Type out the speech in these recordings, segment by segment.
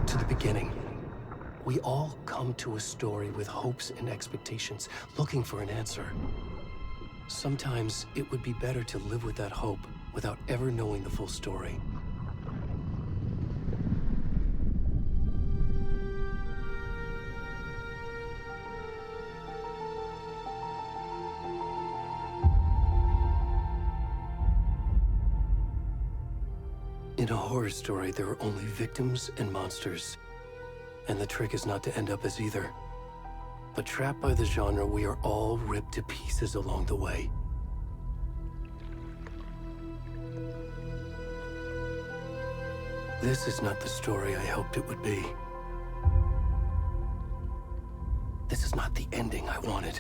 back to the beginning. We all come to a story with hopes and expectations, looking for an answer. Sometimes it would be better to live with that hope without ever knowing the full story. In a horror story, there are only victims and monsters. And the trick is not to end up as either. But trapped by the genre, we are all ripped to pieces along the way. This is not the story I hoped it would be. This is not the ending I wanted.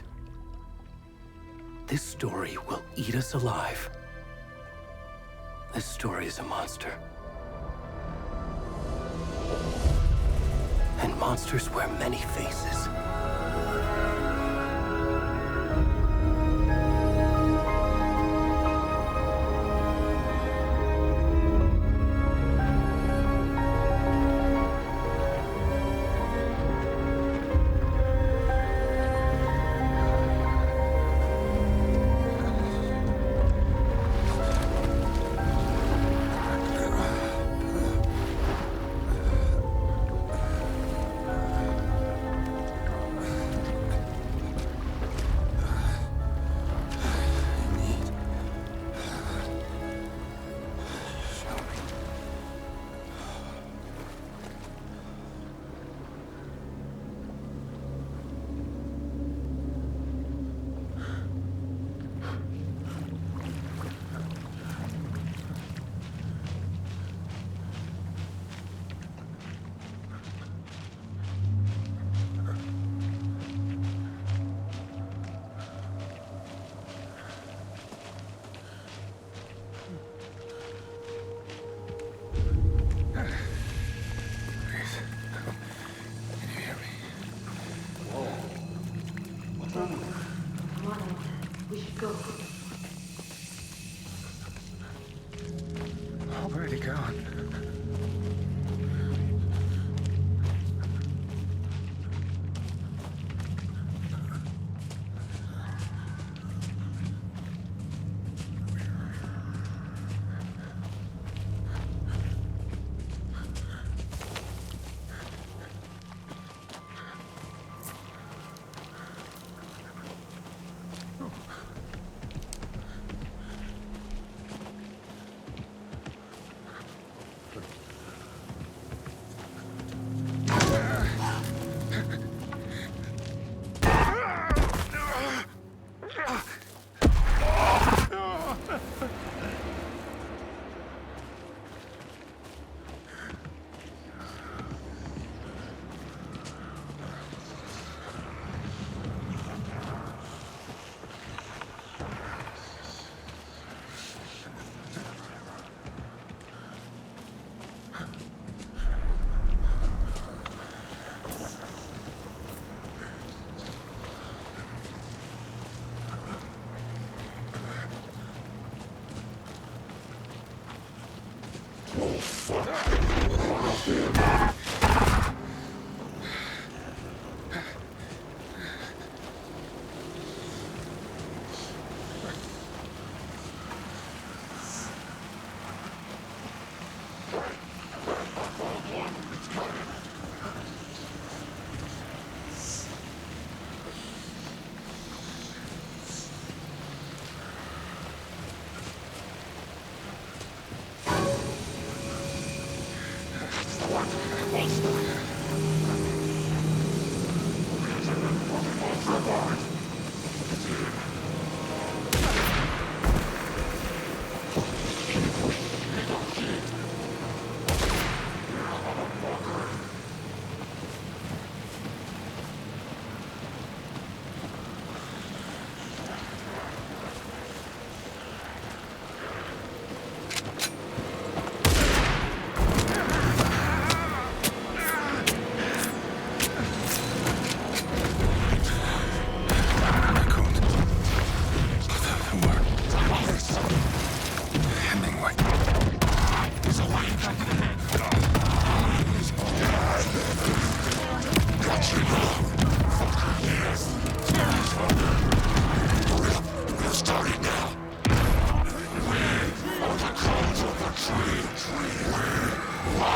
This story will eat us alive. This story is a monster. And monsters wear many faces. We should go. Where'd he gone?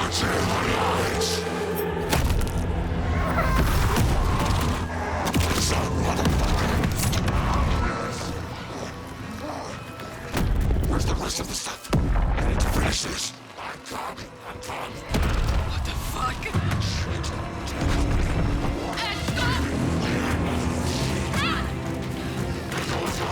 Where's the rest of the stuff? I need to finish this. I'm coming. What the fuck? Ed, stop! Let's go.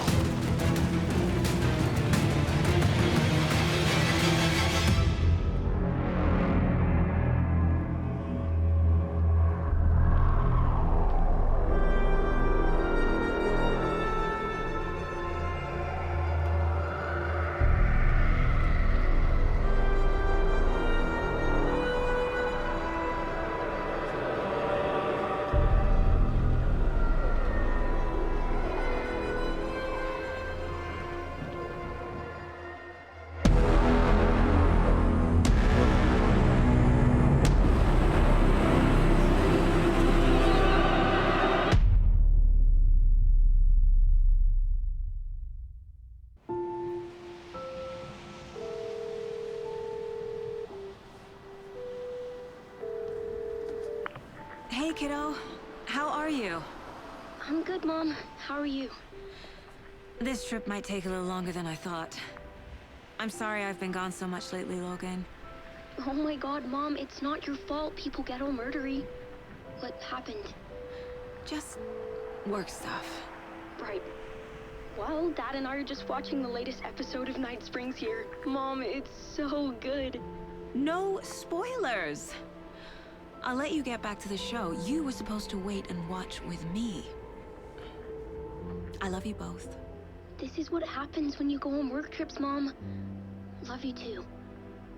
Hey, kiddo. How are you? I'm good, Mom. How are you? This trip might take a little longer than I thought. I'm sorry I've been gone so much lately, Logan. Oh my god, Mom, it's not your fault people get all murdery. What happened? Just work stuff. Right. Well, Dad and I are just watching the latest episode of Night Springs here. Mom, it's so good. No spoilers! I'll let you get back to the show. You were supposed to wait and watch with me. I love you both. This is what happens when you go on work trips, Mom. Love you too.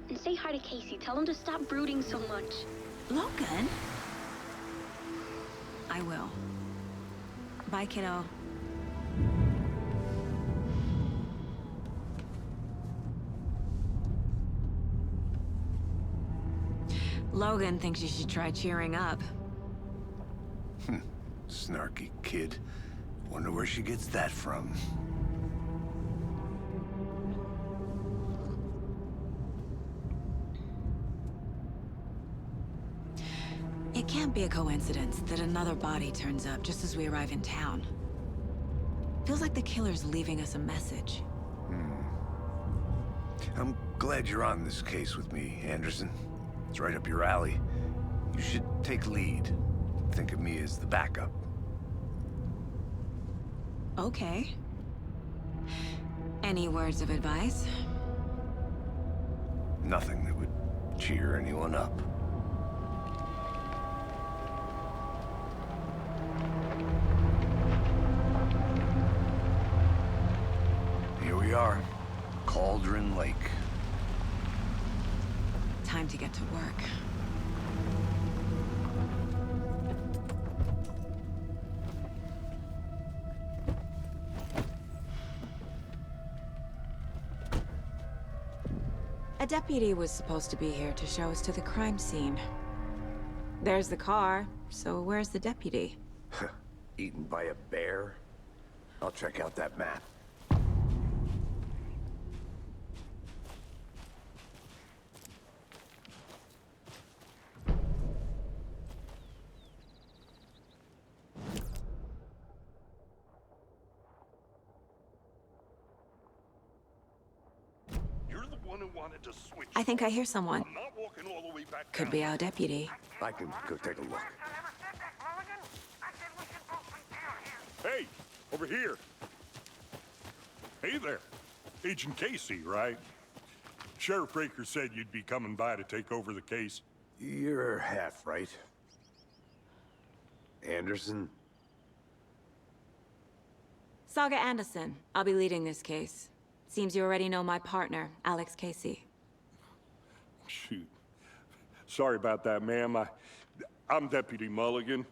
And say hi to Casey. Tell him to stop brooding so much. Logan? I will. Bye, kiddo. Logan thinks you should try cheering up. Snarky kid. Wonder where she gets that from. It can't be a coincidence that another body turns up just as we arrive in town. Feels like the killer's leaving us a message. I'm glad you're on this case with me, Anderson. It's right up your alley. You should take lead. Think of me as the backup. Okay. Any words of advice? Nothing that would cheer anyone up. Here we are. Cauldron Lake. Time to get to work. A deputy was supposed to be here to show us to the crime scene. There's the car, so where's the deputy? Eaten by a bear? I'll check out that map. Wanted to switch. I think I hear someone. I'm not walking all the way back Could down. be our deputy. I can go take a look. Hey, over here. Hey there. Agent Casey, right? Sheriff Raker said you'd be coming by to take over the case. You're half right. Anderson? Saga Anderson. I'll be leading this case. Seems you already know my partner, Alex Casey. Shoot. Sorry about that, ma'am. I'm Deputy Mulligan.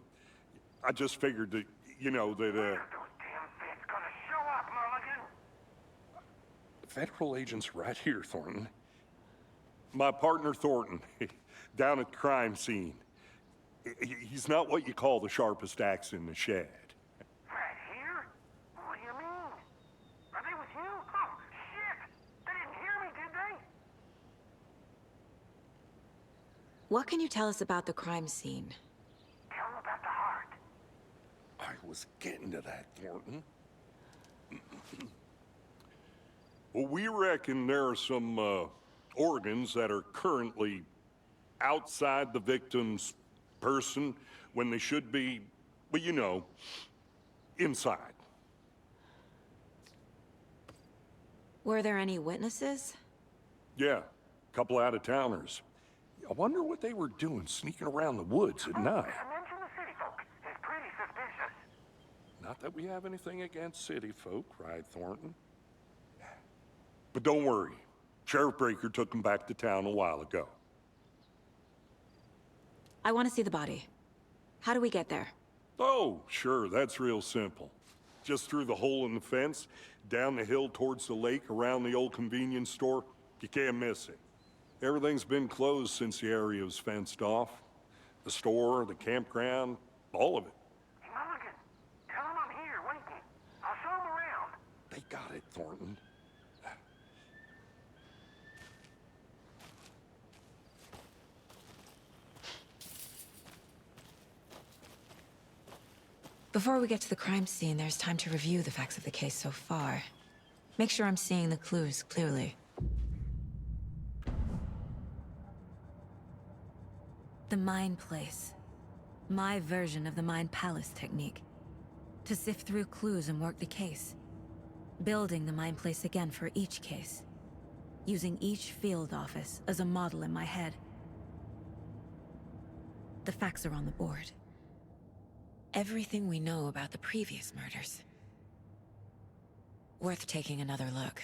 I just figured that, you know, that, Those damn feds gonna show up, Mulligan. Federal agent's right here, Thornton. My partner, Thornton, down at the crime scene. He's not what you call the sharpest axe in the shed. Right here? What do you mean? Are they with you? Oh, shit! They didn't hear me, did What can you tell us about the crime scene? Tell him about the heart. I was getting to that, Thornton. Well, we reckon there are some organs that are currently outside the victim's person when they should be, well, you know, inside. Were there any witnesses? Yeah, a couple out-of-towners. I wonder what they were doing sneaking around the woods at night. Mention the city folk. It's pretty suspicious. Not that we have anything against city folk, right, Thornton? But don't worry. Sheriff Breaker took them back to town a while ago. I want to see the body. How do we get there? Oh, sure, that's real simple. Just through the hole in the fence, down the hill towards the lake, around the old convenience store. You can't miss it. Everything's been closed since the area was fenced off. The store, the campground, all of it. Hey, Mulligan, tell him I'm here waiting. I'll show him around. They got it, Thornton. Before we get to the crime scene, there's time to review the facts of the case so far. Make sure I'm seeing the clues clearly. The Mind Place. My version of the Mind Palace technique. To sift through clues and work the case. Building the Mind Place again for each case. Using each field office as a model in my head. The facts are on the board. Everything we know about the previous murders. Worth taking another look.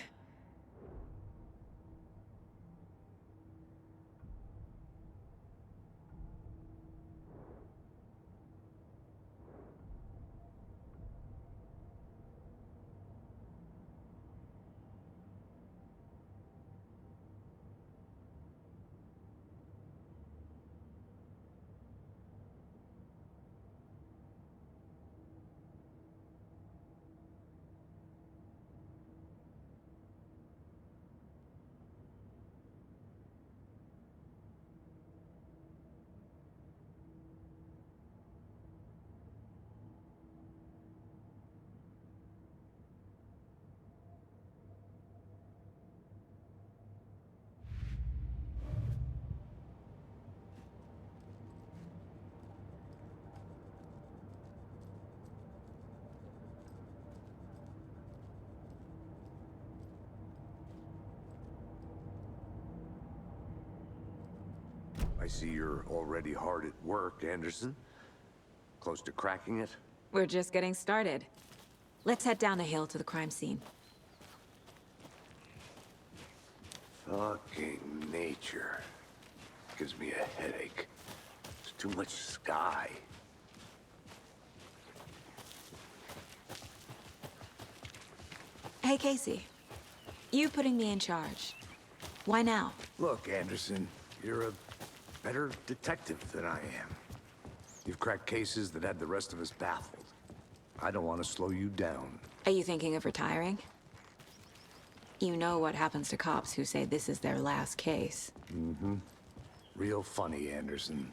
I see you're already hard at work, Anderson. Close to cracking it? We're just getting started. Let's head down the hill to the crime scene. Fucking nature. Gives me a headache. There's too much sky. Hey, Casey. You putting me in charge. Why now? Look, Anderson, you're a better detective than I am. You've cracked cases that had the rest of us baffled. I don't want to slow you down. Are you thinking of retiring? You know what happens to cops who say this is their last case. Mm-hmm. Real funny, Anderson.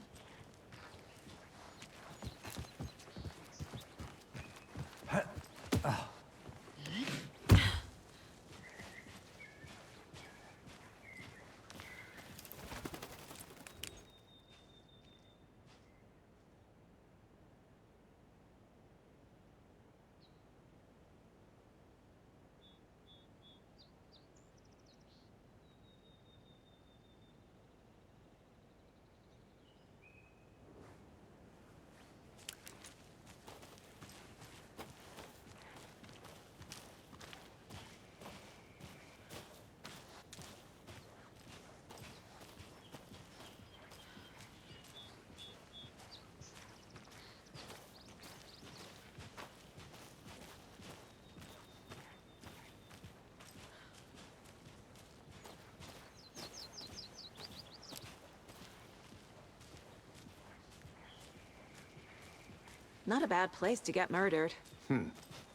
Not a bad place to get murdered.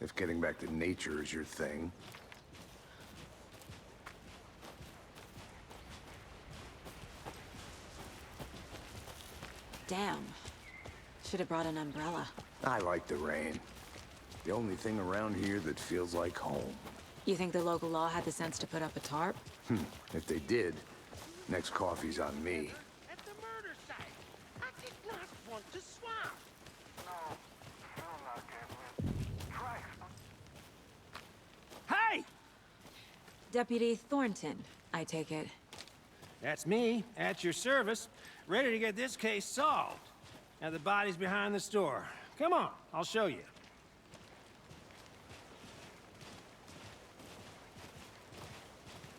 If getting back to nature is your thing. Damn. Should have brought an umbrella. I like the rain. The only thing around here that feels like home. You think the local law had the sense to put up a tarp? If they did, next coffee's on me. At the murder site. I did not want to swap. No, you'll not get with. Try. Hey! Deputy Thornton, I take it. That's me, at your service, ready to get this case solved. Now the body's behind the store. Come on, I'll show you.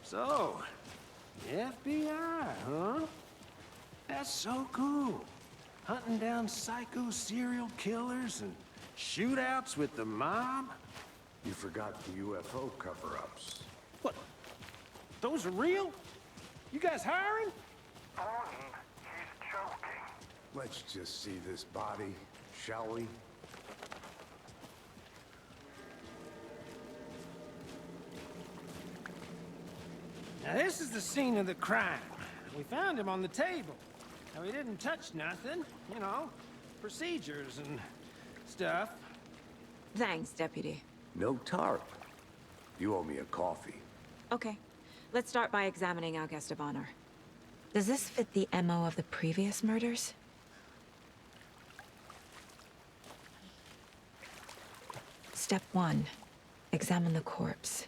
So, the FBI, huh? That's so cool. Hunting down psycho serial killers and shootouts with the mob. You forgot the UFO cover-ups. What? Those are real? You guys hiring? Thornton, he's joking. Let's just see this body, shall we? Now this is the scene of the crime. We found him on the table. Now he didn't touch nothing, you know, procedures and stuff. Thanks, Deputy. No tarp. You owe me a coffee. Okay. Let's start by examining our guest of honor. Does this fit the MO of the previous murders? Step 1. Examine the corpse.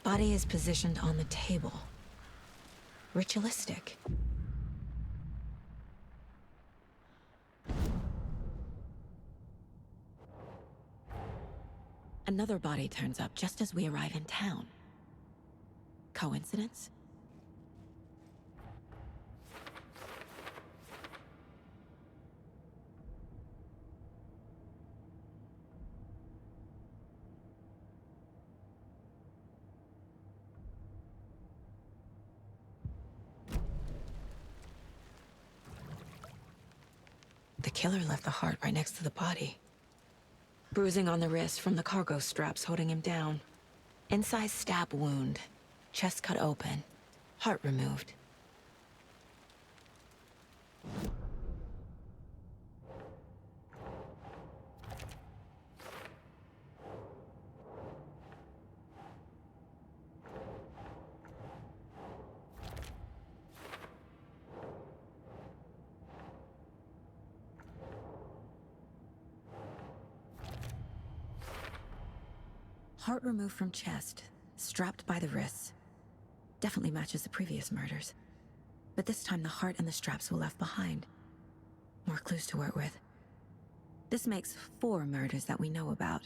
Body is positioned on the table. Ritualistic. Another body turns up just as we arrive in town. Coincidence? The killer left the heart right next to the body. Bruising on the wrist from the cargo straps holding him down. Incised stab wound. Chest cut open. Heart removed. Heart removed from chest, strapped by the wrists. Definitely matches the previous murders. But this time the heart and the straps were left behind. More clues to work with. This makes 4 murders that we know about.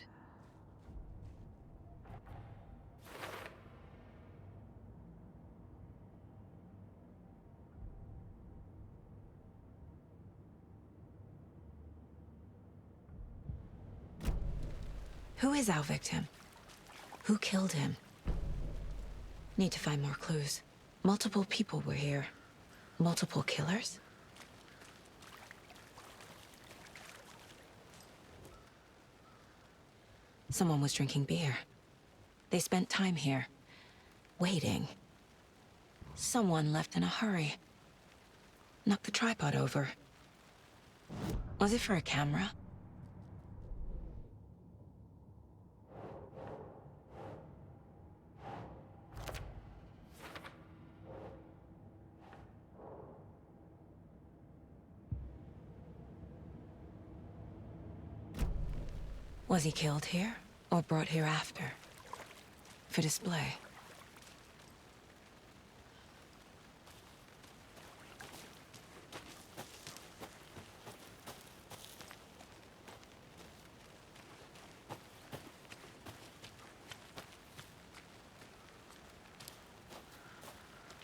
Who is our victim? Who killed him? Need to find more clues. Multiple people were here. Multiple killers? Someone was drinking beer. They spent time here. Waiting. Someone left in a hurry. Knocked the tripod over. Was it for a camera? Was he killed here, or brought here after? For display?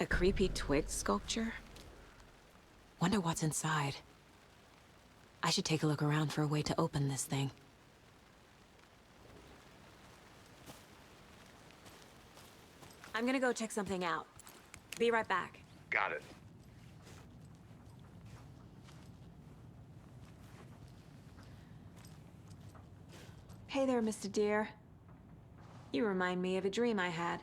A creepy twig sculpture? Wonder what's inside. I should take a look around for a way to open this thing. I'm gonna go check something out. Be right back. Got it. Hey there, Mr. Deer. You remind me of a dream I had.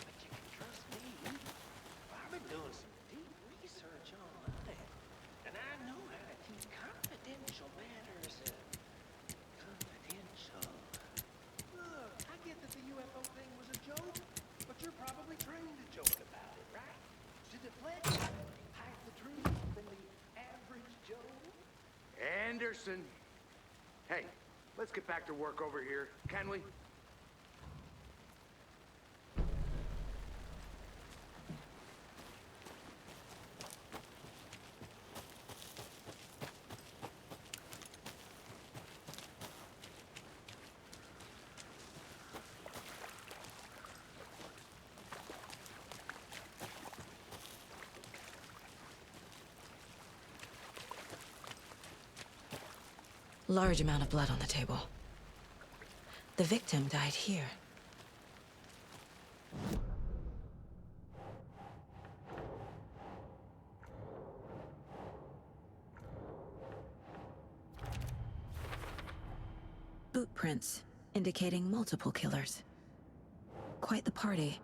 But you can trust me. I've been doing some deep research online, and I know how to keep confidential matters confidential. Look, I get that the UFO thing was a joke, but you're probably trained to joke about it, right? Did the pledge hide the truth from the average Joe? Anderson! Hey, let's get back to work over here, can we? Large amount of blood on the table. The victim died here. Boot prints, indicating multiple killers. Quite the party.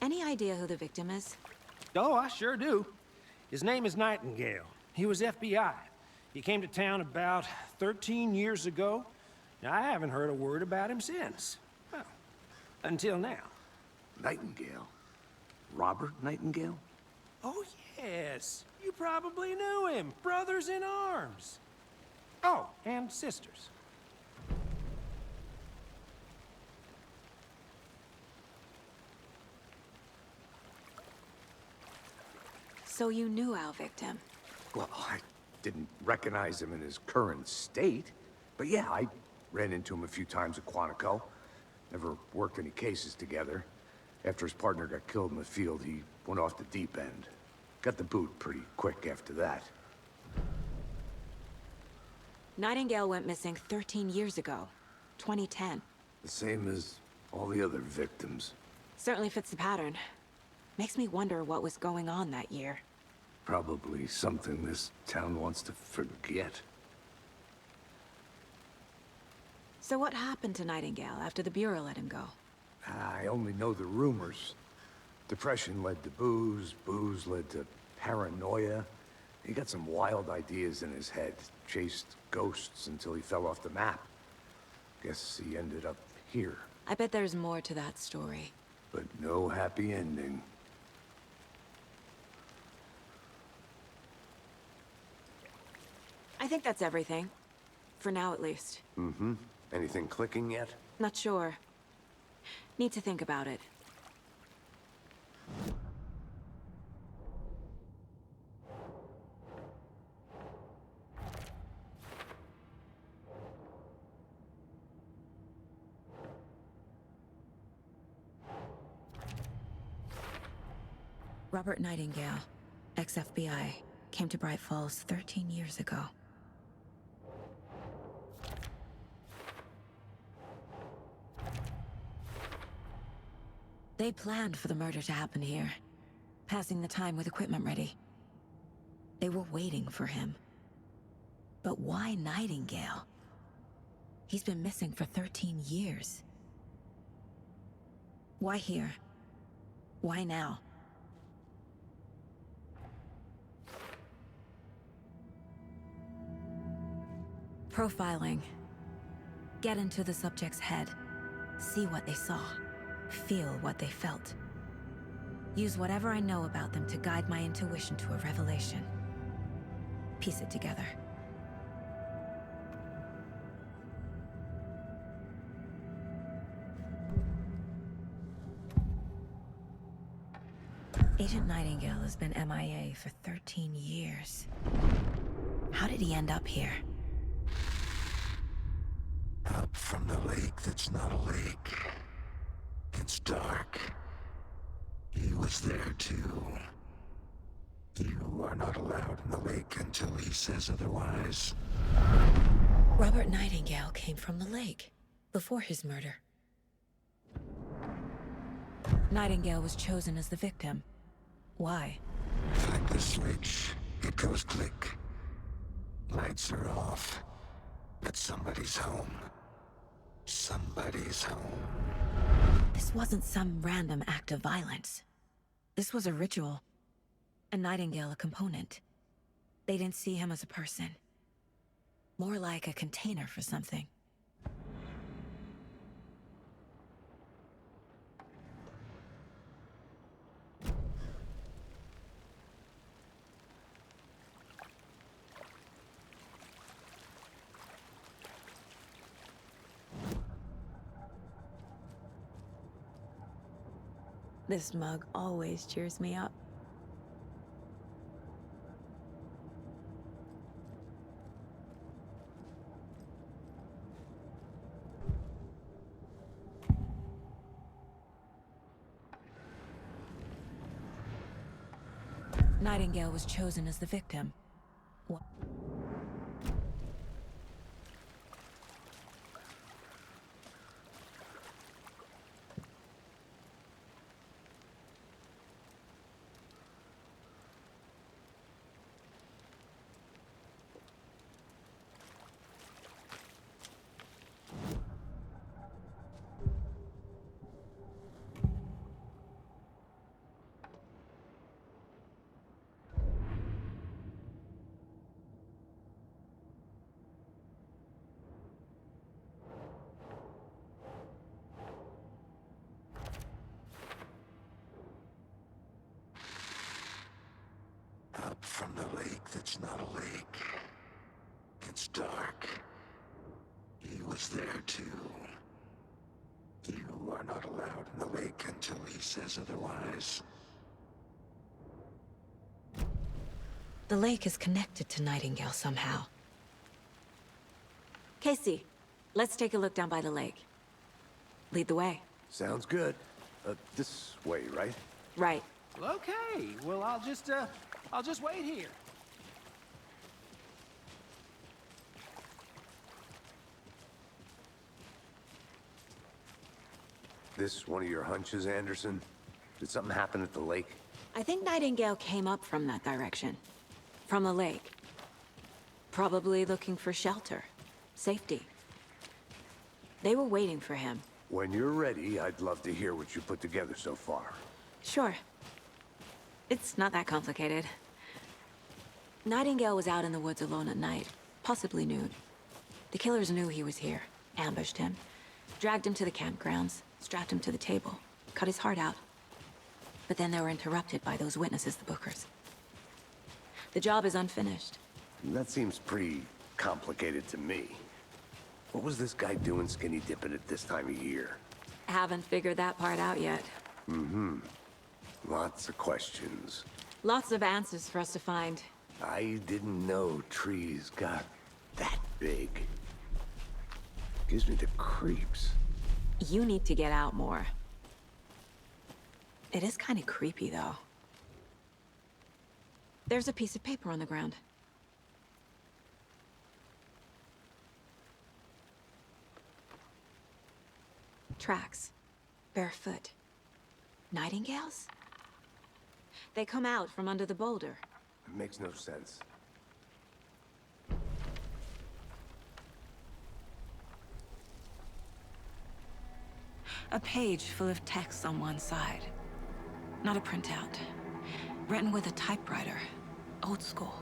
Any idea who the victim is? Oh, I sure do. His name is Nightingale. He was FBI. He came to town about 13 years ago. Now, I haven't heard a word about him since. Well, until now. Nightingale? Robert Nightingale? Oh, yes. You probably knew him. Brothers in arms. Oh, and sisters. So you knew our victim. Well, I didn't recognize him in his current state. But yeah, I ran into him a few times at Quantico. Never worked any cases together. After his partner got killed in the field, he went off the deep end. Got the boot pretty quick after that. Nightingale went missing 13 years ago. 2010. The same as all the other victims. Certainly fits the pattern. Makes me wonder what was going on that year. Probably something this town wants to forget. So what happened to Nightingale after the Bureau let him go? I only know the rumors. Depression led to booze, booze led to paranoia. He got some wild ideas in his head, chased ghosts until he fell off the map. Guess he ended up here, I bet there's more to that story. but no happy ending. I think that's everything. For now, at least. Mm-hmm. Anything clicking yet? Not sure. Need to think about it. Robert Nightingale, ex-FBI, came to Bright Falls 13 years ago. They planned for the murder to happen here, passing the time with equipment ready. They were waiting for him. But why Nightingale? He's been missing for 13 years. Why here? Why now? Profiling. Get into the subject's head. See what they saw. Feel what they felt. Use whatever I know about them to guide my intuition to a revelation. Piece it together. Agent Nightingale has been MIA for 13 years. How did he end up here? Up from the lake that's not a lake. It's dark. He was there too. You are not allowed in the lake until he says otherwise. Robert Nightingale came from the lake, before his murder. Nightingale was chosen as the victim. Why? Flick the switch, it goes click. Lights are off, but somebody's home. Somebody's home. This wasn't some random act of violence. This was a ritual. And Nightingale a component. They didn't see him as a person. More like a container for something. This mug always cheers me up. Nightingale was chosen as the victim. What? Up from the lake that's not a lake. It's dark. He was there too. You are not allowed in the lake until he says otherwise. The lake is connected to Nightingale somehow. Casey, let's take a look down by the lake. Lead the way. Sounds good. This way, right? Right. Okay, well, I'll just wait here. This one of your hunches, Anderson? Did something happen at the lake? I think Nightingale came up from that direction. From the lake. Probably looking for shelter. Safety. They were waiting for him. When you're ready, I'd love to hear what you put together so far. Sure. It's not that complicated. Nightingale was out in the woods alone at night, possibly nude. The killers knew he was here, ambushed him, dragged him to the campgrounds, strapped him to the table, cut his heart out. But then they were interrupted by those witnesses, the Bookers. The job is unfinished. That seems pretty complicated to me. What was this guy doing skinny dipping at this time of year? Haven't figured that part out yet. Lots of questions. Lots of answers for us to find. I didn't know trees got that big. Gives me the creeps. You need to get out more. It is kind of creepy, though. There's a piece of paper on the ground. Tracks. Barefoot. Nightingales? They come out from under the boulder. It makes no sense. A page full of text on one side. Not a printout. Written with a typewriter. Old school.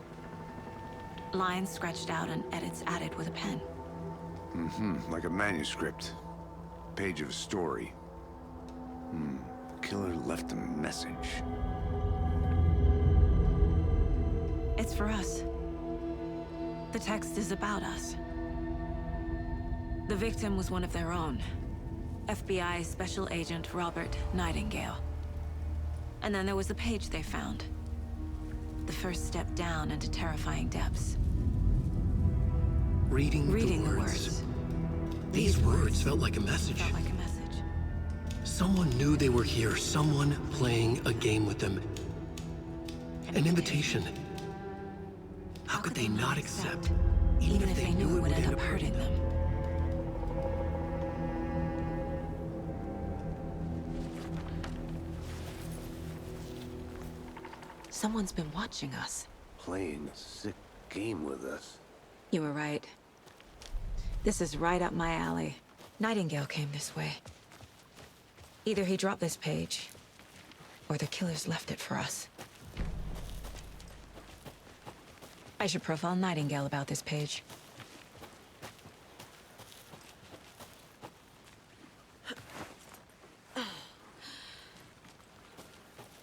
Lines scratched out and edits added with a pen. Like a manuscript. Page of a story. The killer left a message. It's for us. The text is about us. The victim was one of their own. FBI Special Agent Robert Nightingale. And then there was the page they found. The first step down into terrifying depths. Reading the words. These words felt like a message. Felt like a message. Someone knew they were here. Someone playing a game with them. An invitation. How could they not accept? Even if they knew it would end up hurting them. Someone's been watching us. Playing a sick game with us. You were right. This is right up my alley. Nightingale came this way. Either he dropped this page, or the killers left it for us. I should profile Nightingale about this page.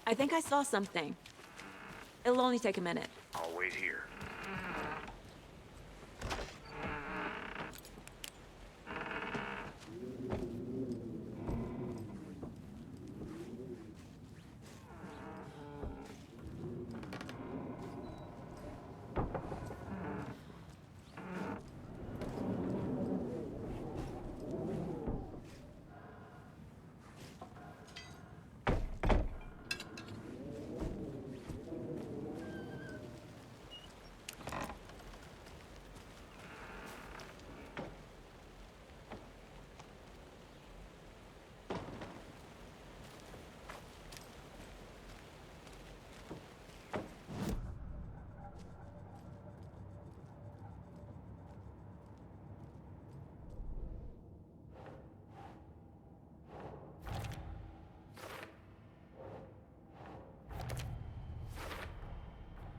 I think I saw something. It'll only take a minute. I'll wait here.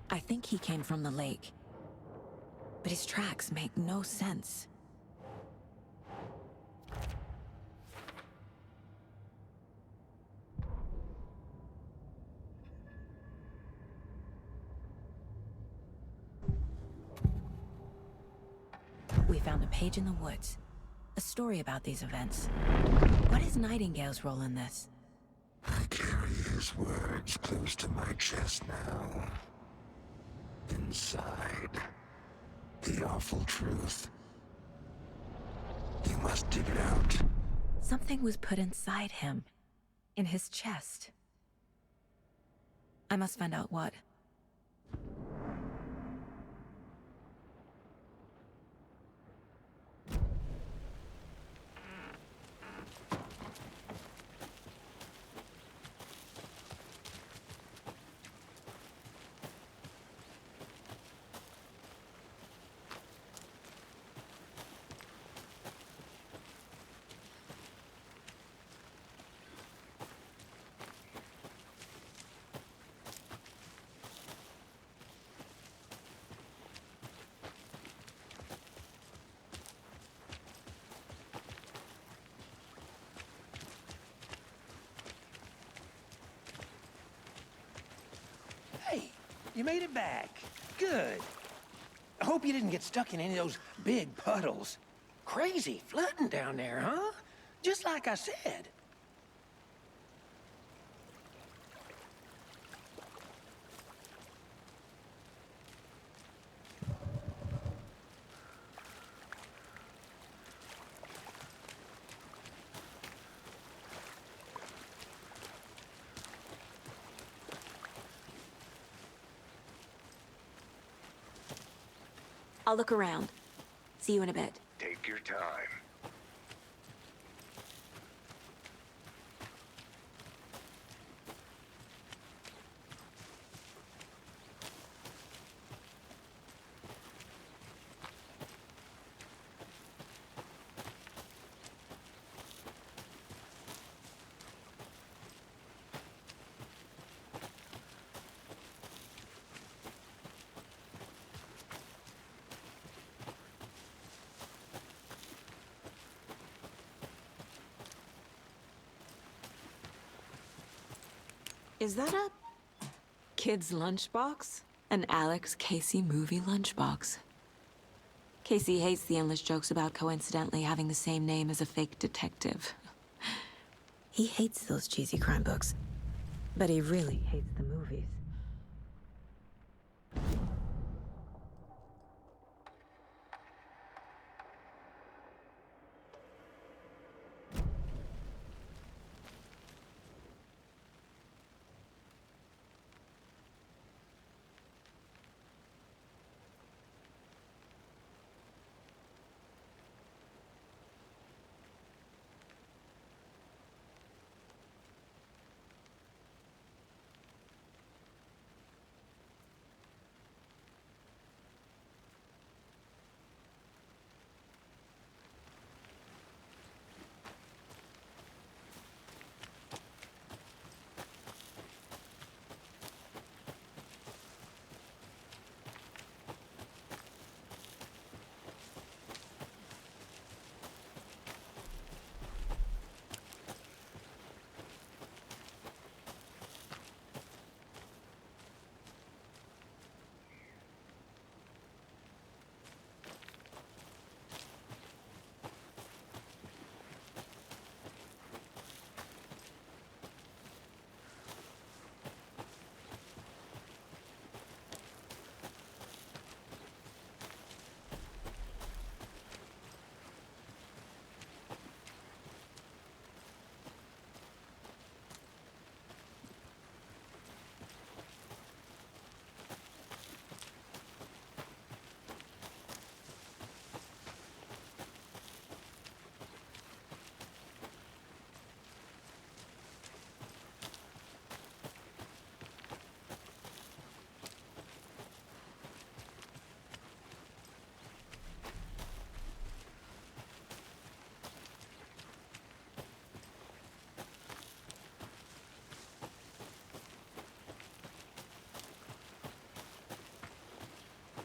I think he came from the lake. But his tracks make no sense. We found a page in the woods. A story about these events. What is Nightingale's role in this? I carry his words close to my chest now. Inside, the awful truth. You must dig it out. Something was put inside him. In his chest. I must find out what. Hey, you made it back. Good. I hope you didn't get stuck in any of those big puddles. Crazy flooding down there, huh? Just like I said. I'll look around. See you in a bit. Take your time. Is that a kid's lunchbox? An Alex Casey movie lunchbox. Casey hates the endless jokes about coincidentally having the same name as a fake detective. He hates those cheesy crime books, but he really hates the movies.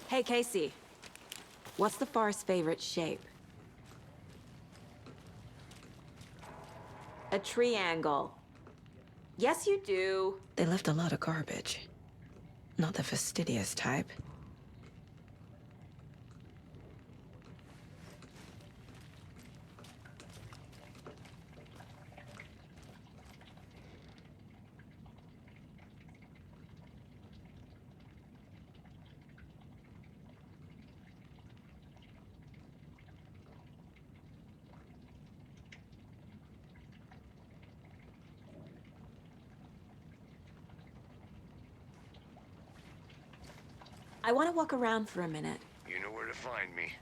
Hey, Casey. What's the far's favorite shape? A triangle. Yes, you do. They left a lot of garbage. Not the fastidious type. I want to walk around for a minute. You know where to find me.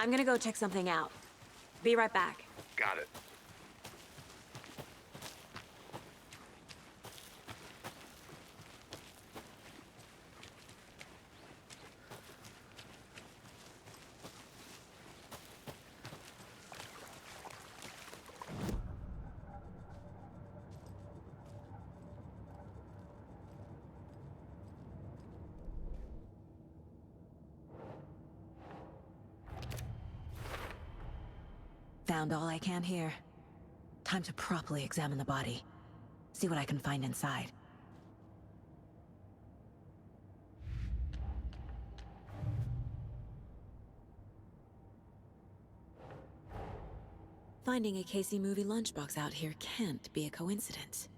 I'm gonna go check something out. Be right back. Got it. Found all I can here. Time to properly examine the body. See what I can find inside. Finding a Casey movie lunchbox out here can't be a coincidence.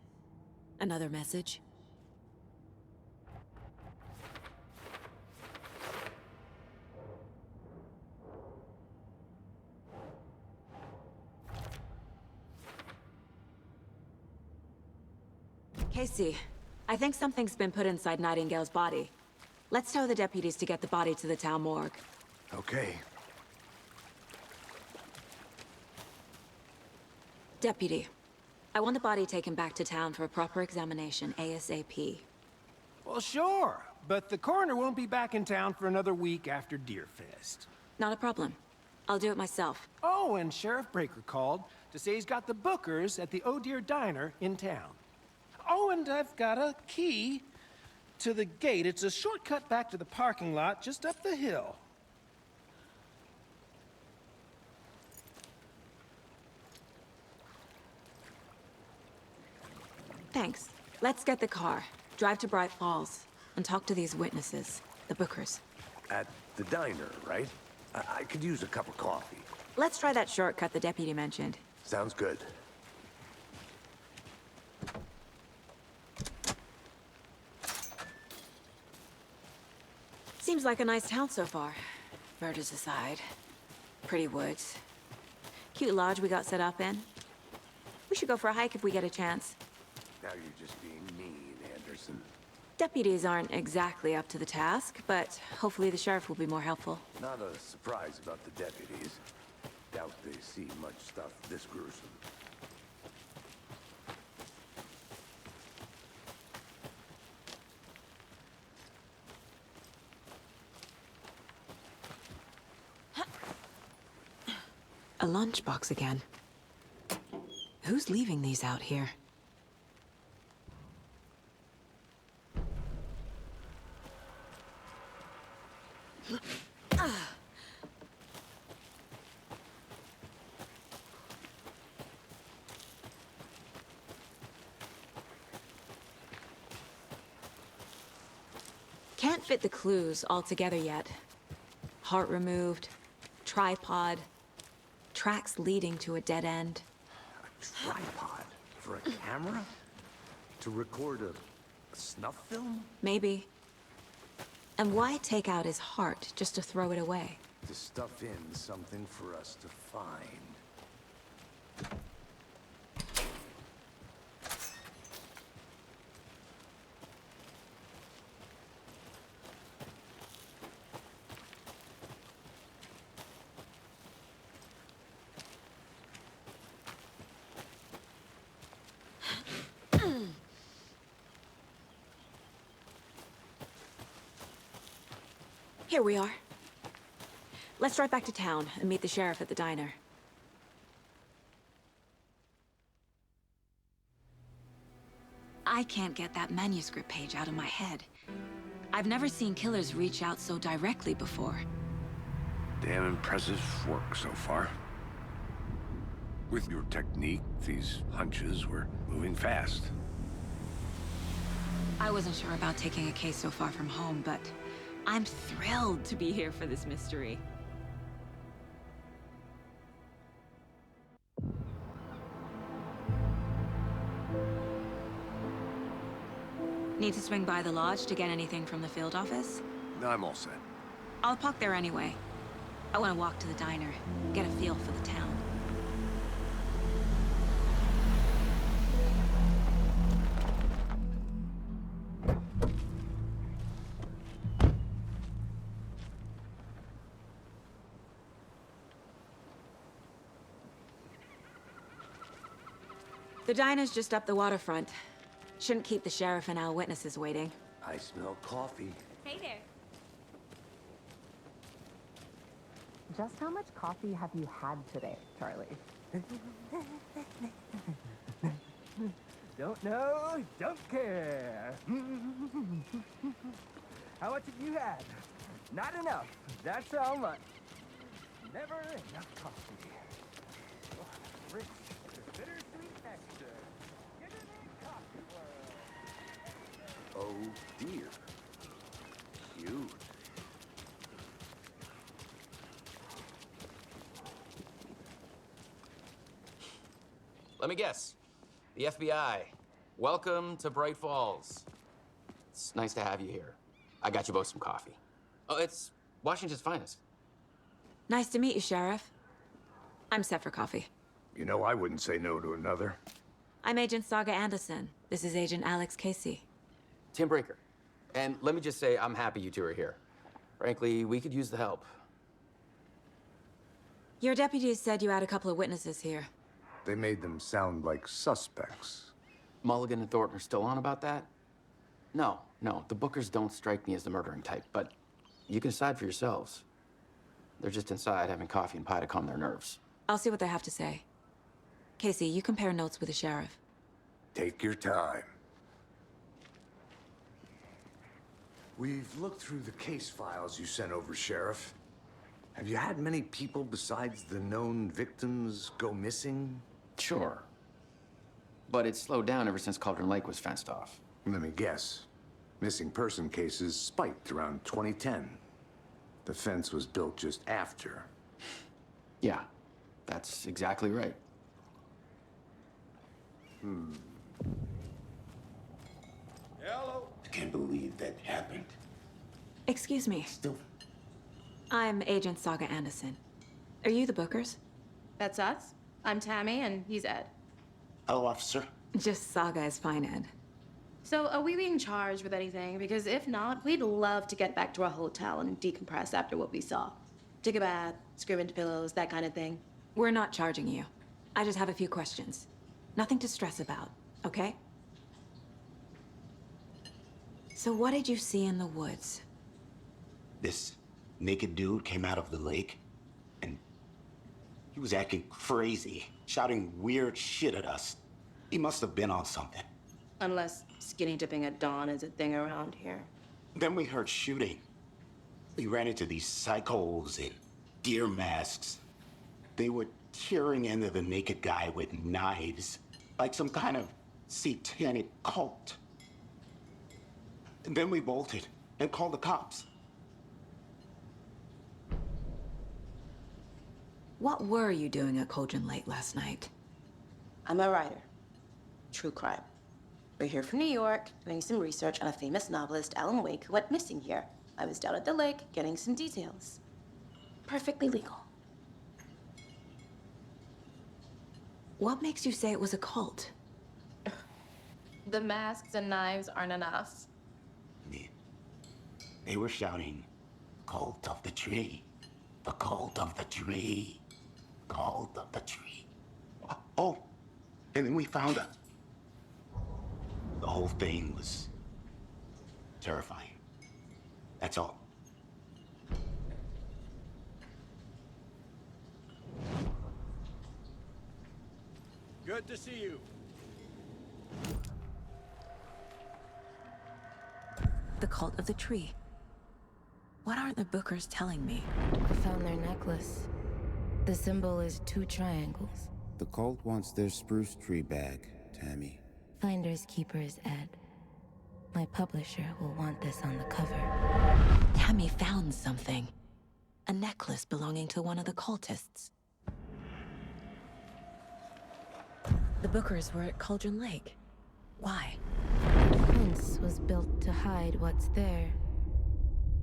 Another message? Casey, I think something's been put inside Nightingale's body. Let's tell the deputies to get the body to the town morgue. Okay. Deputy, I want the body taken back to town for a proper examination ASAP. Well, sure, but the coroner won't be back in town for another week after Deerfest. Not a problem. I'll do it myself. Oh, and Sheriff Breaker called to say he's got the Bookers at the Oh Dear Diner in town. Oh, and I've got a key to the gate. It's a shortcut back to the parking lot just up the hill. Thanks. Let's get the car, drive to Bright Falls, and talk to these witnesses, the Bookers. At the diner, right? I could use a cup of coffee. Let's try that shortcut the deputy mentioned. Sounds good. Seems like a nice town so far. Murders aside. Pretty woods. Cute lodge we got set up in. We should go for a hike if we get a chance. Now you're just being mean, Anderson. Deputies aren't exactly up to the task, but hopefully the sheriff will be more helpful. Not a surprise about the deputies. Doubt they see much stuff this gruesome. A lunchbox again. Who's leaving these out here? Can't fit the clues all together yet. Heart removed, tripod, tracks leading to a dead end. A tripod? For a camera? To record a snuff film? Maybe. And why take out his heart just to throw it away? To stuff in something for us to find. Here we are. Let's drive back to town and meet the sheriff at the diner. I can't get that manuscript page out of my head. I've never seen killers reach out so directly before. Damn impressive work so far. With your technique, these hunches were moving fast. I wasn't sure about taking a case so far from home, but I'm thrilled to be here for this mystery. Need to swing by the lodge to get anything from the field office? I'm all set. I'll park there anyway. I want to walk to the diner, get a feel for the town. The diner's just up the waterfront. Shouldn't keep the sheriff and our witnesses waiting. I smell coffee. Hey there. Just how much coffee have you had today, Charlie? Don't know, don't care. How much have you had? Not enough. That's how much. Never enough coffee. Oh, rich, bittersweet nectar. Get it in coffee world. Oh dear. Cute. Let me guess. The FBI. Welcome to Bright Falls. It's nice to have you here. I got you both some coffee. Oh, it's Washington's finest. Nice to meet you, Sheriff. I'm set for coffee. You know, I wouldn't say no to another. I'm Agent Saga Anderson. This is Agent Alex Casey. Tim Breaker. And let me just say, I'm happy you two are here. Frankly, we could use the help. Your deputies said you had a couple of witnesses here. They made them sound like suspects. Mulligan and Thornton are still on about that? No, the Bookers don't strike me as the murdering type, but you can decide for yourselves. They're just inside having coffee and pie to calm their nerves. I'll see what they have to say. Casey, you compare notes with the sheriff. Take your time. We've looked through the case files you sent over, Sheriff. Have you had many people besides the known victims go missing? Sure. But it's slowed down ever since Cauldron Lake was fenced off. Let me guess. Missing person cases spiked around 2010. The fence was built just after. Yeah, that's exactly right. Hello? I can't believe that happened. Excuse me. Still, I'm Agent Saga Anderson. Are you the Bookers? That's us. I'm Tammy, and he's Ed. hello, officer. Just Saga is fine, Ed. So, are we being charged with anything? Because if not, we'd love to get back to our hotel and decompress after what we saw. Take a bath, scream into pillows, that kind of thing. We're not charging you. I just have a few questions. Nothing to stress about, okay? So what did you see in the woods? This naked dude came out of the lake, and he was acting crazy, shouting weird shit at us. He must have been on something. Unless skinny dipping at dawn is a thing around here. Then we heard shooting. We ran into these psychos in deer masks. They were tearing into the naked guy with knives, like some kind of satanic cult. And then we bolted and called the cops. What were you doing at Cauldron Lake last night? I'm a writer. True crime. We're here from New York, doing some research on a famous novelist, Alan Wake, who went missing here. I was down at the lake, getting some details. Perfectly legal. What makes you say it was a cult? The masks and knives aren't enough. They were shouting, "Cult of the tree, the cult of the tree, cult of the tree." Oh, and then we found out. The whole thing was terrifying. That's all. Good to see you. The cult of the tree. What are the Bookers telling me? I found their necklace. The symbol is 2 triangles. The cult wants their spruce tree back, Tammy. Finders keepers, Ed. My publisher will want this on the cover. Tammy found something. A necklace belonging to one of the cultists. The Bookers were at Cauldron Lake. Why? The fence was built to hide what's there.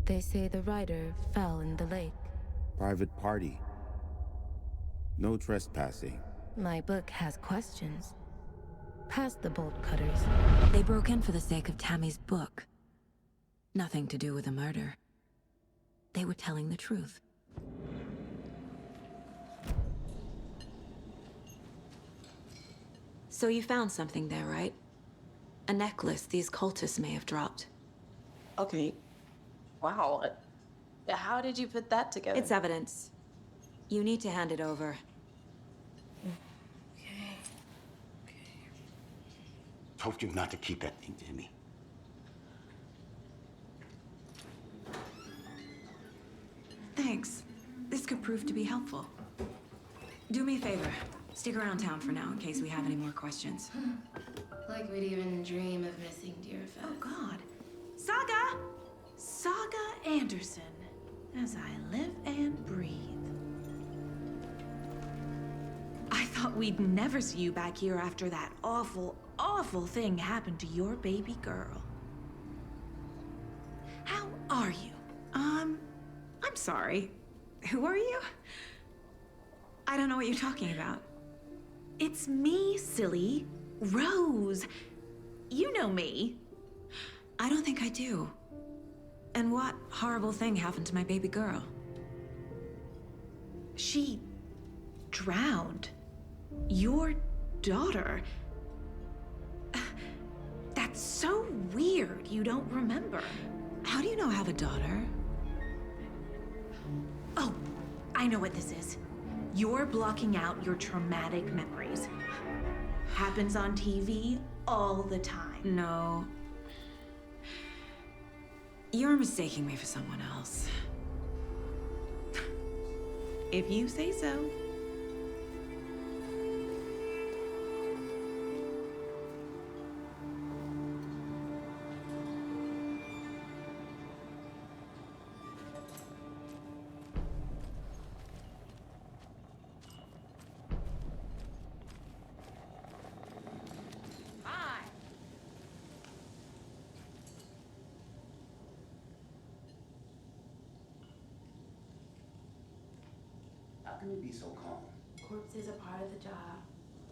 They say the writer fell in the lake. Private party. No trespassing. My book has questions. Past the bolt cutters. They broke in for the sake of Tammy's book. Nothing to do with the murder. They were telling the truth. So you found something there, right? A necklace these cultists may have dropped. Okay. Wow. How did you put that together? It's evidence. You need to hand it over. Told you not to keep that thing, Tammy. Thanks. This could prove to be helpful. Do me a favor. Stick around town for now in case we have any more questions. Like we'd even dream of missing dear Fez. Oh, God. Saga! Saga Anderson. As I live and breathe. I thought we'd never see you back here after that awful, awful thing happened to your baby girl. How are you? I'm sorry. Who are you? I don't know what you're talking about. It's me, silly. Rose. You know me. I don't think I do. And what horrible thing happened to my baby girl? She drowned. Your daughter. That's so weird you don't remember. How do you know I have a daughter? Oh, I know what this is. You're blocking out your traumatic memories. Happens on TV all the time. No. You're mistaking me for someone else. If you say so. How can you be so calm? Corpses are part of the job.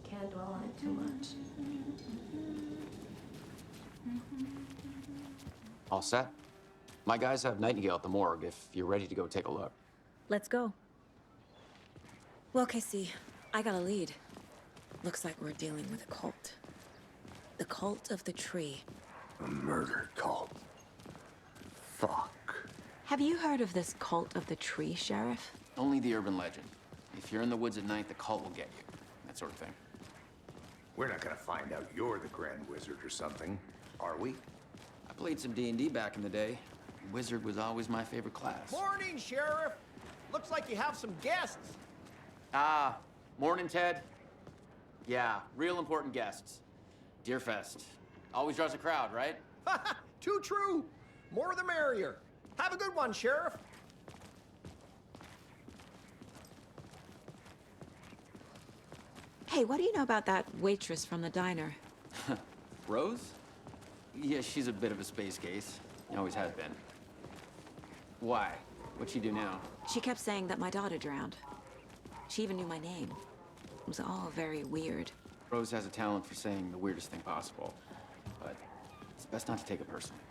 Can't dwell on it too much. All set? My guys have Nightingale at the morgue if you're ready to go take a look. Let's go. Well, Casey, I got a lead. Looks like we're dealing with a cult. The Cult of the Tree. A murder cult. Fuck. Have you heard of this Cult of the Tree, Sheriff? Only the urban legend. If you're in the woods at night, the cult will get you. That sort of thing. We're not gonna find out you're the Grand Wizard or something, are we? I played some D&D back in the day. Wizard was always my favorite class. Morning, Sheriff. Looks like you have some guests. Ah, morning, Ted. Yeah, real important guests. Deerfest. Always draws a crowd, right? Too true. More the merrier. Have a good one, Sheriff. Hey, what do you know about that waitress from the diner? Rose? Yeah, she's a bit of a space case. Always has been. Why? What'd she do now? She kept saying that my daughter drowned. She even knew my name. It was all very weird. Rose has a talent for saying the weirdest thing possible. But it's best not to take it personally.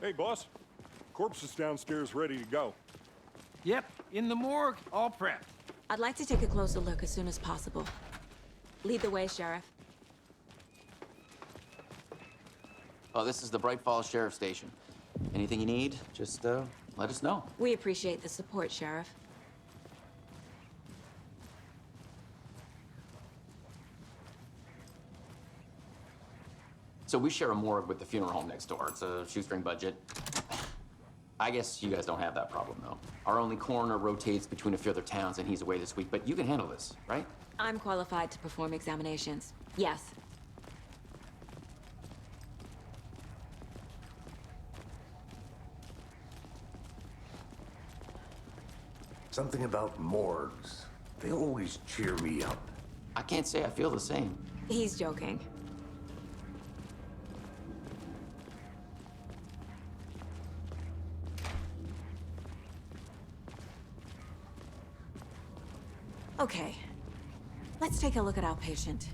Hey, boss. Corpse is downstairs ready to go. Yep, in the morgue, all prepped. I'd like to take a closer look as soon as possible. Lead the way, Sheriff. Oh, this is the Bright Falls Sheriff Station. Anything you need, just let us know. We appreciate the support, Sheriff. So we share a morgue with the funeral home next door. It's a shoestring budget. I guess you guys don't have that problem, though. Our only coroner rotates between a few other towns, and he's away this week, but you can handle this, right? I'm qualified to perform examinations. Yes. Something about morgues. They always cheer me up. I can't say I feel the same. He's joking. Okay, let's take a look at our patient.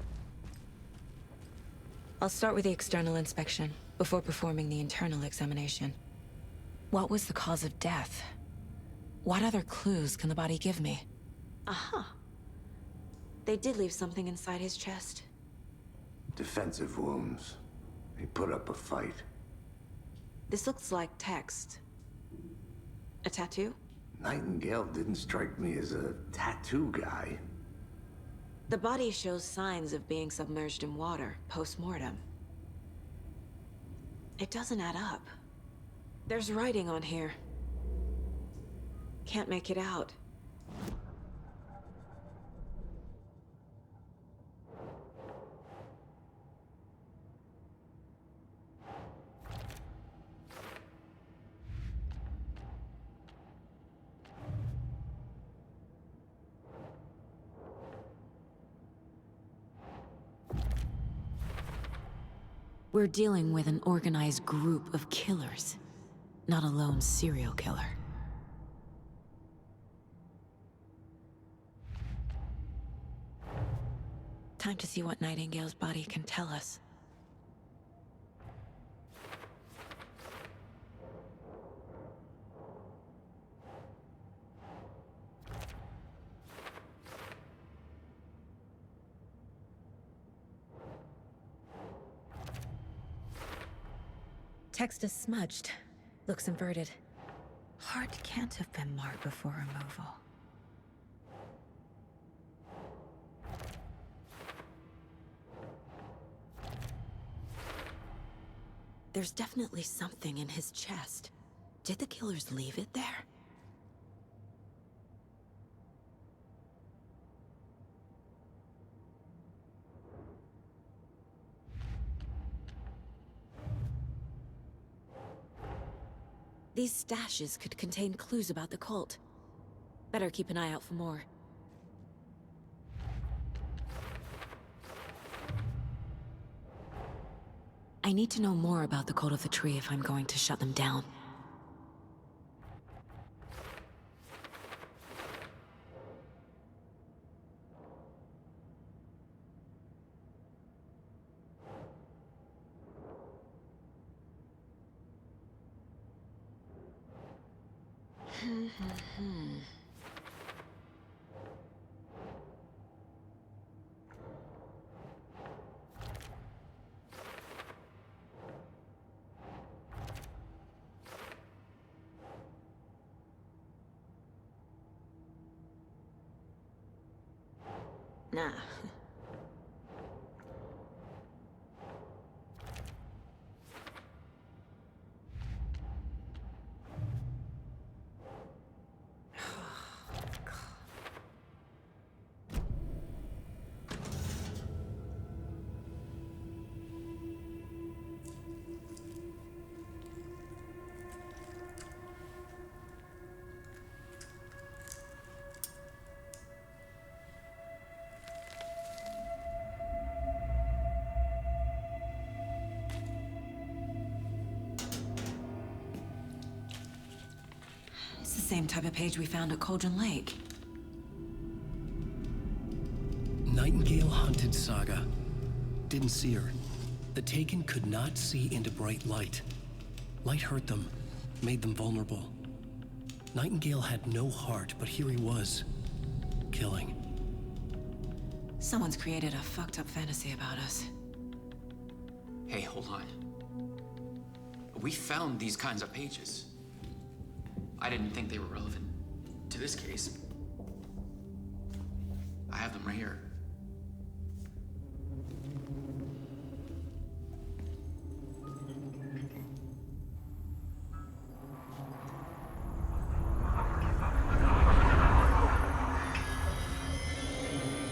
I'll start with the external inspection before performing the internal examination. What was the cause of death? What other clues can the body give me? Aha. They did leave something inside his chest. Defensive wounds. He put up a fight. This looks like text. A tattoo? Nightingale didn't strike me as a tattoo guy. The body shows signs of being submerged in water post-mortem. It doesn't add up. There's writing on here. Can't make it out. We're dealing with an organized group of killers, not a lone serial killer. Time to see what Nightingale's body can tell us. Text is smudged. Looks inverted. Heart can't have been marked before removal. There's definitely something in his chest. Did the killers leave it there? These stashes could contain clues about the cult. Better keep an eye out for more. I need to know more about the Cult of the Tree if I'm going to shut them down. Nah. It's the same type of page we found at Cauldron Lake. Nightingale hunted Saga. Didn't see her. The Taken could not see into bright light. Light hurt them, made them vulnerable. Nightingale had no heart, but here he was, killing. Someone's created a fucked up fantasy about us. Hey, hold on. We found these kinds of pages. I didn't think they were relevant to this case. I have them right here.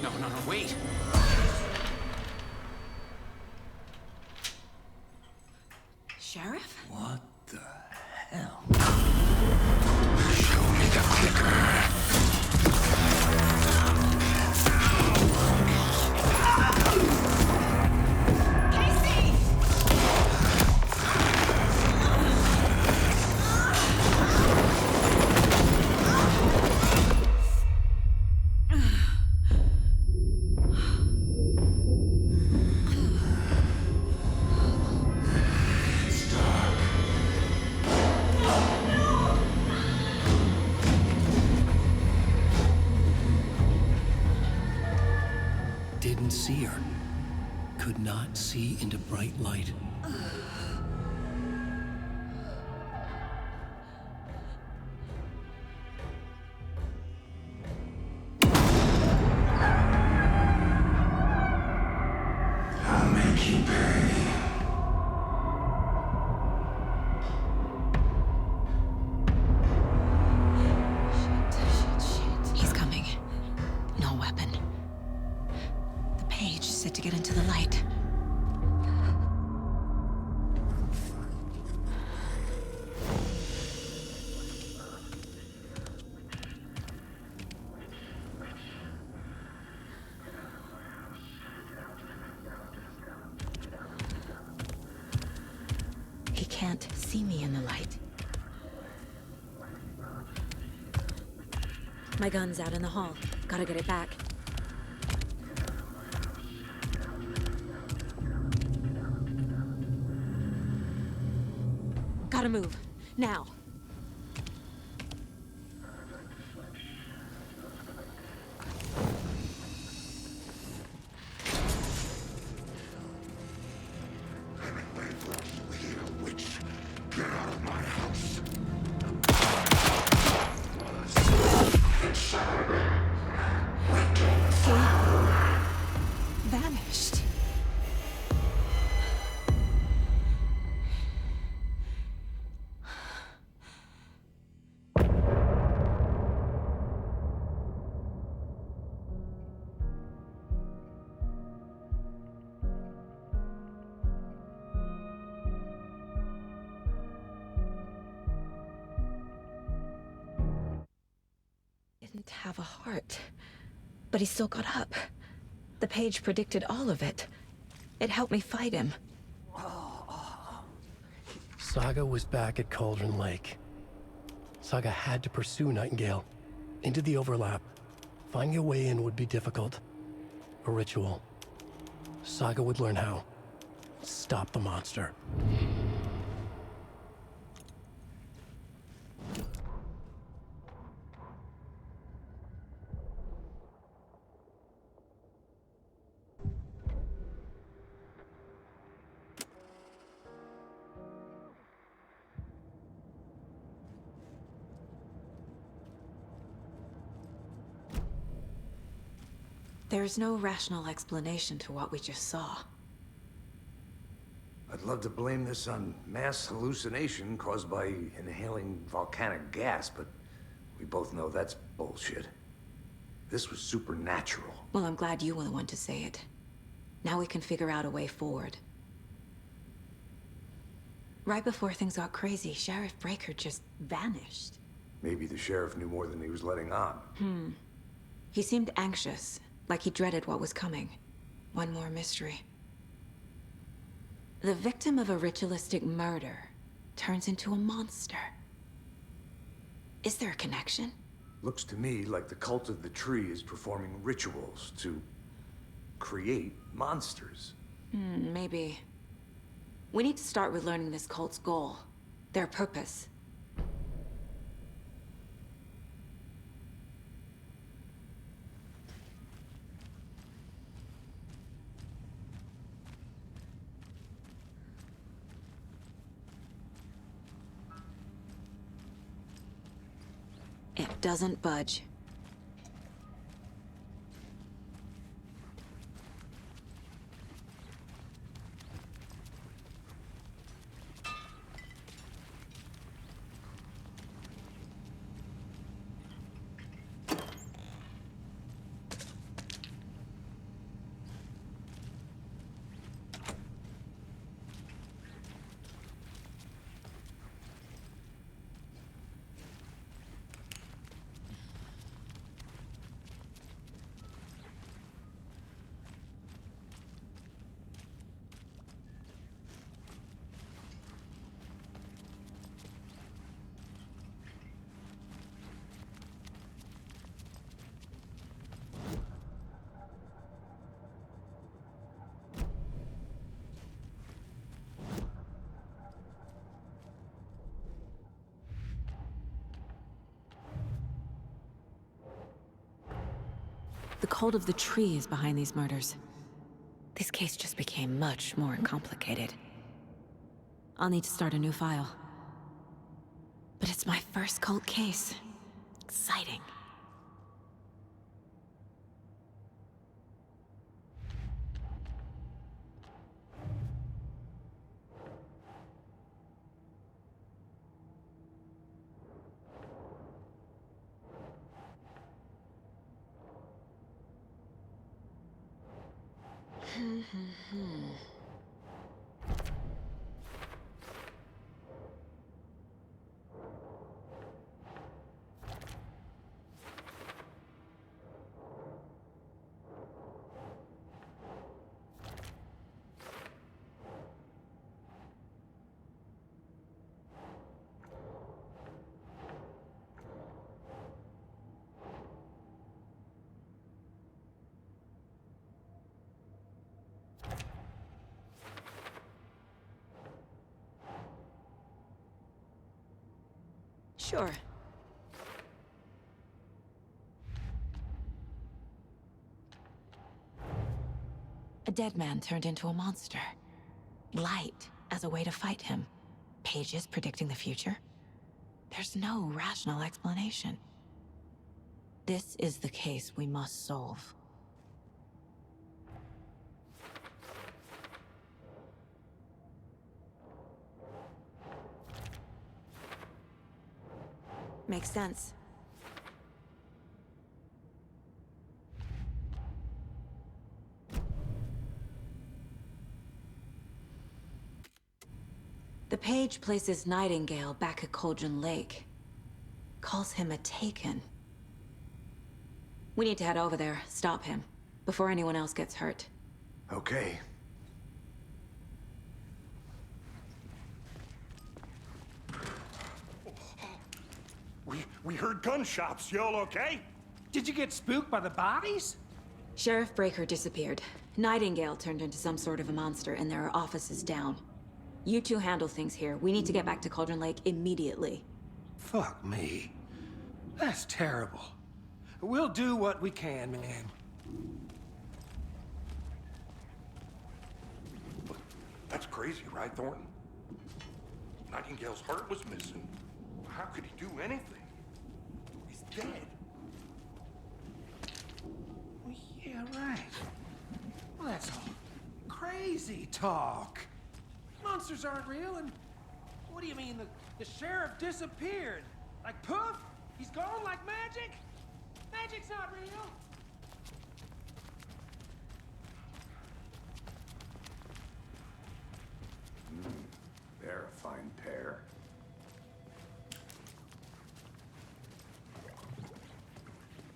No, wait! Sheriff? What the hell? Show me the clicker. Didn't see her. Could not see into bright light. I'll make you pay. He's coming. No weapon. The page said to get into the light. He can't see me in the light. My gun's out in the hall. Gotta get it back. Gotta move. Now. Witch. didn't have a heart. But he still got up. The page predicted all of it. It helped me fight him. Saga was back at Cauldron Lake. Saga had to pursue Nightingale. Into the overlap. Finding a way in would be difficult. A ritual. Saga would learn how. Stop the monster. There's no rational explanation to what we just saw. I'd love to blame this on mass hallucination caused by inhaling volcanic gas, but we both know that's bullshit. This was supernatural. Well, I'm glad you were the one to say it. Now we can figure out a way forward. Right before things got crazy, Sheriff Breaker just vanished. Maybe the sheriff knew more than he was letting on. He seemed anxious, like he dreaded what was coming. One more mystery. The victim of a ritualistic murder turns into a monster. Is there a connection? Looks to me like the cult of the tree is performing rituals to create monsters. Maybe. We need to start with learning this cult's goal. Their purpose. It doesn't budge. The cult of the tree is behind these murders. This case just became much more complicated. I'll need to start a new file. But it's my first cult case. Exciting. Sure. A dead man turned into a monster. Light as a way to fight him. Pages predicting the future. There's no rational explanation. This is the case we must solve. Makes sense. The page places Nightingale back at Cauldron Lake. Calls him a Taken. We need to head over there, stop him, before anyone else gets hurt. Okay. We heard gunshots. Y'all okay? Did you get spooked by the bodies? Sheriff Breaker disappeared. Nightingale turned into some sort of a monster, and there are offices down. You two handle things here. We need to get back to Cauldron Lake immediately. Fuck me. That's terrible. We'll do what we can, man. That's crazy, right, Thornton? Nightingale's heart was missing. How could he do anything? He's dead. Well, yeah, right. Well, that's all crazy talk. Monsters aren't real, and what do you mean the sheriff disappeared? Like poof? He's gone like magic? Magic's not real. They're a fine pair.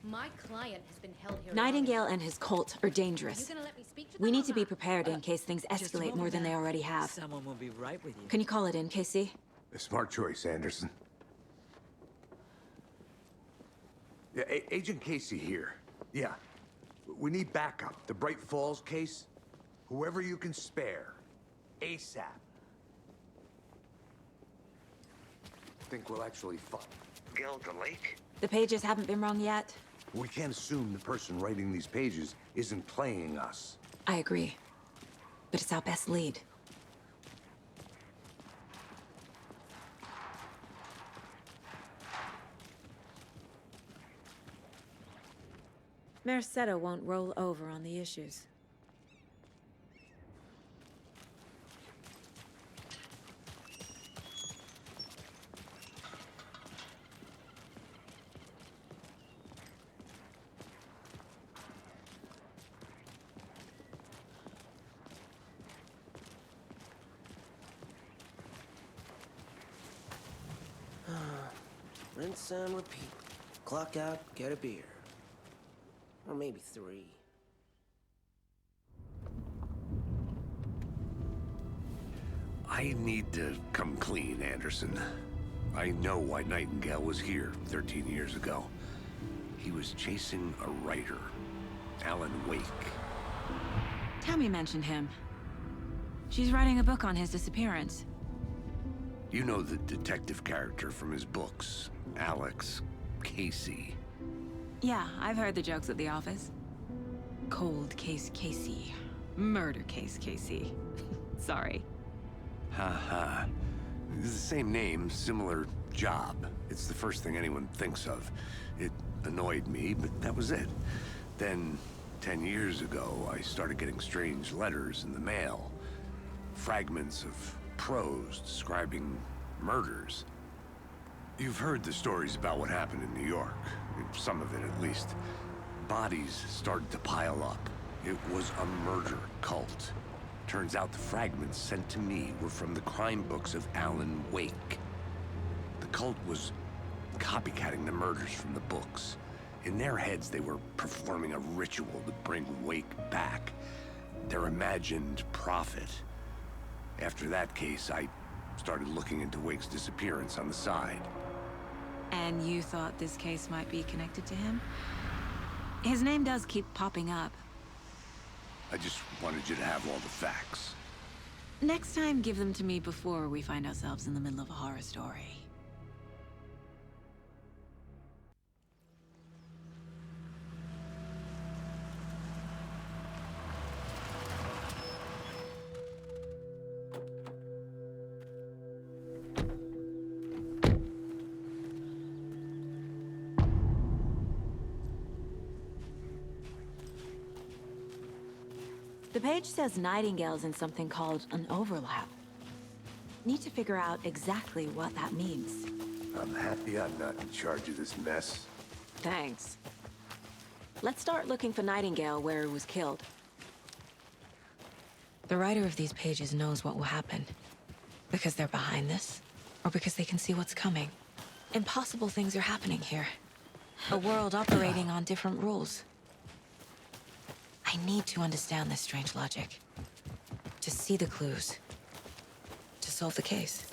My client has been held here. Nightingale and his cult are dangerous. You gonna let me speak to We them need or to be not? prepared in case things Just a escalate more moment, than they ma'am. already have. Someone will be right with you. Can you call it in, Casey? A smart choice, Anderson. Yeah, Agent Casey here. Yeah. We need backup. The Bright Falls case. Whoever you can spare. ASAP. Think we'll actually gild the lake? The pages haven't been wrong yet? We can't assume the person writing these pages isn't playing us. I agree. But it's our best lead. Mercedo won't roll over on the issues. Rinse and repeat. Clock out, get a beer. Or maybe 3. I need to come clean, Anderson. I know why Nightingale was here 13 years ago. He was chasing a writer, Alan Wake. Tammy mentioned him. She's writing a book on his disappearance. You know the detective character from his books, Alex Casey. Yeah, I've heard the jokes at the office. Cold case Casey. Murder case Casey. Sorry. Ha. It's the same name, similar job. It's the first thing anyone thinks of. It annoyed me, but that was it. Then, 10 years ago, I started getting strange letters in the mail. Fragments of prose describing murders. You've heard the stories about what happened in New York. Some of it, at least. Bodies started to pile up. It was a murder cult. Turns out the fragments sent to me were from the crime books of Alan Wake. The cult was copycatting the murders from the books. In their heads, they were performing a ritual to bring Wake back. Their imagined prophet. After that case, I started looking into Wake's disappearance on the side. And you thought this case might be connected to him? His name does keep popping up. I just wanted you to have all the facts. Next time, give them to me before we find ourselves in the middle of a horror story. The page says Nightingale's in something called an overlap. Need to figure out exactly what that means. I'm happy I'm not in charge of this mess. Thanks. Let's start looking for Nightingale where he was killed. The writer of these pages knows what will happen. Because they're behind this, or because they can see what's coming. Impossible things are happening here. A world operating on different rules. I need to understand this strange logic. To see the clues. To solve the case.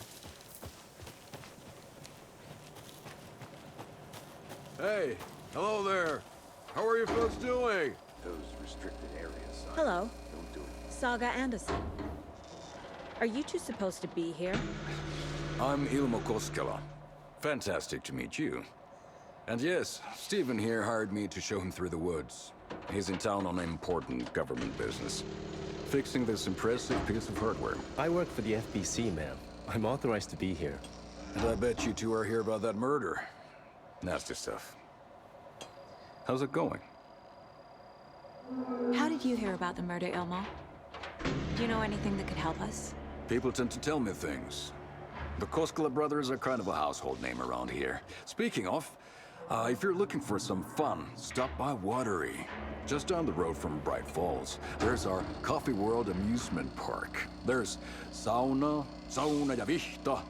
Hey, hello there. How are you folks doing? Those restricted areas. Hello. Don't do it. Saga Anderson. Are you two supposed to be here? I'm Ilmo Koskela. Fantastic to meet you. And yes, Stephen here hired me to show him through the woods. He's in town on important government business. Fixing this impressive piece of hardware. I work for the FBC, ma'am. I'm authorized to be here. And I bet you two are here about that murder. Nasty stuff. How's it going? How did you hear about the murder, Ilmo? Do you know anything that could help us? People tend to tell me things. The Koskela brothers are kind of a household name around here. Speaking of, if you're looking for some fun, stop by Watery. Just down the road from Bright Falls, there's our Coffee World amusement park. There's sauna ja vihta.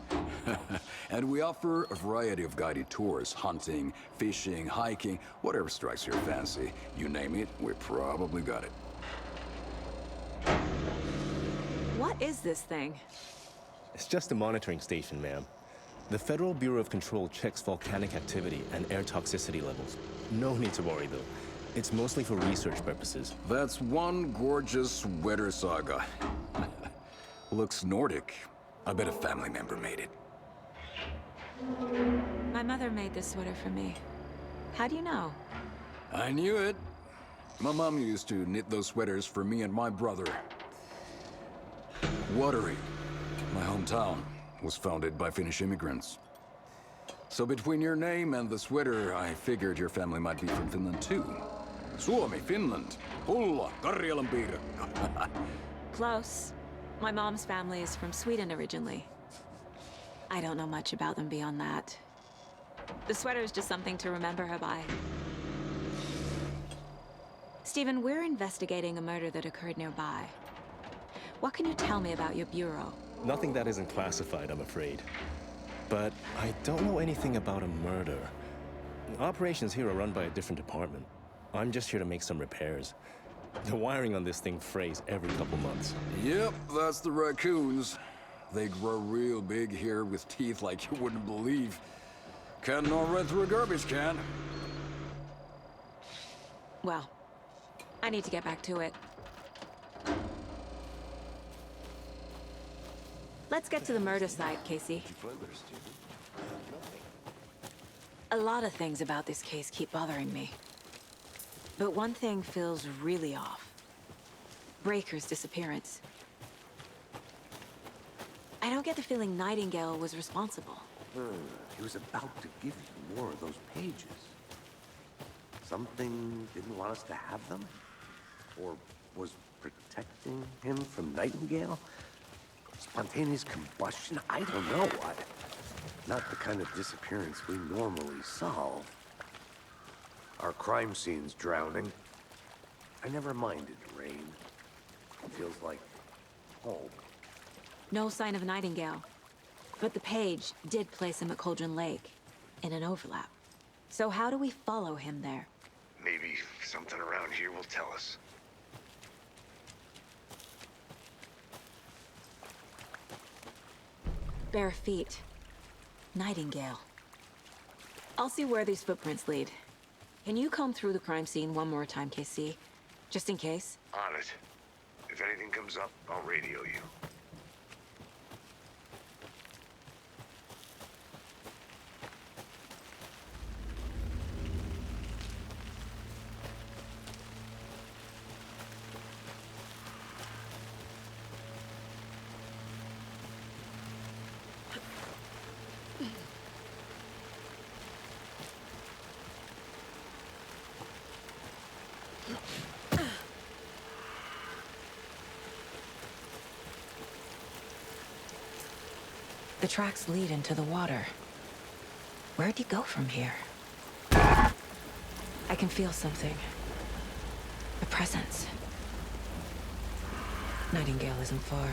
And we offer a variety of guided tours, hunting, fishing, hiking, whatever strikes your fancy. You name it, we probably got it. What is this thing? It's just a monitoring station, ma'am. The Federal Bureau of Control checks volcanic activity and air toxicity levels. No need to worry, though. It's mostly for research purposes. That's one gorgeous sweater, Saga. Looks Nordic. I bet a family member made it. My mother made this sweater for me. How do you know? I knew it. My mom used to knit those sweaters for me and my brother. Watery, my hometown, was founded by Finnish immigrants. So between your name and the sweater, I figured your family might be from Finland too. Suomi, Finland. Pulla, Karjalanpiirakka. Close. My mom's family is from Sweden originally. I don't know much about them beyond that. The sweater is just something to remember her by. Stephen, we're investigating a murder that occurred nearby. What can you tell me about your bureau? Nothing that isn't classified, I'm afraid. But I don't know anything about a murder. Operations here are run by a different department. I'm just here to make some repairs. The wiring on this thing frays every couple months. Yep, that's the raccoons. They grow real big here with teeth like you wouldn't believe. Can't know right through a garbage can. Well, I need to get back to it. Let's get to the murder site, Casey. A lot of things about this case keep bothering me. But one thing feels really off. Breaker's disappearance. I don't get the feeling Nightingale was responsible. He was about to give you more of those pages. Something didn't want us to have them? Or was protecting him from Nightingale? Spontaneous combustion? I don't know what. Not the kind of disappearance we normally solve. Our crime scene's drowning. I never minded rain. It feels like home. No sign of Nightingale. But the page did place him at Cauldron Lake, in an overlap. So how do we follow him there? Maybe something around here will tell us. Bare feet. Nightingale. I'll see where these footprints lead. Can you comb through the crime scene one more time, KC? Just in case? On it. If anything comes up, I'll radio you. The tracks lead into the water. Where'd he go from here? I can feel something. A presence. Nightingale isn't far.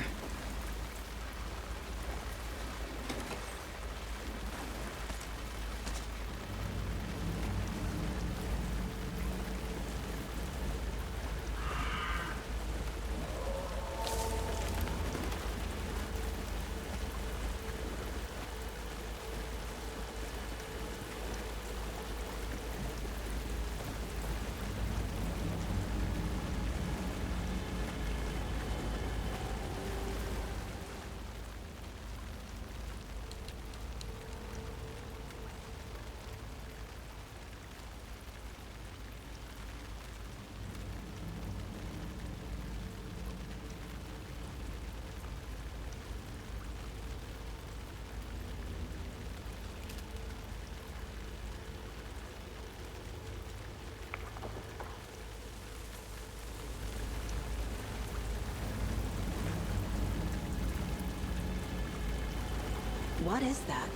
What is that?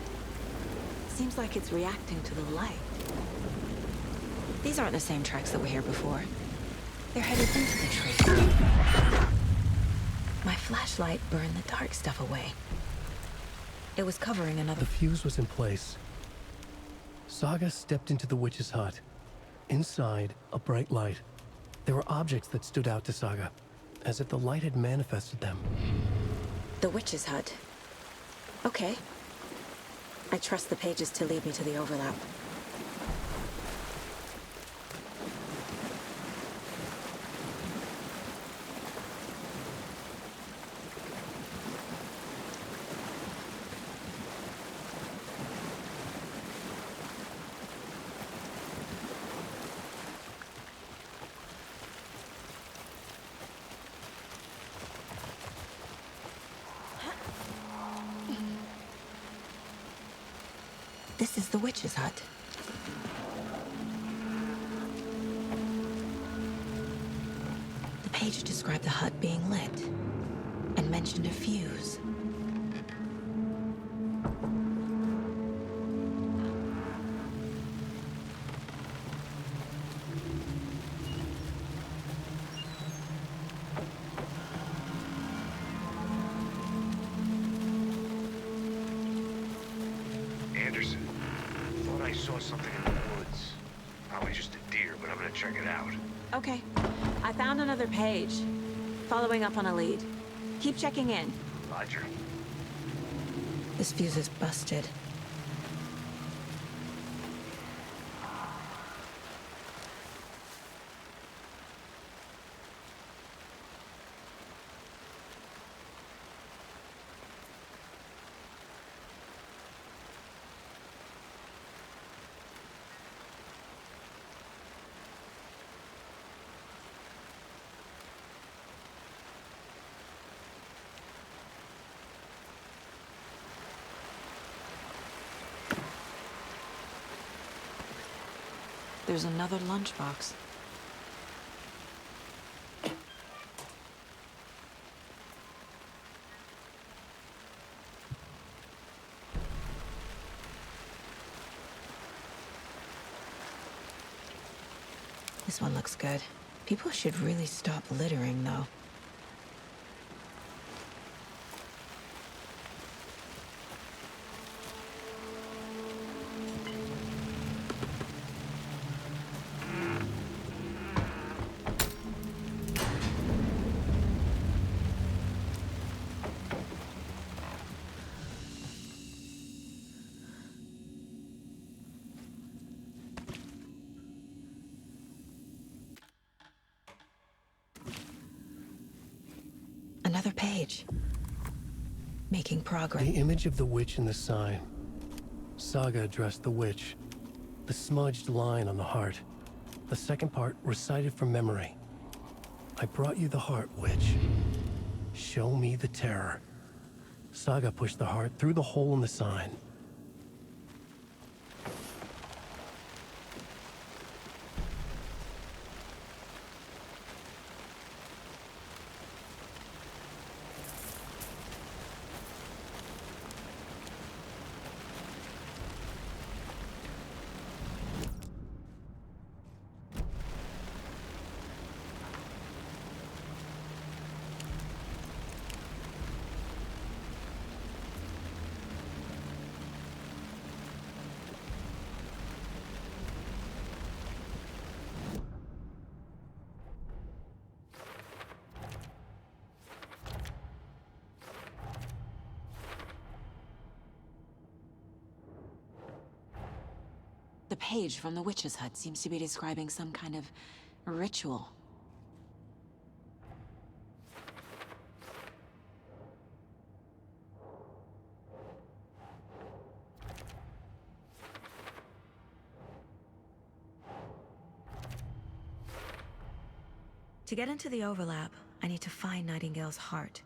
Seems like it's reacting to the light. These aren't the same tracks that were here before. They're headed into the tree. My flashlight burned the dark stuff away. It was covering another... The fuse was in place. Saga stepped into the witch's hut. Inside, a bright light. There were objects that stood out to Saga, as if the light had manifested them. The witch's hut. Okay. I trust the pages to lead me to the overlap. This is the witch's hut. The page described the hut being lit and mentioned a fuse. Anderson, thought I saw something in the woods. Probably just a deer, but I'm gonna check it out. Okay. I found another page. Following up on a lead. Keep checking in. Roger. This fuse is busted. There's another lunchbox. This one looks good. People should really stop littering, though. Another page. Making progress. The image of the witch in the sign. Saga addressed the witch. The smudged line on the heart. The second part recited from memory. I brought you the heart, witch. Show me the terror. Saga pushed the heart through the hole in the sign. The page from the witch's hut seems to be describing some kind of ritual. To get into the overlap, I need to find Nightingale's heart.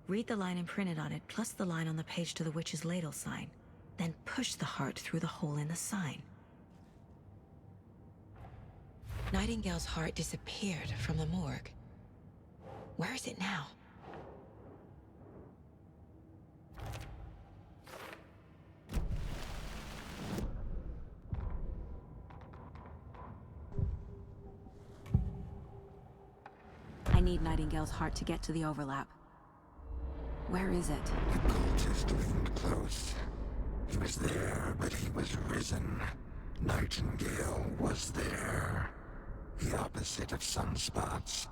Read the line imprinted on it, plus the line on the page to the witch's ladle sign. Then push the heart through the hole in the sign. Nightingale's heart disappeared from the morgue. Where is it now? I need Nightingale's heart to get to the overlap. Where is it? The cultist loomed close. He was there, but he was risen. Nightingale was there. The opposite of sunspots.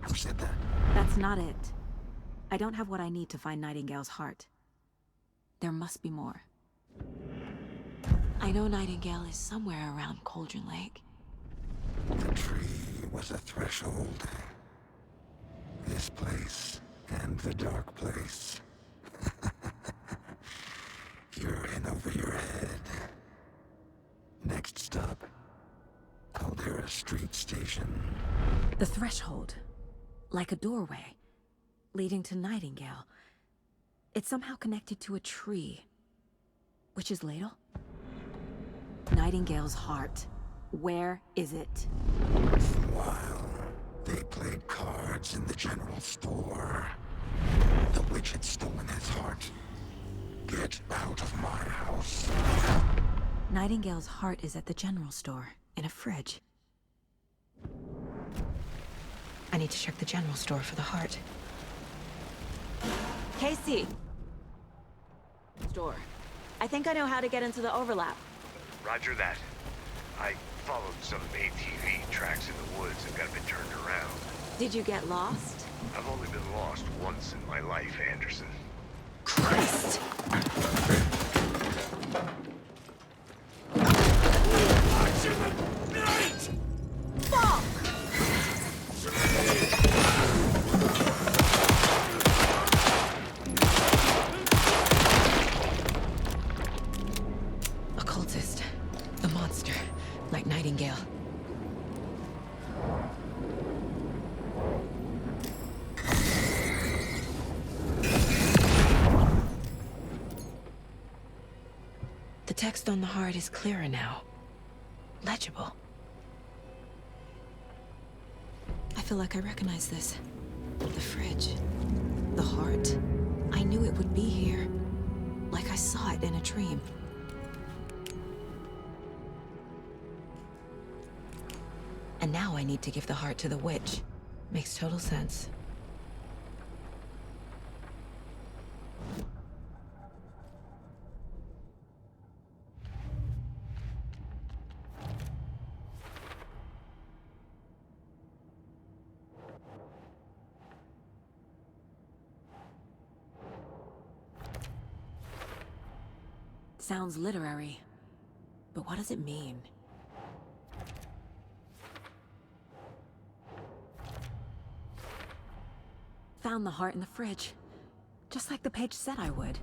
Who said that? That's not it. I don't have what I need to find Nightingale's heart. There must be more. I know Nightingale is somewhere around Cauldron Lake. The tree was a threshold. This place and the dark place. You're in over your head. Next stop, Caldera Street Station. The threshold. Like a doorway. Leading to Nightingale. It's somehow connected to a tree. Witch's ladle? Nightingale's heart. Where is it? While they played cards in the general store, the witch had stolen his heart. Get out of my house. Nightingale's heart is at the general store, in a fridge. I need to check the general store for the heart. Casey! Store. I think I know how to get into the overlap. Roger that. I followed some ATV tracks in the woods and got a bit turned around. Did you get lost? I've only been lost once in my life, Anderson. Christ! Fuck! Occultist. The monster. Like Nightingale. The text on the heart is clearer now. Legible. I feel like I recognize this. The fridge. The heart. I knew it would be here. Like I saw it in a dream. And now I need to give the heart to the witch. Makes total sense. Sounds literary. But what does it mean? Found the heart in the fridge. Just like the page said I would.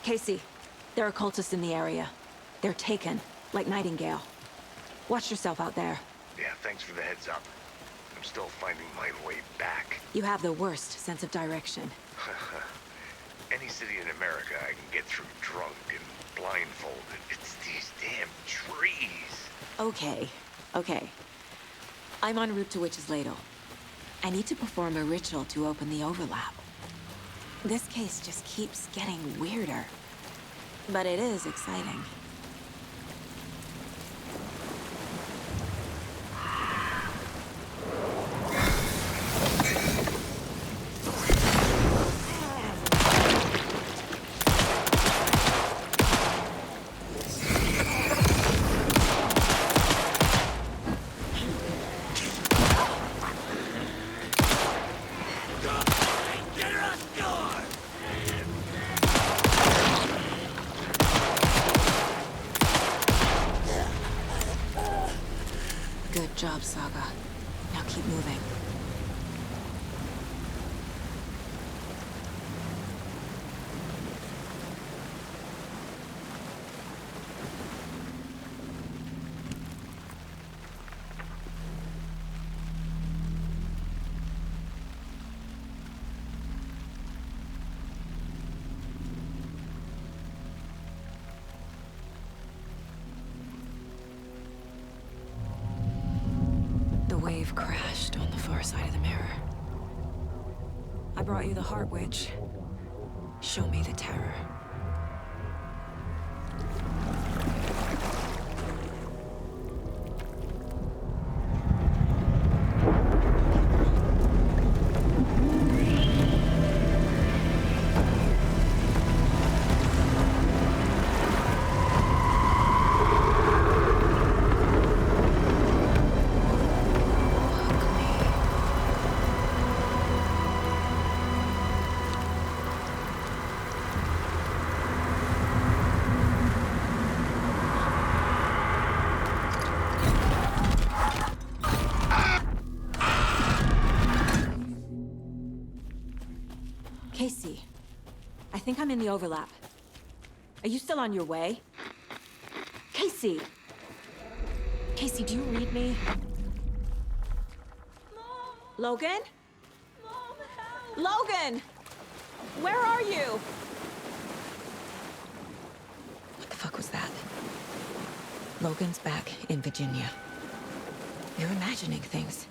Casey, there are cultists in the area. They're taken, like Nightingale. Watch yourself out there. Yeah, thanks for the heads up. I'm still finding my way back. You have the worst sense of direction. Any city in America I can get through drunk and blindfolded. It's these damn trees. Okay, okay. I'm en route to Witch's Ladle. I need to perform a ritual to open the overlap. This case just keeps getting weirder. But it is exciting. Good job, Saga. Now keep moving. The wave crashed on the far side of the mirror. I brought you the Heart Witch. Show me the terror. Casey, I think I'm in the overlap. Are you still on your way? Casey! Casey, do you read me? Mom! Logan? Mom, help! Logan! Where are you? What the fuck was that? Logan's back in Virginia. You're imagining things.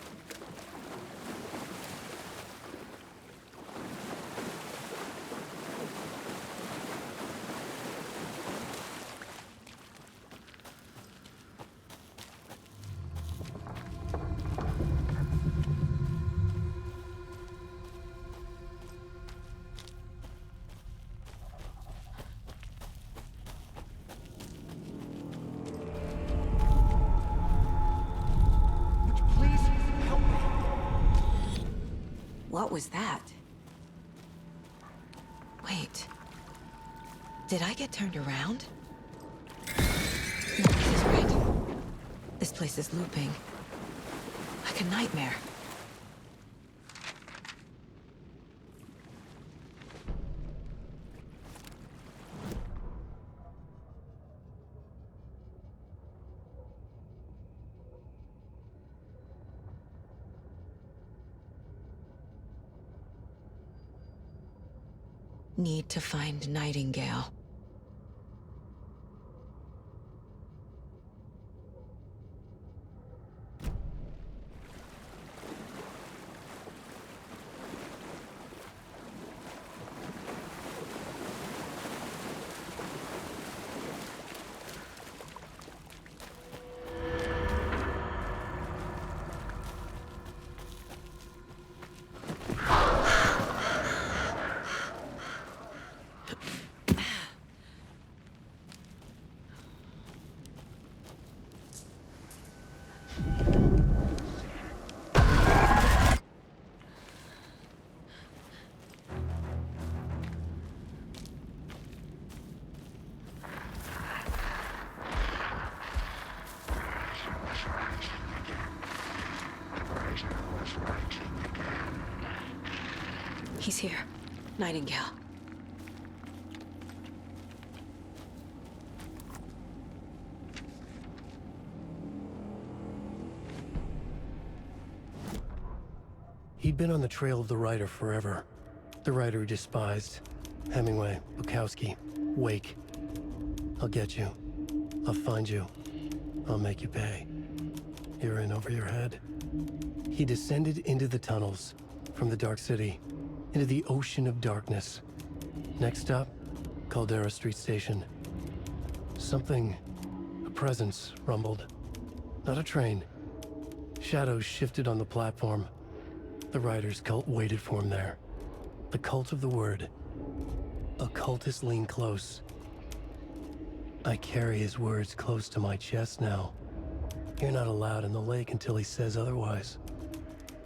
What was that? Wait. Did I get turned around? No, this is right. This place is looping. Like a nightmare. Need to find Nightingale. He's here. Nightingale. He'd been on the trail of the writer forever. The writer he despised. Hemingway, Bukowski, Wake. I'll get you. I'll find you. I'll make you pay. You're in over your head. He descended into the tunnels, from the Dark City, into the ocean of darkness. Next stop, Caldera Street Station. Something, a presence, rumbled. Not a train. Shadows shifted on the platform. The writer's cult waited for him there. The cult of the word. Occultists lean close. I carry his words close to my chest now. You're not allowed in the lake until he says otherwise.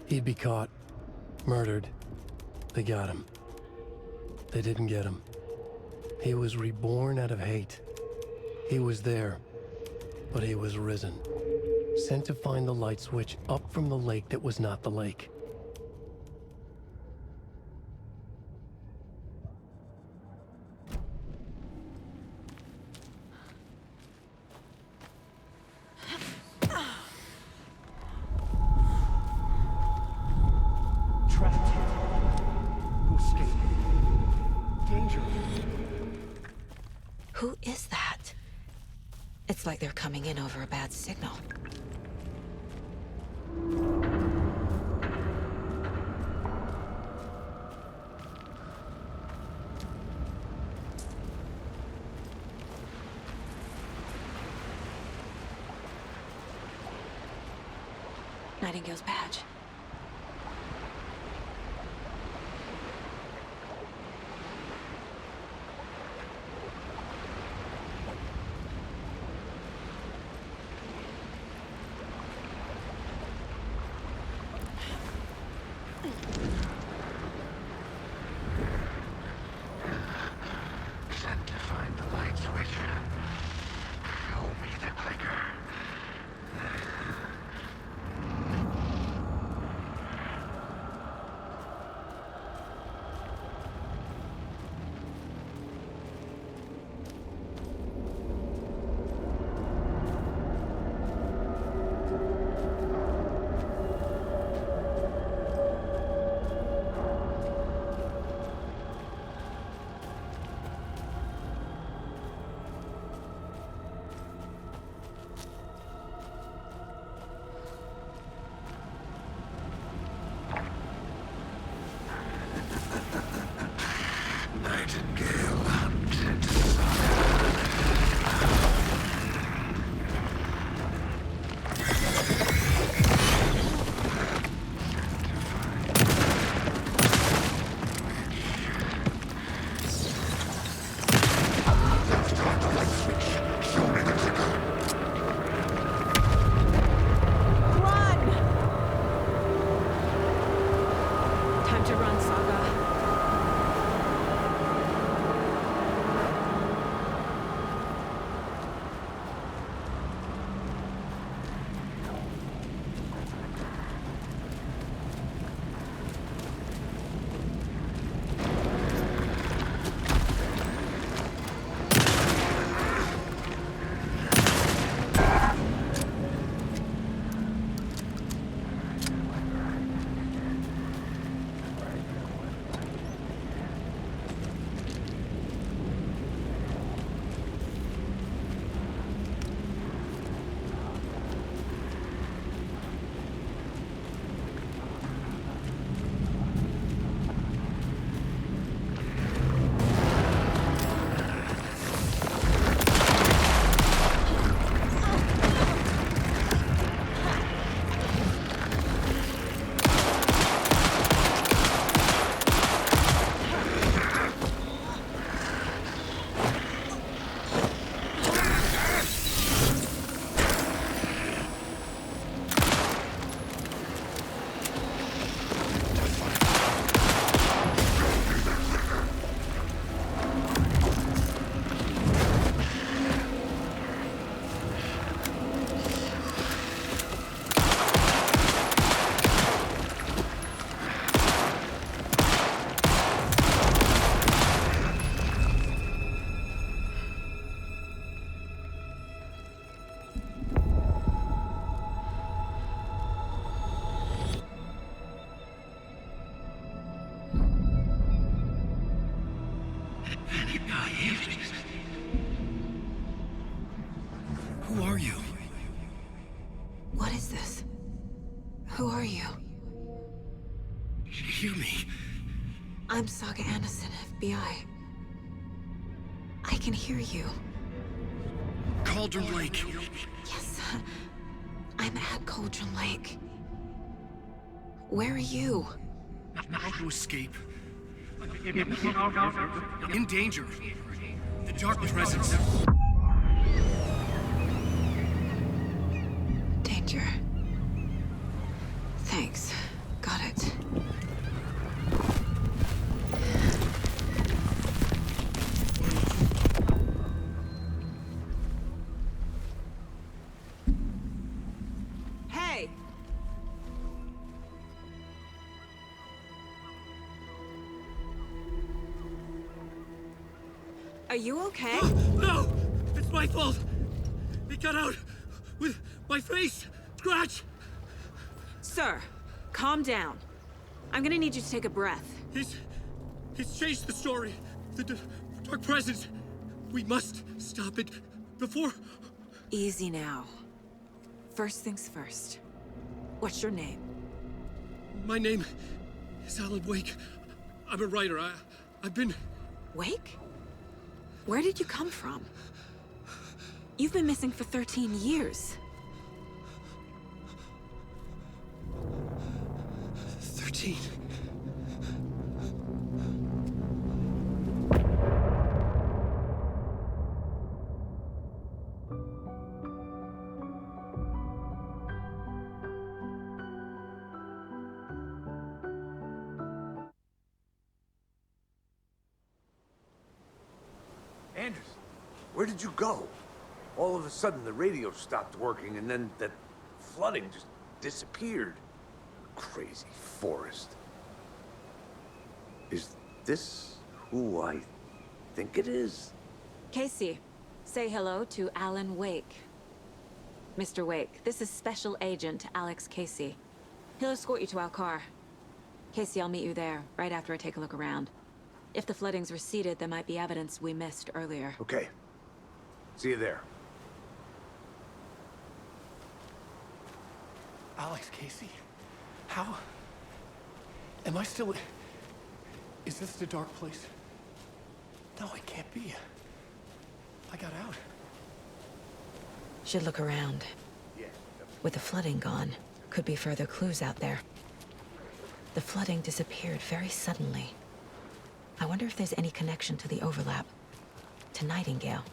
He'd be caught, murdered. They got him. They didn't get him. He was reborn out of hate. He was there, but he was risen. Sent to find the light switch up from the lake that was not the lake. Who is that? It's like they're coming in over a bad signal. Nightingale's badge. Sent to find the light switch. Show me the clicker. Who are you? What is this? Who are you? Hear me. I'm Saga Anderson, FBI. I can hear you. Cauldron Lake. Yes, I'm at Cauldron Lake. Where are you? How to escape? In danger. The dark presence. Danger. Thanks. Got it. Hey! Are you okay? No! It's my fault! It got out with my face! Scratch! Sir, calm down. I'm gonna need you to take a breath. He's changed the story. The dark presence. We must stop it before... Easy now. First things first. What's your name? My name is Alan Wake. I'm a writer. I've been... Wake? Where did you come from? You've been missing for 13 years. 13. Anders, where did you go? All of a sudden, the radio stopped working, and then that flooding just disappeared. Crazy forest. Is this who I think it is? Casey, say hello to Alan Wake. Mr. Wake, this is Special Agent Alex Casey. He'll escort you to our car. Casey, I'll meet you there, right after I take a look around. If the flooding's receded, there might be evidence we missed earlier. Okay. See you there. Alex Casey? How? Am I still... Is this the dark place? No, it can't be. I got out. Should look around. Yeah. With the flooding gone, could be further clues out there. The flooding disappeared very suddenly. I wonder if there's any connection to the overlap. To Nightingale.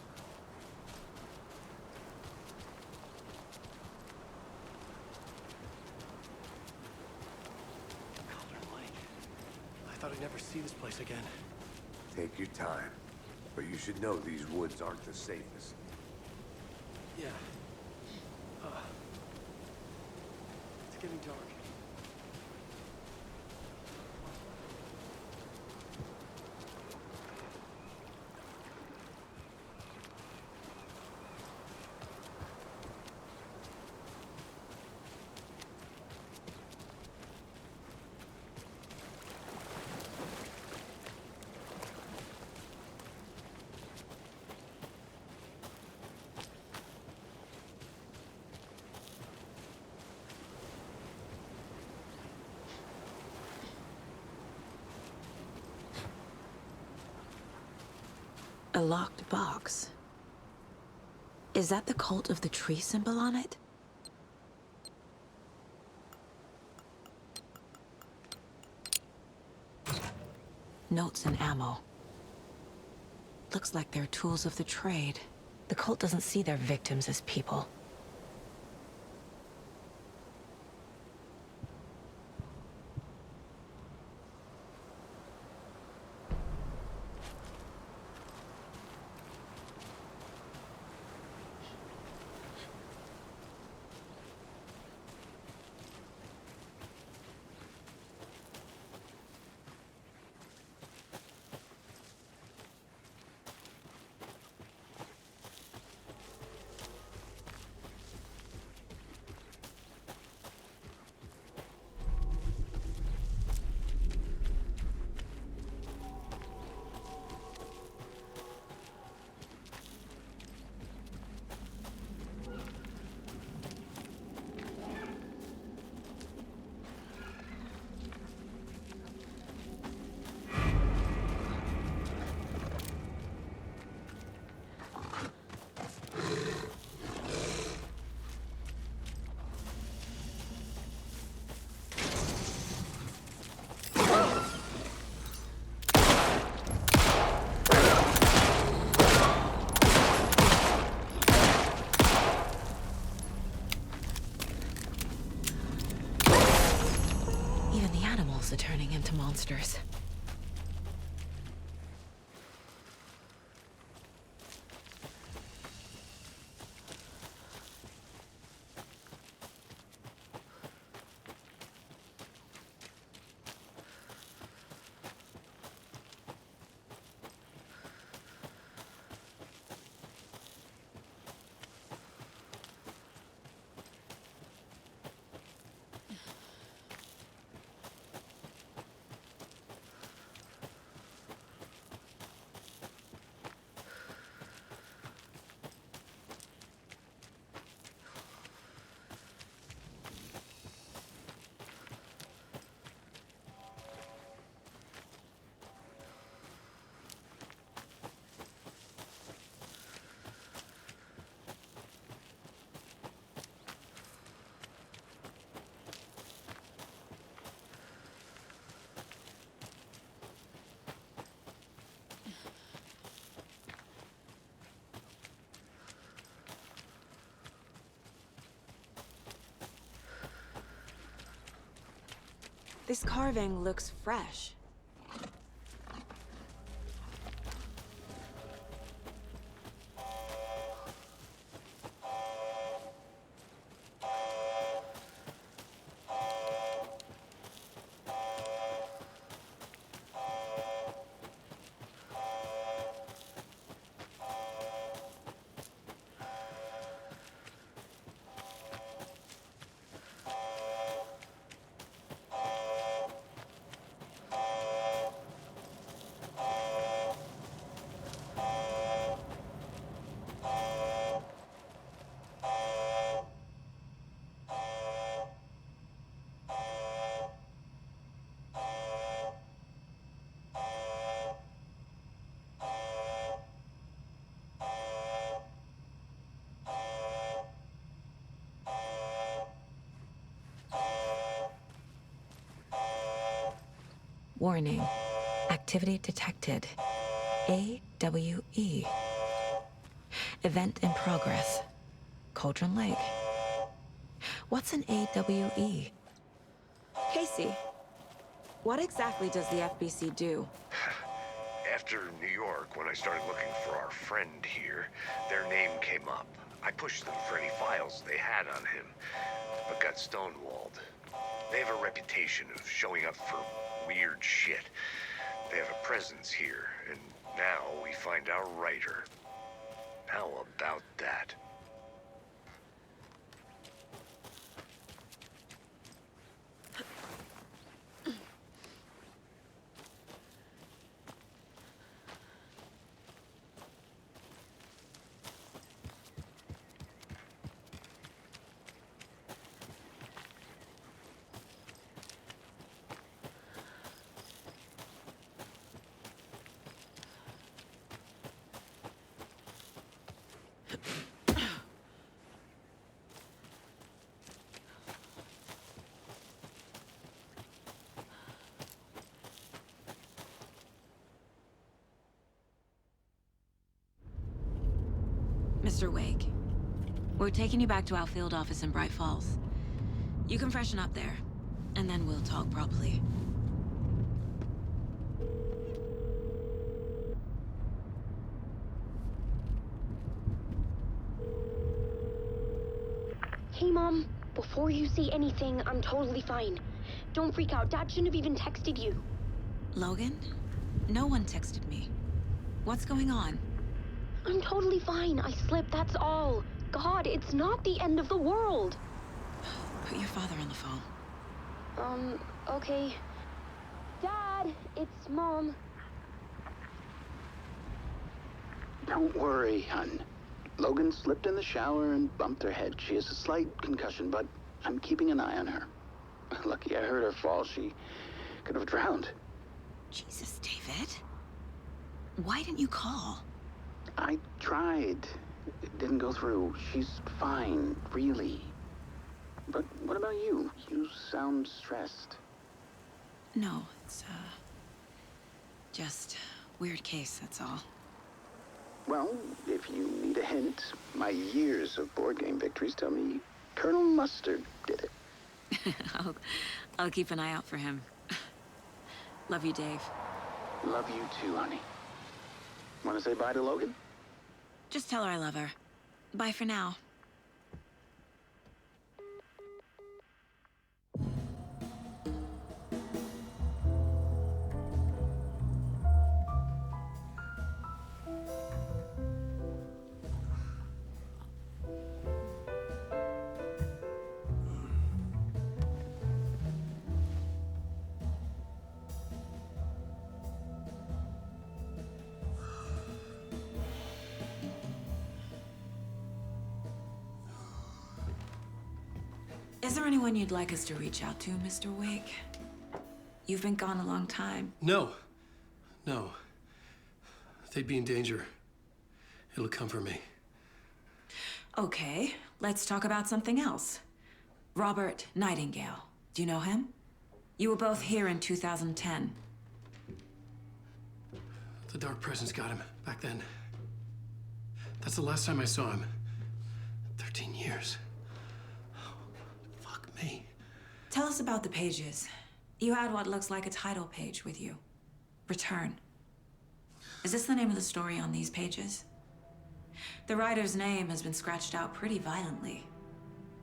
I thought I'd never see this place again. Take your time. But you should know these woods aren't the safest. Yeah. It's getting dark. A locked box. Is that the cult of the tree symbol on it? Notes and ammo. Looks like they're tools of the trade. The cult doesn't see their victims as people. monsters. This carving looks fresh. Warning. Activity detected. AWE. Event in progress. Cauldron Lake. What's an AWE? Casey, what exactly does the FBC do? After New York, when I started looking for our friend here, their name came up. I pushed them for any files they had on him, but got stonewalled. They have a reputation of showing up for weird shit. They have a presence here, and now we find our writer. How about that? Mr. Wake, we're taking you back to our field office in Bright Falls. You can freshen up there, and then we'll talk properly. Hey, Mom. Before you say anything, I'm totally fine. Don't freak out. Dad shouldn't have even texted you. Logan? No one texted me. What's going on? I'm totally fine. I slipped, that's all. God, it's not the end of the world. Put your father on the phone. Okay. Dad, it's Mom. Don't worry, hon. Logan slipped in the shower and bumped her head. She has a slight concussion, but I'm keeping an eye on her. Lucky I heard her fall. She could have drowned. Jesus, David. Why didn't you call? I tried. It didn't go through. She's fine, really. But what about you? You sound stressed. No, it's, just weird case, that's all. Well, if you need a hint, my years of board game victories tell me Colonel Mustard did it. I'll keep an eye out for him. Love you, Dave. Love you too, honey. Want to say bye to Logan? Just tell her I love her. Bye for now. Is there anyone you'd like us to reach out to, Mr. Wake? You've been gone a long time. No. No. They'd be in danger. It'll come for me. Okay, let's talk about something else. Robert Nightingale. Do you know him? You were both here in 2010. The Dark Presence got him back then. That's the last time I saw him. 13 years. Fuck me. Tell us about the pages. You had what looks like a title page with you. Return. Is this the name of the story on these pages? The writer's name has been scratched out pretty violently,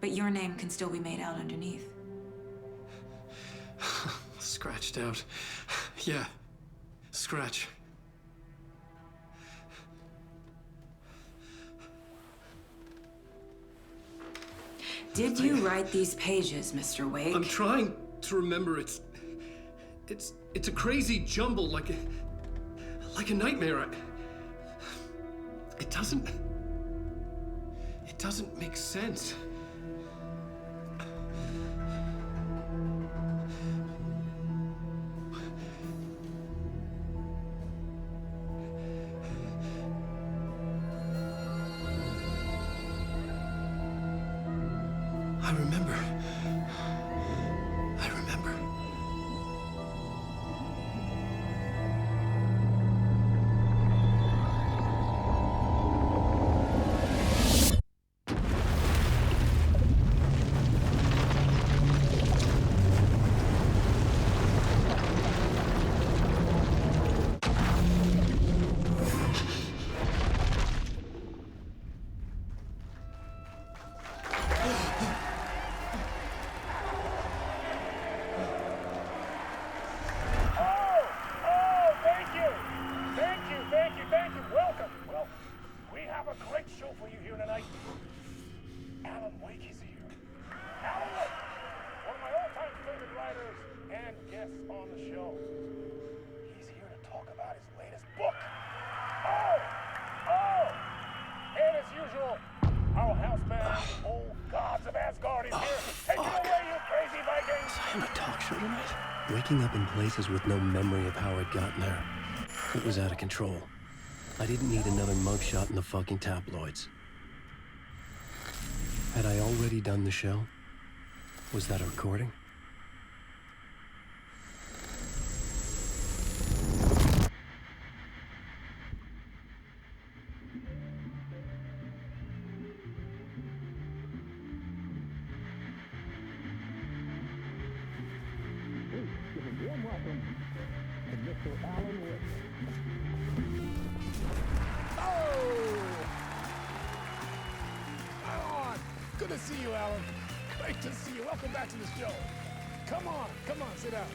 but your name can still be made out underneath. Scratched out. Yeah. Scratch. Did you write these pages, Mr. Wake? I'm trying to remember. It's a crazy jumble, like a nightmare. It doesn't make sense. I remember. Waking up in places with no memory of how I'd gotten there. It was out of control. I didn't need another mugshot in the fucking tabloids. Had I already done the show? Was that a recording? Good to see you, Alan. Great to see you. Welcome back to the show. Come on, sit down.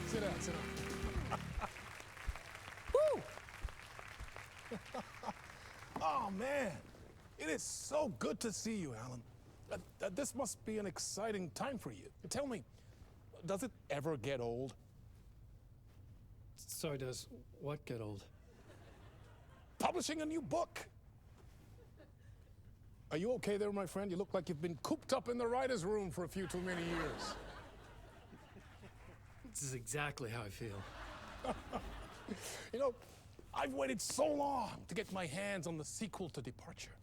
Woo! Oh, man. It is so good to see you, Alan. This must be an exciting time for you. Tell me, does it ever get old? So does what get old? Publishing a new book. Are you okay there, my friend? You look like you've been cooped up in the writer's room for a few too many years. This is exactly how I feel. You know, I've waited so long to get my hands on the sequel to Departure.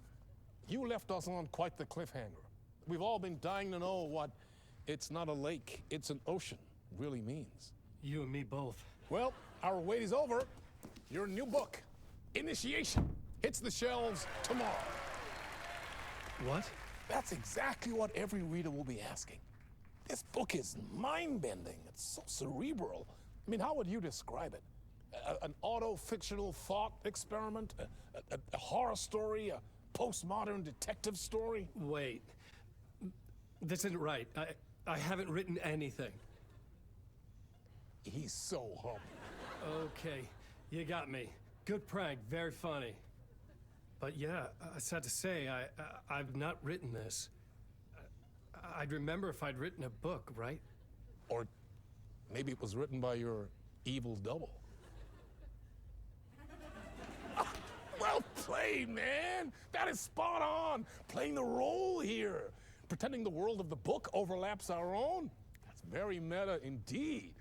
You left us on quite the cliffhanger. We've all been dying to know what "it's not a lake, it's an ocean" really means. You and me both. Well, our wait is over. Your new book, Initiation, hits the shelves tomorrow. What? That's exactly what every reader will be asking. This book is mind-bending. It's so cerebral. I mean, how would you describe it? An auto-fictional thought experiment? A horror story? A postmodern detective story? Wait. This isn't right. I haven't written anything. He's so humble. Okay, you got me. Good prank, very funny. But yeah, sad to say, I've not written this. I'd remember if I'd written a book, right? Or maybe it was written by your evil double. Well played, man! That is spot on! Playing the role here. Pretending the world of the book overlaps our own. That's very meta indeed.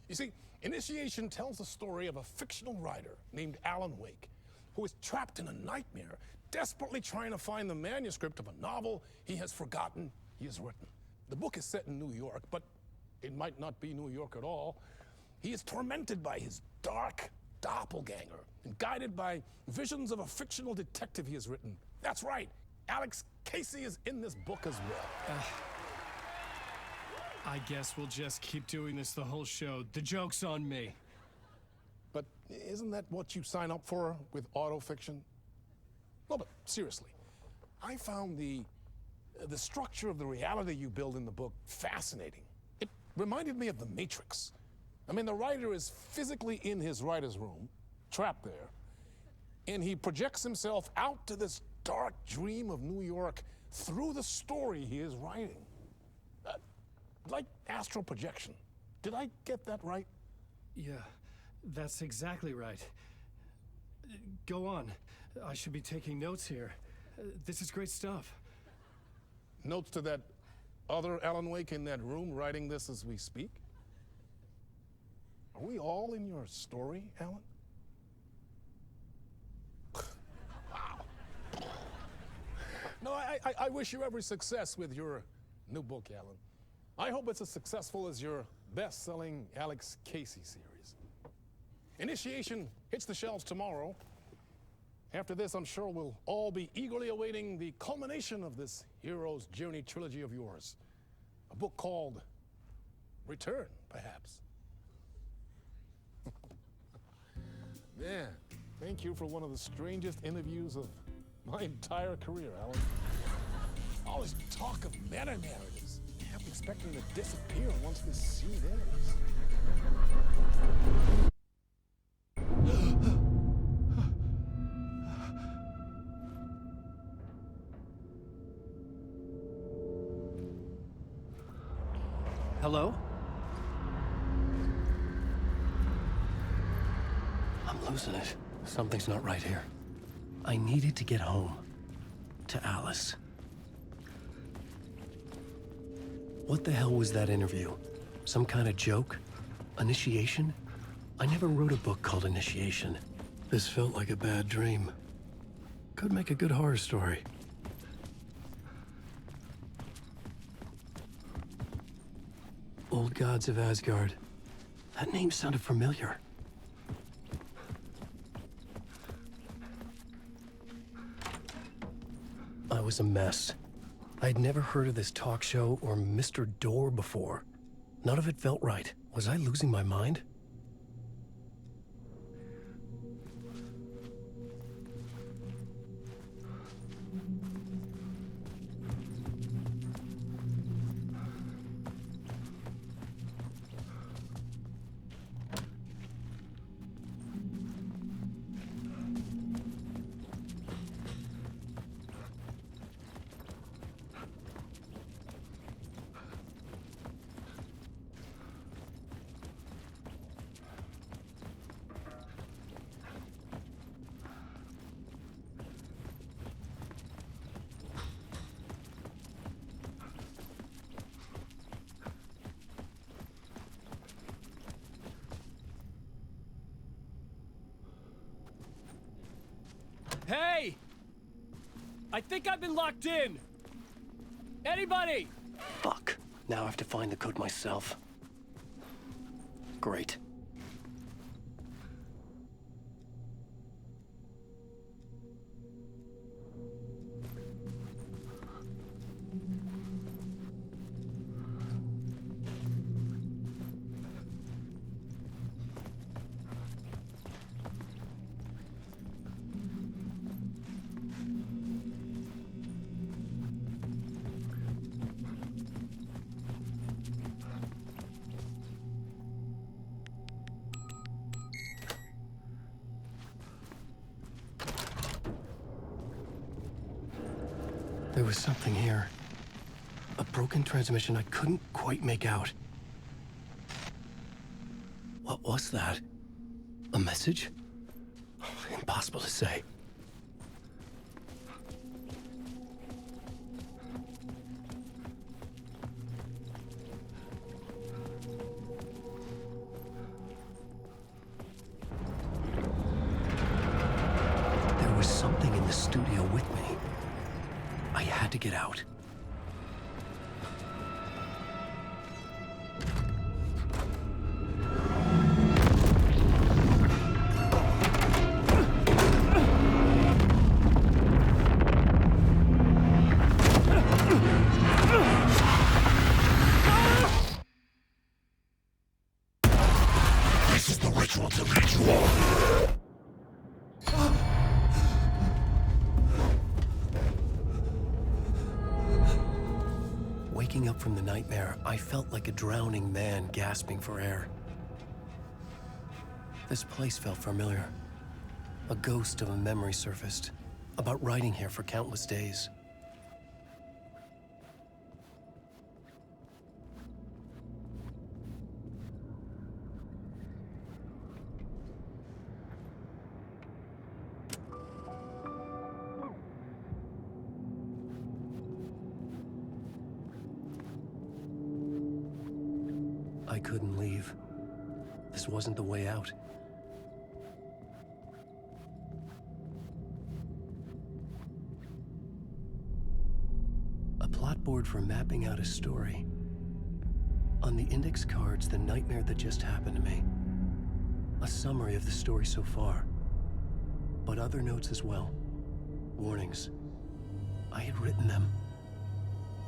You see, Initiation tells the story of a fictional writer named Alan Wake, who is trapped in a nightmare, desperately trying to find the manuscript of a novel he has forgotten he has written. The book is set in New York, but it might not be New York at all. He is tormented by his dark doppelganger and guided by visions of a fictional detective he has written. That's right, Alex Casey is in this book as well. I guess we'll just keep doing this the whole show. The joke's on me. But isn't that what you sign up for with autofiction? No, but seriously, I found the structure of the reality you build in the book fascinating. It reminded me of The Matrix. I mean, the writer is physically in his writer's room, trapped there, and he projects himself out to this dark dream of New York through the story he is writing. Like astral projection. Did I get that right? Yeah, that's exactly right. Go on. I should be taking notes here. This is great stuff. Notes to that other Alan Wake in that room writing this as we speak? Are we all in your story, Alan? Wow. No, I wish you every success with your new book, Alan. I hope it's as successful as your best-selling Alex Casey series. Initiation hits the shelves tomorrow. After this, I'm sure we'll all be eagerly awaiting the culmination of this hero's journey trilogy of yours. A book called Return, perhaps. Man, thank you for one of the strangest interviews of my entire career, Alan. All this talk of meta-narratives. I'm expecting to disappear once this scene ends. Hello? I'm losing it. Something's not right here. I needed to get home. To Alice. What the hell was that interview? Some kind of joke? Initiation? I never wrote a book called Initiation. This felt like a bad dream. Could make a good horror story. Old Gods of Asgard. That name sounded familiar. I was a mess. I'd never heard of this talk show or Mr. Door before. None of it felt right. Was I losing my mind? Hey! I think I've been locked in! Anybody? Fuck. Now I have to find the code myself. Great. There was something here. A broken transmission I couldn't quite make out. What was that? A message? Impossible to say. There was something in the studio with me. I had to get out. This is the ritual to ritual. Waking up from the nightmare, I felt like a drowning man gasping for air. This place felt familiar. A ghost of a memory surfaced, about riding here for countless days. I couldn't leave. This wasn't the way out. A plot board for mapping out a story. On the index cards, the nightmare that just happened to me. A summary of the story so far. But other notes as well. Warnings. I had written them.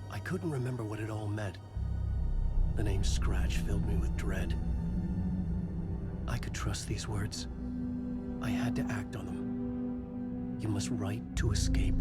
I couldn't remember what it all meant. The name Scratch filled me with dread. I could trust these words. I had to act on them. You must write to escape.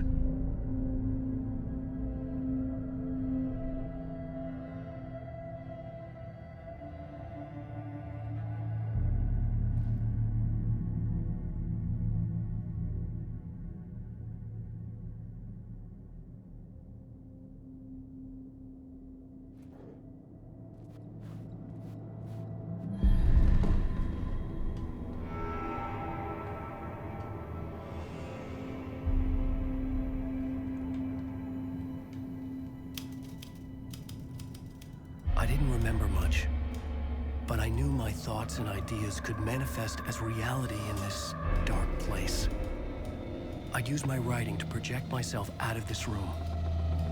I didn't remember much, but I knew my thoughts and ideas could manifest as reality in this dark place. I'd use my writing to project myself out of this room,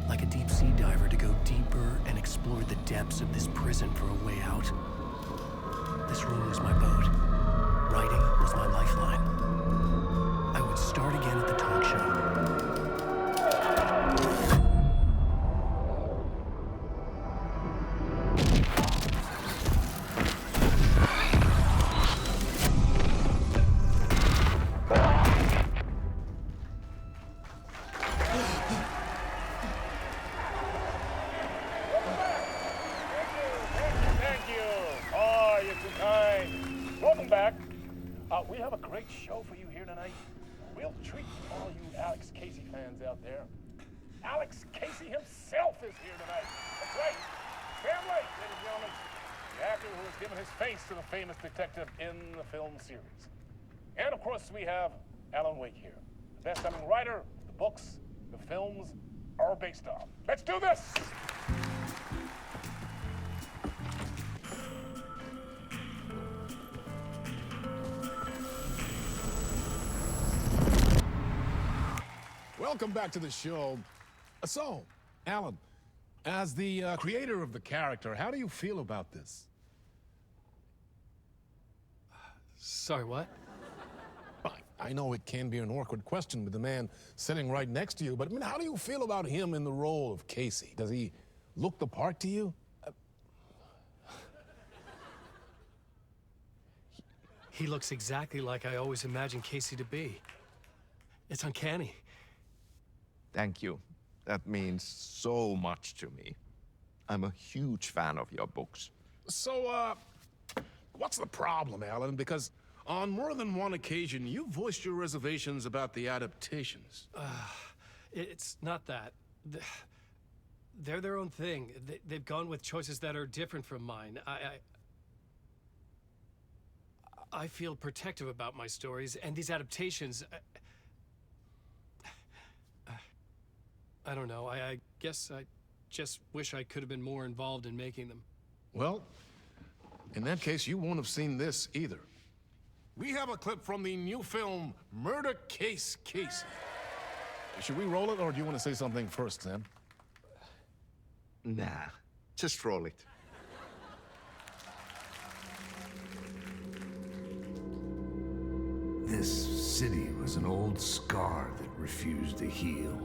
like a deep-sea diver to go deeper and explore the depths of this prison for a way out. This room was my boat. Writing was my lifeline. I would start again at the talk show. We have a great show for you here tonight. Real treat for all you Alex Casey fans out there. Alex Casey himself is here tonight. That's right. Sam Lake, ladies and gentlemen. The actor who has given his face to the famous detective in the film series. And of course, we have Alan Wake here. The best-selling writer, the books, the films are based on. Let's do this! Welcome back to the show. So, Alan, as the creator of the character, how do you feel about this? Sorry, what? I know it can be an awkward question with the man sitting right next to you, but I mean, how do you feel about him in the role of Casey? Does he look the part to you? He looks exactly like I always imagined Casey to be. It's uncanny. Thank you. That means so much to me. I'm a huge fan of your books. So, what's the problem, Alan? Because on more than one occasion, you voiced your reservations about the adaptations. It's not that. They're their own thing. They've gone with choices that are different from mine. I feel protective about my stories, and these adaptations... I don't know. I guess I just wish I could have been more involved in making them. Well, in that case, you won't have seen this either. We have a clip from the new film, Murder Case Casey. Should we roll it, or do you want to say something first, Sam? Nah, just roll it. This city was an old scar that refused to heal.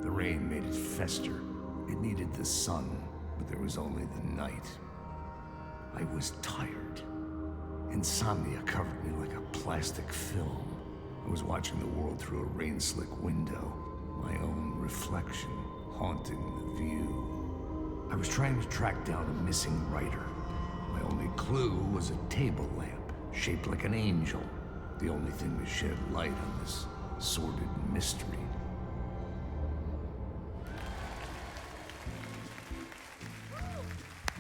The rain made it fester. It needed the sun, but there was only the night. I was tired. Insomnia covered me like a plastic film. I was watching the world through a rain-slick window, my own reflection haunting the view. I was trying to track down a missing writer. My only clue was a table lamp, shaped like an angel. The only thing to shed light on this sordid mystery.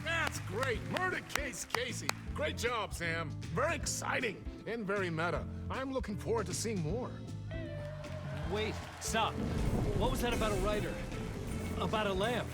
That's great! Murder Case Casey! Great job, Sam. Very exciting and very meta. I'm looking forward to seeing more. Wait, stop. What was that about a writer? About a lamp?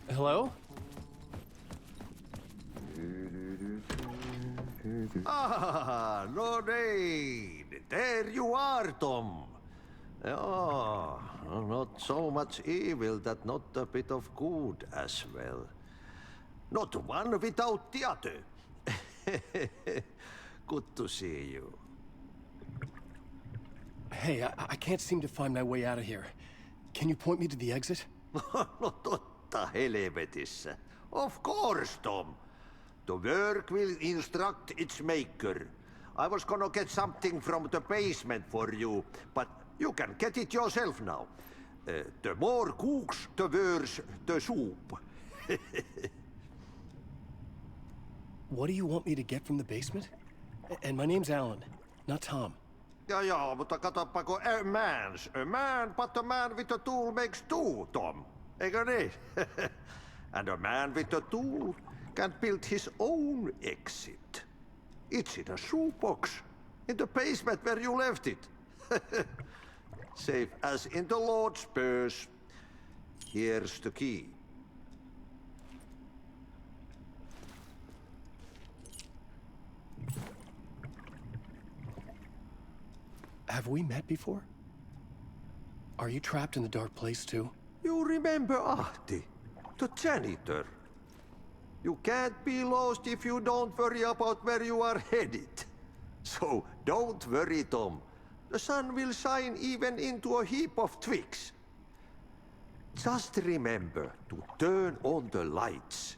Hello? Ah, Lorraine! There you are, Tom. Oh, not so much evil that not a bit of good as well. Not one without the other. Good to see you. Hey, I can't seem to find my way out of here. Can you point me to the exit? No totta helvetissä. Of course, Tom. The work will instruct its maker. I was gonna get something from the basement for you, but you can get it yourself now. The more cooks, the worse the soup. What do you want me to get from the basement? And my name's Alan, not Tom. Ja, mutta katsoppa, a man, but a man with a tool makes two, Tom. Eikö niin? And a man with a tool can build his own exit. It's in a shoebox, in the basement where you left it. Safe as in the Lord's purse. Here's the key. Have we met before? Are you trapped in the dark place too? You remember Ahti, the janitor. You can't be lost if you don't worry about where you are headed. So don't worry, Tom. The sun will shine even into a heap of twigs. Just remember to turn on the lights.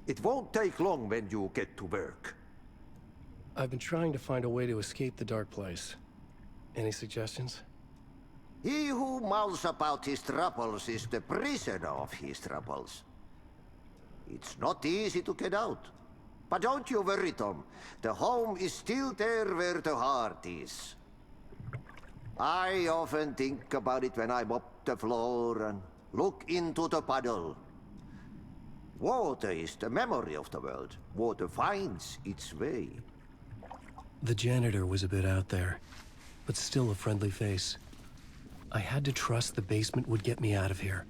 It won't take long when you get to work. I've been trying to find a way to escape the dark place. Any suggestions? He who mouths about his troubles is the prisoner of his troubles. It's not easy to get out. But don't you worry, Tom. The home is still there where the heart is. I often think about it when I mop the floor and look into the puddle. Water is the memory of the world. Water finds its way. The janitor was a bit out there, but still a friendly face. I had to trust the basement would get me out of here.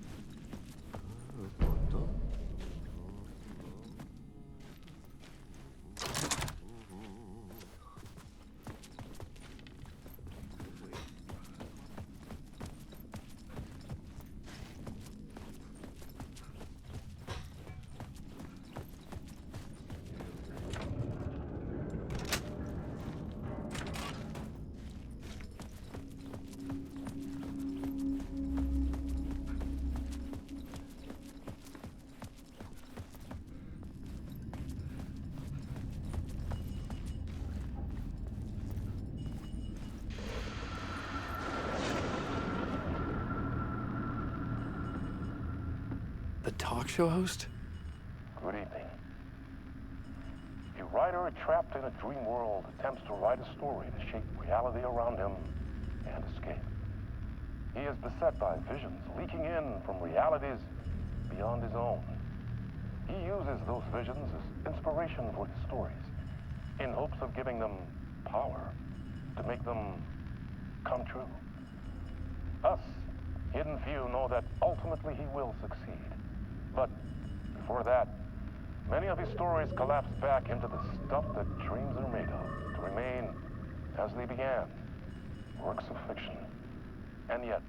The talk show host? Good evening. A writer trapped in a dream world attempts to write a story to shape reality around him and escape. He is beset by visions leaking in from realities beyond his own. He uses those visions as inspiration for his stories, in hopes of giving them power to make them come true. Us, hidden few, know that ultimately he will succeed. But before that, many of his stories collapse back into the stuff that dreams are made of, to remain as they began, works of fiction. And yet,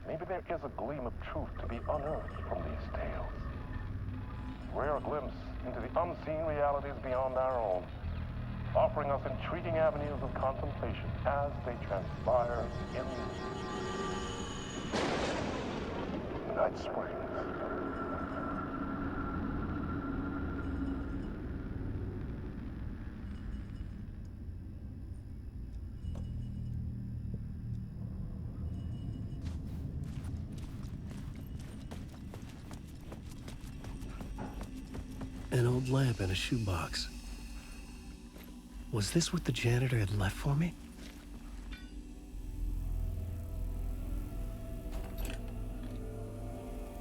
maybe there is a gleam of truth to be unearthed from these tales. Rare glimpse into the unseen realities beyond our own, offering us intriguing avenues of contemplation as they transpire in Night Springs. An old lamp in a shoebox. Was this what the janitor had left for me?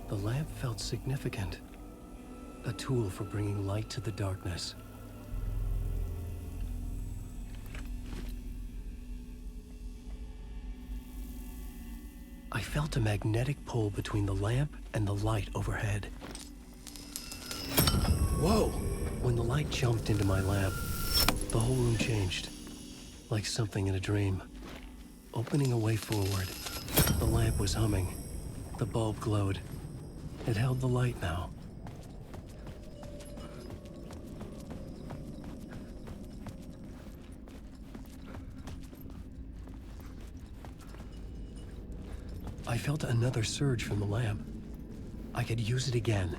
The lamp felt significant. A tool for bringing light to the darkness. I felt a magnetic pull between the lamp and the light overhead. Whoa! When the light jumped into my lamp, the whole room changed. Like something in a dream. Opening a way forward. The lamp was humming. The bulb glowed. It held the light now. I felt another surge from the lamp. I could use it again.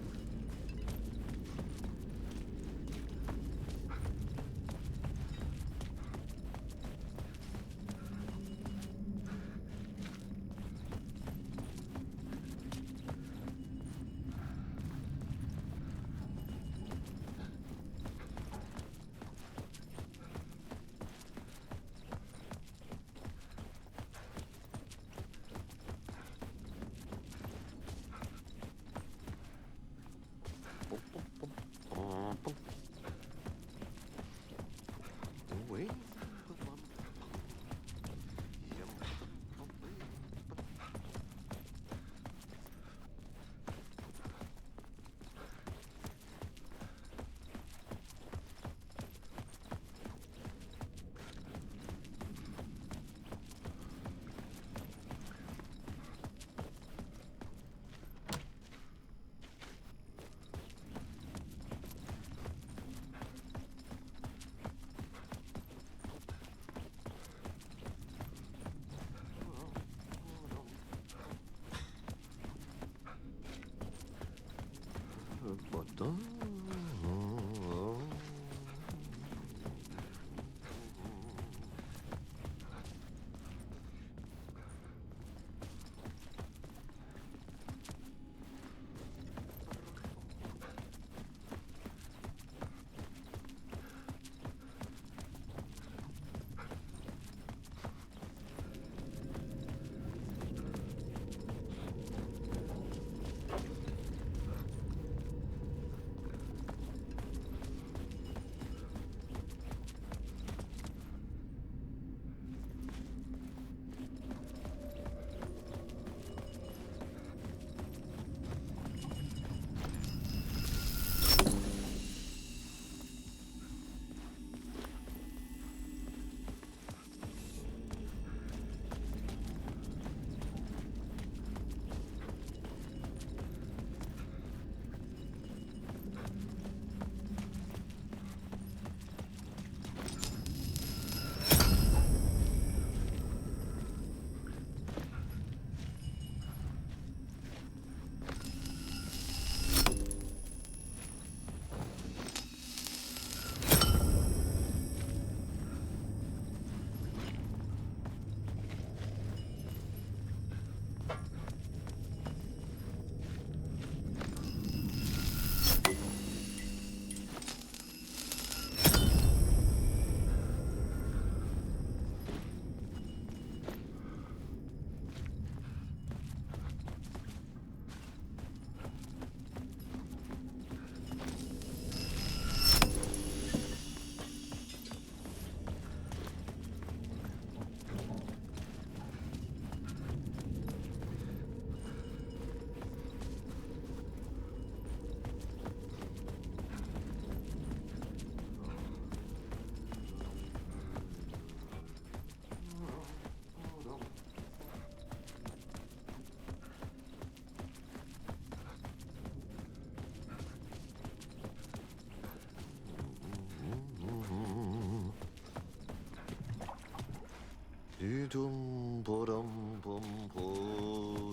Dee-dum, ba-dum, bum, ba,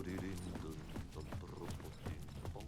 dee-ding, dum, dum, ba-dum, bum,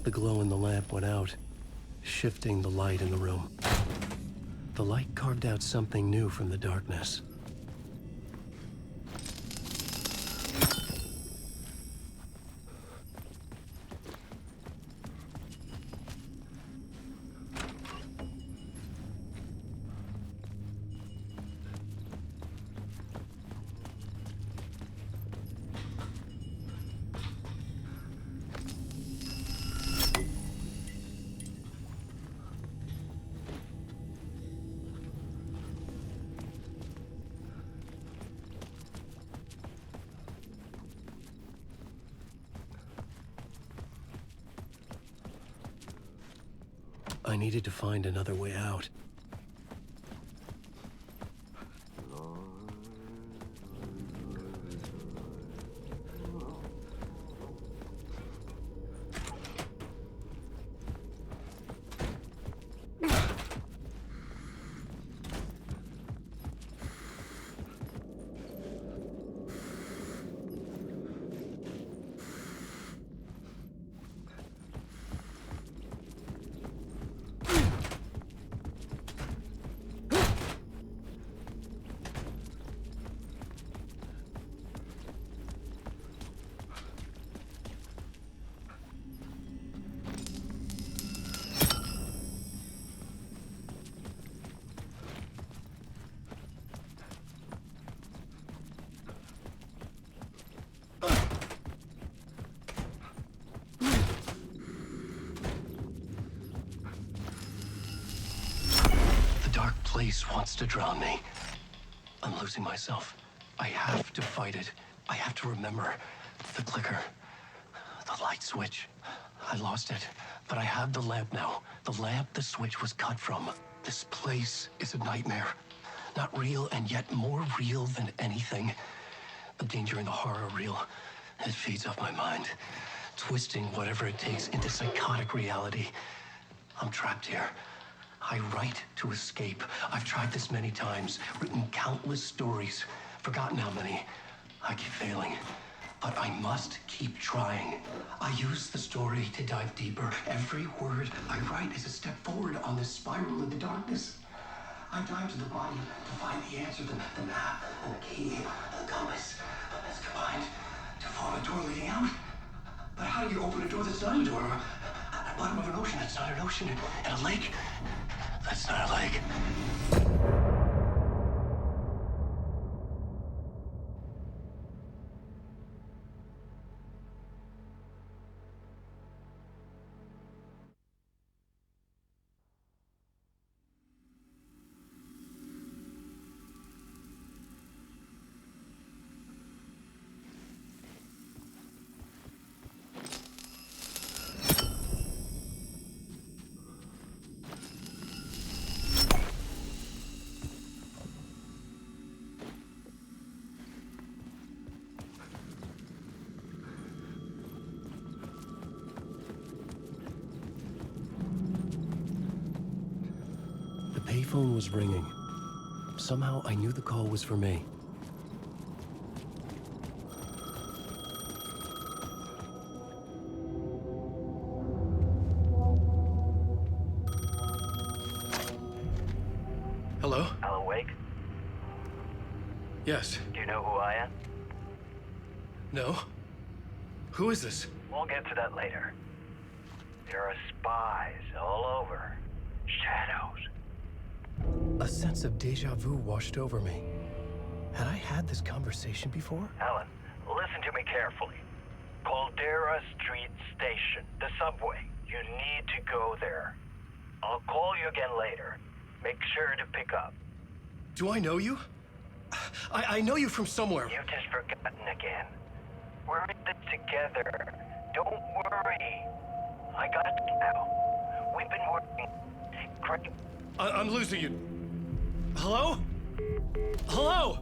The glow in the lamp went out, shifting the light in the room. The light carved out something new from the darkness. I needed to find another way out. Place wants to drown me. I'm losing myself. I have to fight it. I have to remember. The clicker. The light switch. I lost it. But I have the lamp now. The lamp the switch was cut from. This place is a nightmare. Not real, and yet more real than anything. The danger and the horror are real. It feeds off my mind. Twisting whatever it takes into psychotic reality. I'm trapped here. I write to escape. I've tried this many times, written countless stories, forgotten how many. I keep failing. but I must keep trying. I use the story to dive deeper. Every word I write is a step forward on this spiral in the darkness. I dive to the body to find the answer, the map, and the key, and the compass. That's combined to form a door leading out. But how do you open a door that's not a door? At the bottom of an ocean that's not an ocean, and a lake that's not a lake. The payphone was ringing. Somehow I knew the call was for me. Hello? Alan Wake? Yes. Do you know who I am? No? Who is this? We'll get to that later. There are spies all over. Shadows. A sense of deja vu washed over me. Had I had this conversation before? Alan, listen to me carefully. Caldera Street Station, the subway. You need to go there. I'll call you again later. Make sure to pick up. Do I know you? I know you from somewhere. You've just forgotten again. We're in this together. Don't worry. I got it now. We've been working. Great. I'm losing you. Hello? Hello?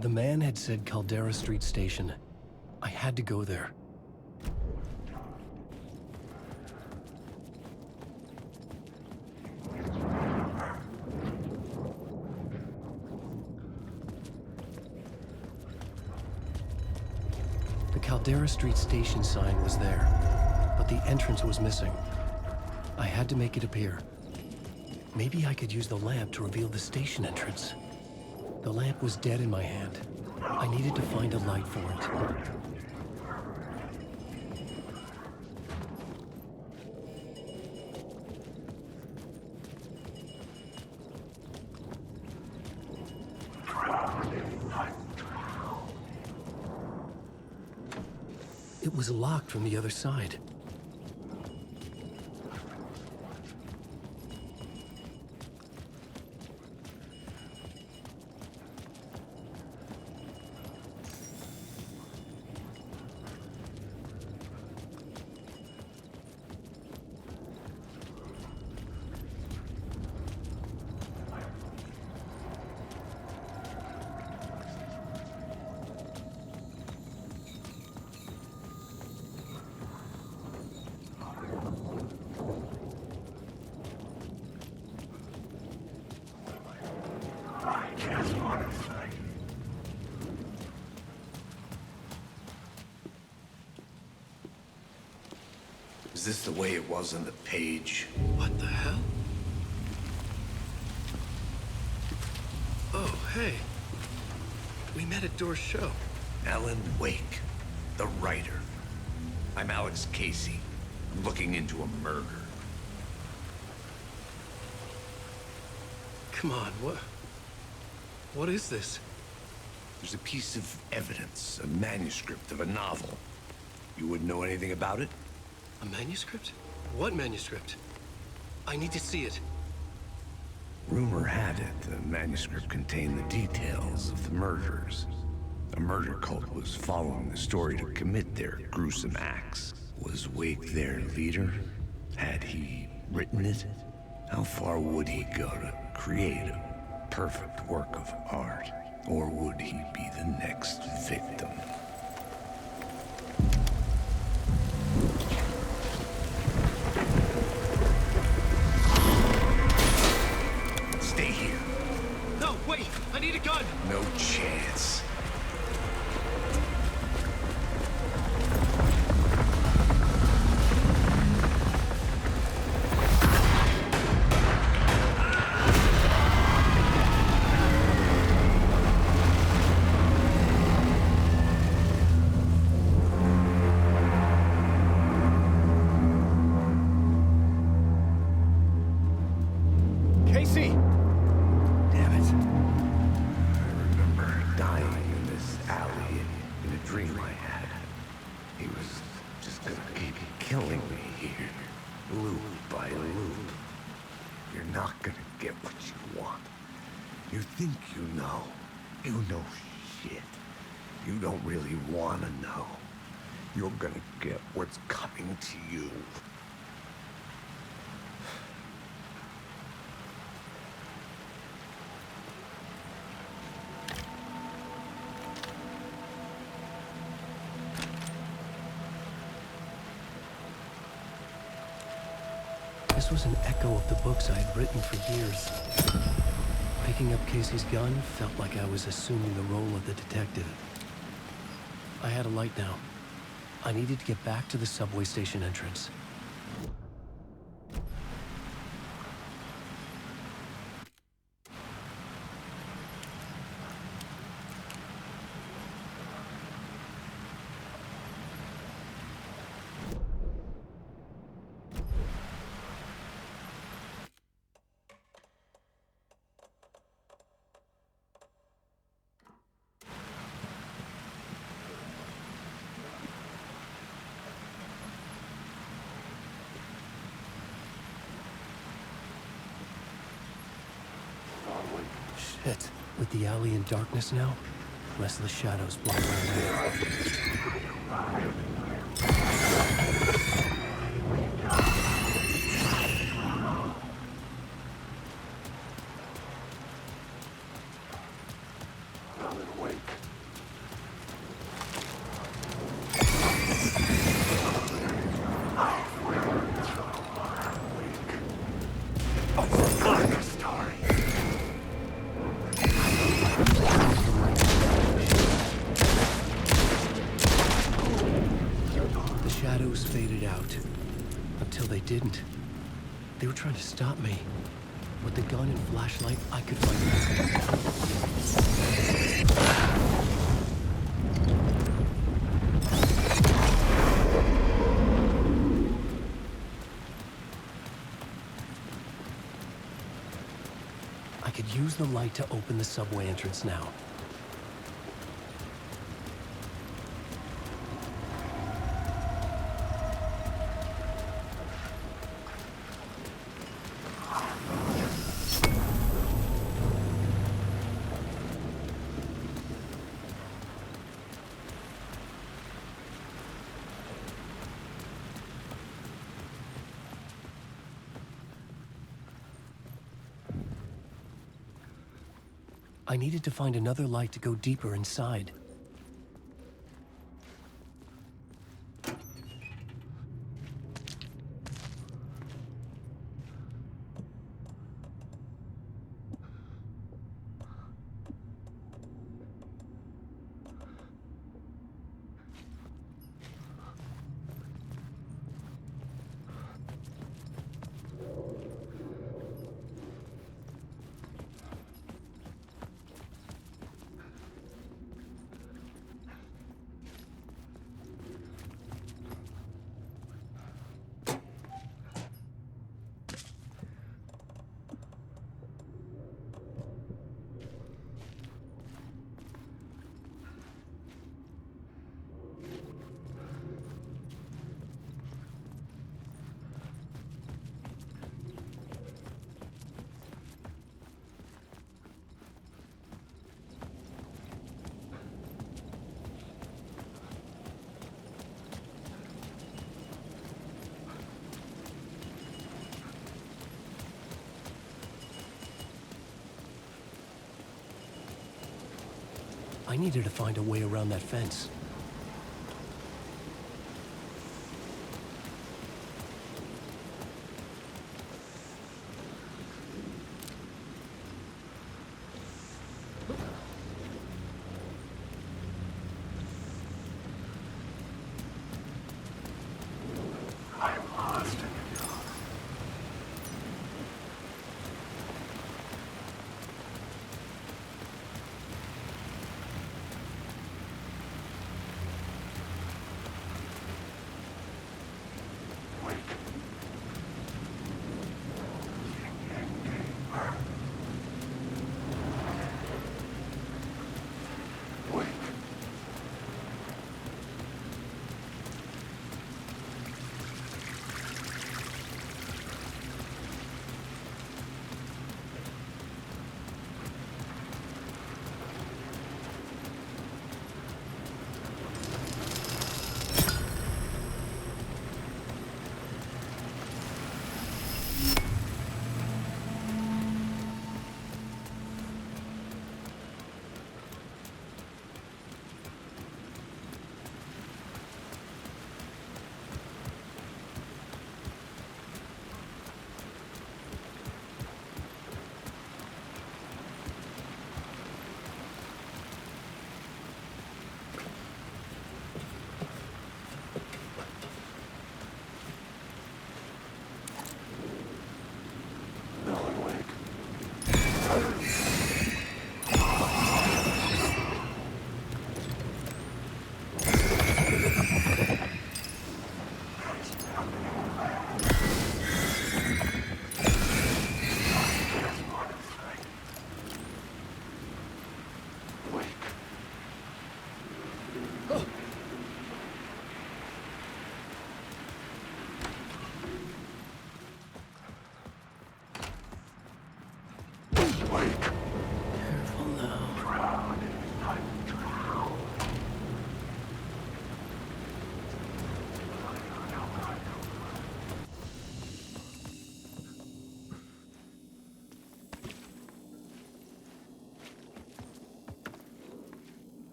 The man had said Caldera Street Station. I had to go there. The Caldera Street Station sign was there, but the entrance was missing. I had to make it appear. Maybe I could use the lamp to reveal the station entrance. The lamp was dead in my hand. I needed to find a light for it. It was locked from the other side. Is this the way it was on the page? What the hell? Oh, hey. We met at Door's show. Alan Wake, the writer. I'm Alex Casey. I'm looking into a murder. Come on, what is this? There's a piece of evidence, a manuscript of a novel. You wouldn't know anything about it? A manuscript? What manuscript? I need to see it. Rumor had it the manuscript contained the details of the murders. A murder cult was following the story to commit their gruesome acts. Was Wake their leader? Had he written it? How far would he go to create a perfect work of art? Or would he be the next victim? Stay here. No, wait! I need a gun! No chance. Casey! Damn it. I remember dying in this alley in a dream I had. He was just gonna keep killing me here, loop by loop. You're not gonna get what you want. You think you know. You know shit. You don't really wanna know. You're gonna get what's coming to you. This was an echo of the books I had written for years. Picking up Casey's gun felt like I was assuming the role of the detective. I had a light now. I needed to get back to the subway station entrance. Shit. With the alley in darkness now, restless shadows block my way. Shadows faded out. Until they didn't. They were trying to stop me. With the gun and flashlight, I could find nothing. I could use the light to open the subway entrance now. I needed to find another light to go deeper inside. I needed to find a way around that fence.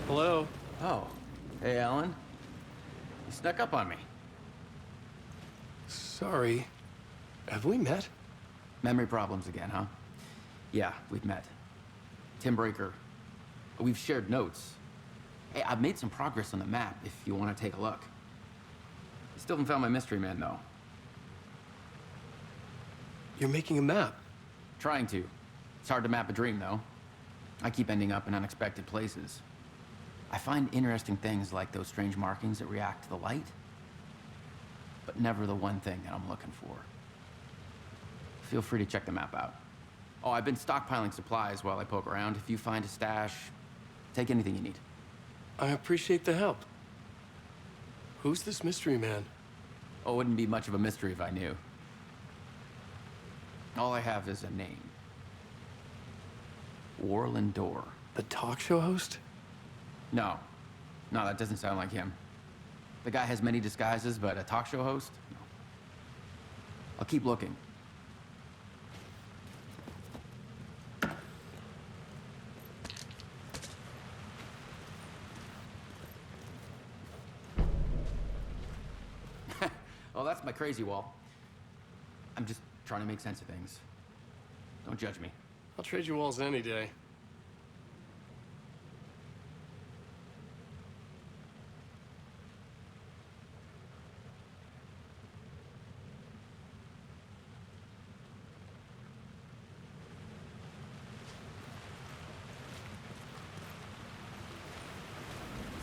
Hello? Oh. Hey, Alan. You snuck up on me. Sorry. Have we met? Memory problems again, huh? Yeah, we've met. Tim Breaker. We've shared notes. Hey, I've made some progress on the map if you want to take a look. Still haven't found my mystery man, though. You're making a map? Trying to. It's hard to map a dream, though. I keep ending up in unexpected places. I find interesting things like those strange markings that react to the light, but never the one thing that I'm looking for. Feel free to check the map out. Oh, I've been stockpiling supplies while I poke around. If you find a stash, take anything you need. I appreciate the help. Who's this mystery man? Oh, it wouldn't be much of a mystery if I knew. All I have is a name. Warlin Door. The talk show host? No. No, that doesn't sound like him. The guy has many disguises, but a talk show host? No. I'll keep looking. Oh, that's my crazy wall. I'm just trying to make sense of things. Don't judge me. I'll trade you walls any day.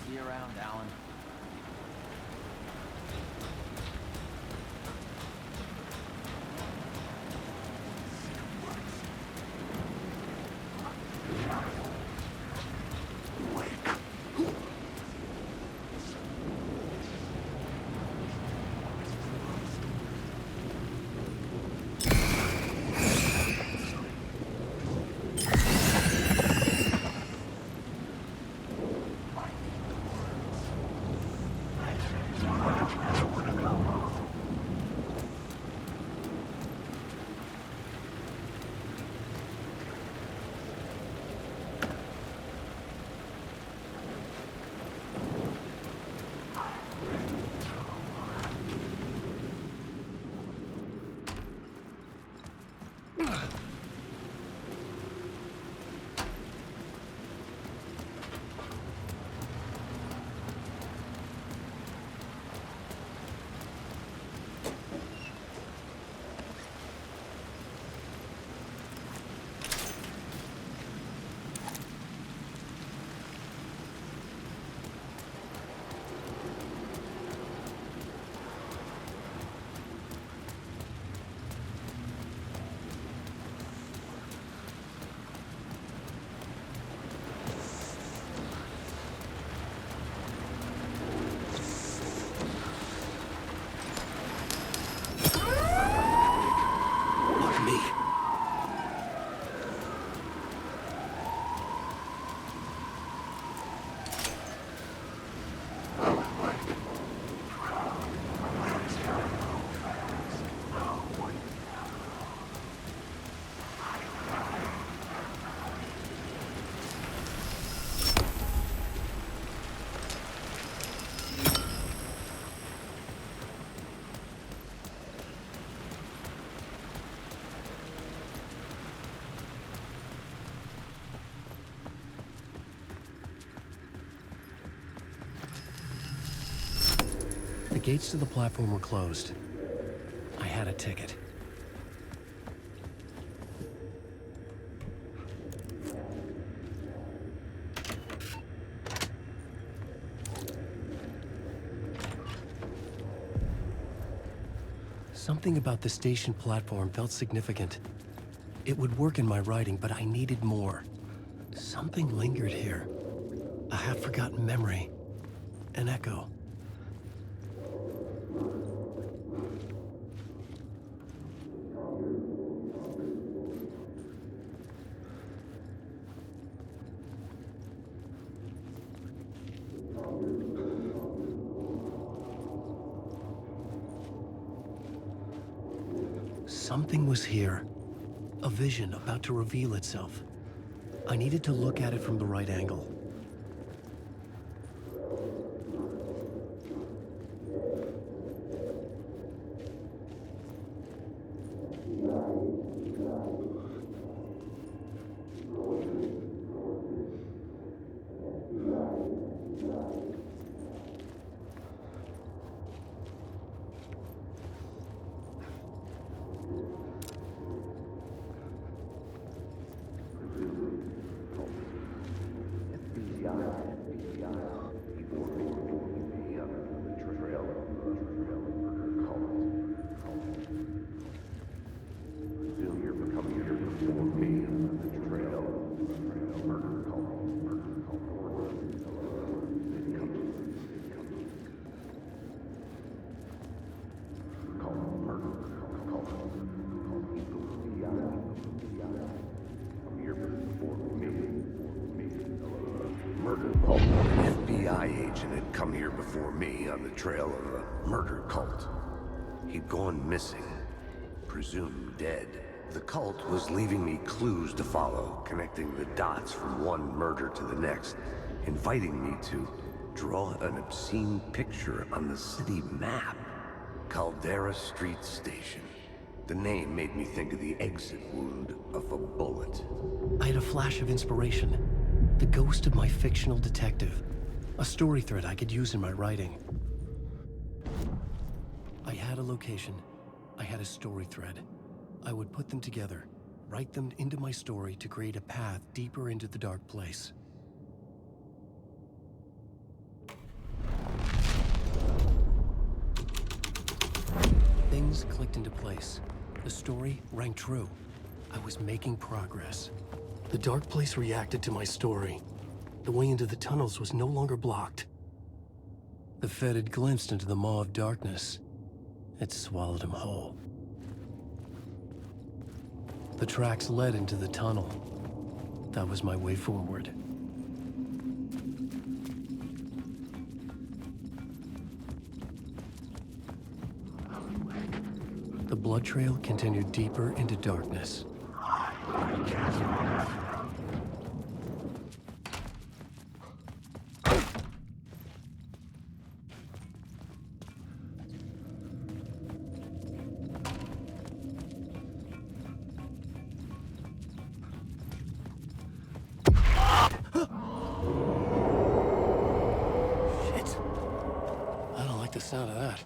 See you around, Alan. The gates to the platform were closed. I had a ticket. Something about the station platform felt significant. It would work in my writing, but I needed more. Something lingered here. A half-forgotten memory. An echo. Something was here. A vision about to reveal itself. I needed to look at it from the right angle. Come here before me on the trail of a murder cult. He'd gone missing, presumed dead. The cult was leaving me clues to follow, connecting the dots from one murder to the next, inviting me to draw an obscene picture on the city map. Caldera Street Station. The name made me think of the exit wound of a bullet. I had a flash of inspiration. The ghost of my fictional detective. A story thread I could use in my writing. I had a location. I had a story thread. I would put them together, write them into my story to create a path deeper into the dark place. Things clicked into place. The story rang true. I was making progress. The dark place reacted to my story. The way into the tunnels was no longer blocked. The Fed had glimpsed into the maw of darkness. It swallowed him whole. The tracks led into the tunnel. That was my way forward. The blood trail continued deeper into darkness. The sound of that.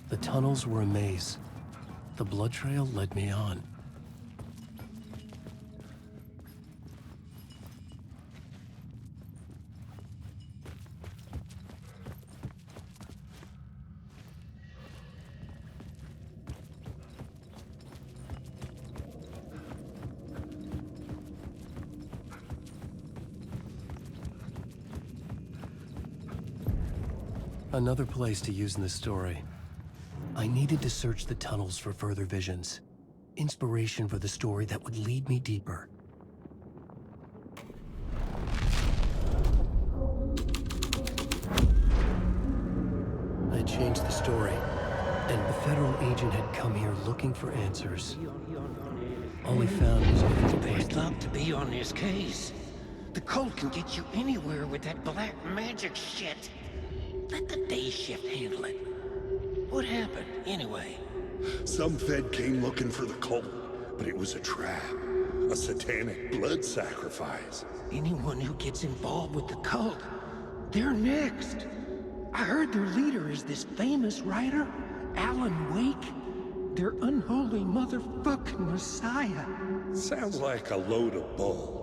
The tunnels were a maze. The blood trail led me on. Another place to use in this story. I needed to search the tunnels for further visions. Inspiration for the story that would lead me deeper. change the story. And the federal agent had come here looking for answers. All he found was They'd love to be on this case. The cult can get you anywhere with that black magic shit. Let the day shift handle it. What happened, anyway? Some Fed came looking for the cult, but it was a trap. A satanic blood sacrifice. Anyone who gets involved with the cult, they're next. I heard their leader is this famous writer, Alan Wake. Their unholy motherfucking messiah. Sounds like a load of bull.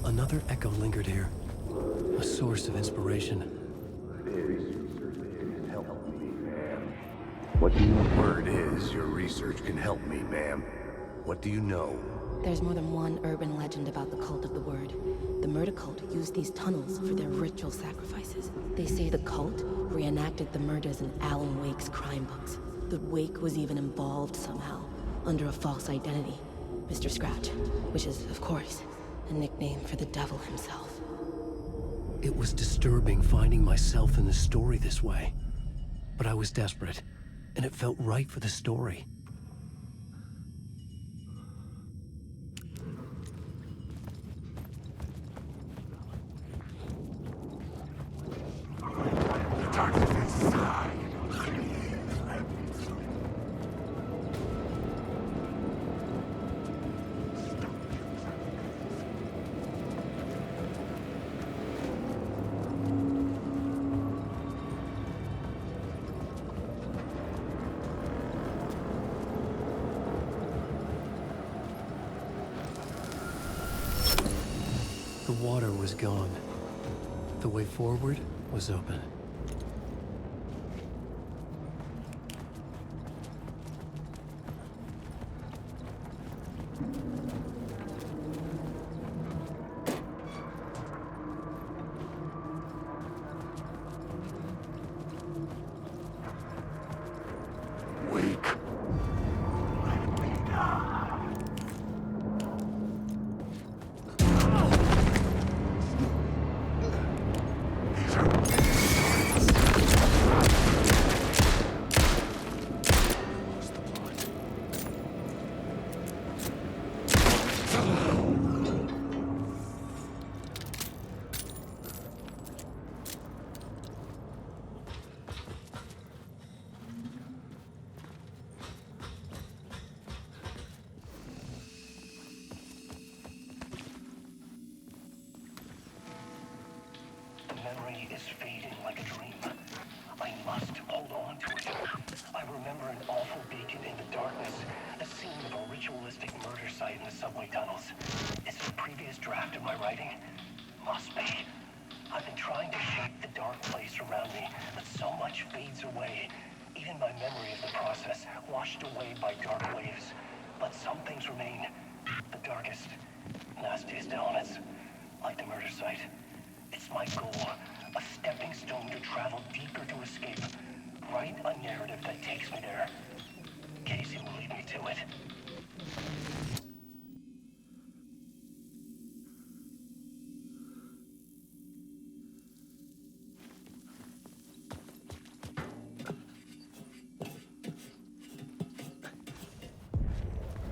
Another echo lingered here. A source of inspiration. What do you know? Word is, your research can help me, ma'am. What do you know? There's more than one urban legend about the Cult of the Word. The murder cult used these tunnels for their ritual sacrifices. They say the cult reenacted the murders in Alan Wake's crime books. That Wake was even involved somehow, under a false identity. Mr. Scratch, which is, of course, a nickname for the devil himself. It was disturbing finding myself in the story this way. But I was desperate, and it felt right for the story. The water was gone. The way forward was open. Memory is fading like a dream. I must hold on to it. I remember an awful beacon in the darkness, the scene of a ritualistic murder site in the subway tunnels. Is it a previous draft of my writing? Must be. I've been trying to shape the dark place around me, but so much fades away. Even my memory of the process, washed away by dark waves. But some things remain. The darkest, nastiest elements, like the murder site. It's my goal, a stepping stone to travel deeper to escape. Write a narrative that takes me there. Casey will lead me to it.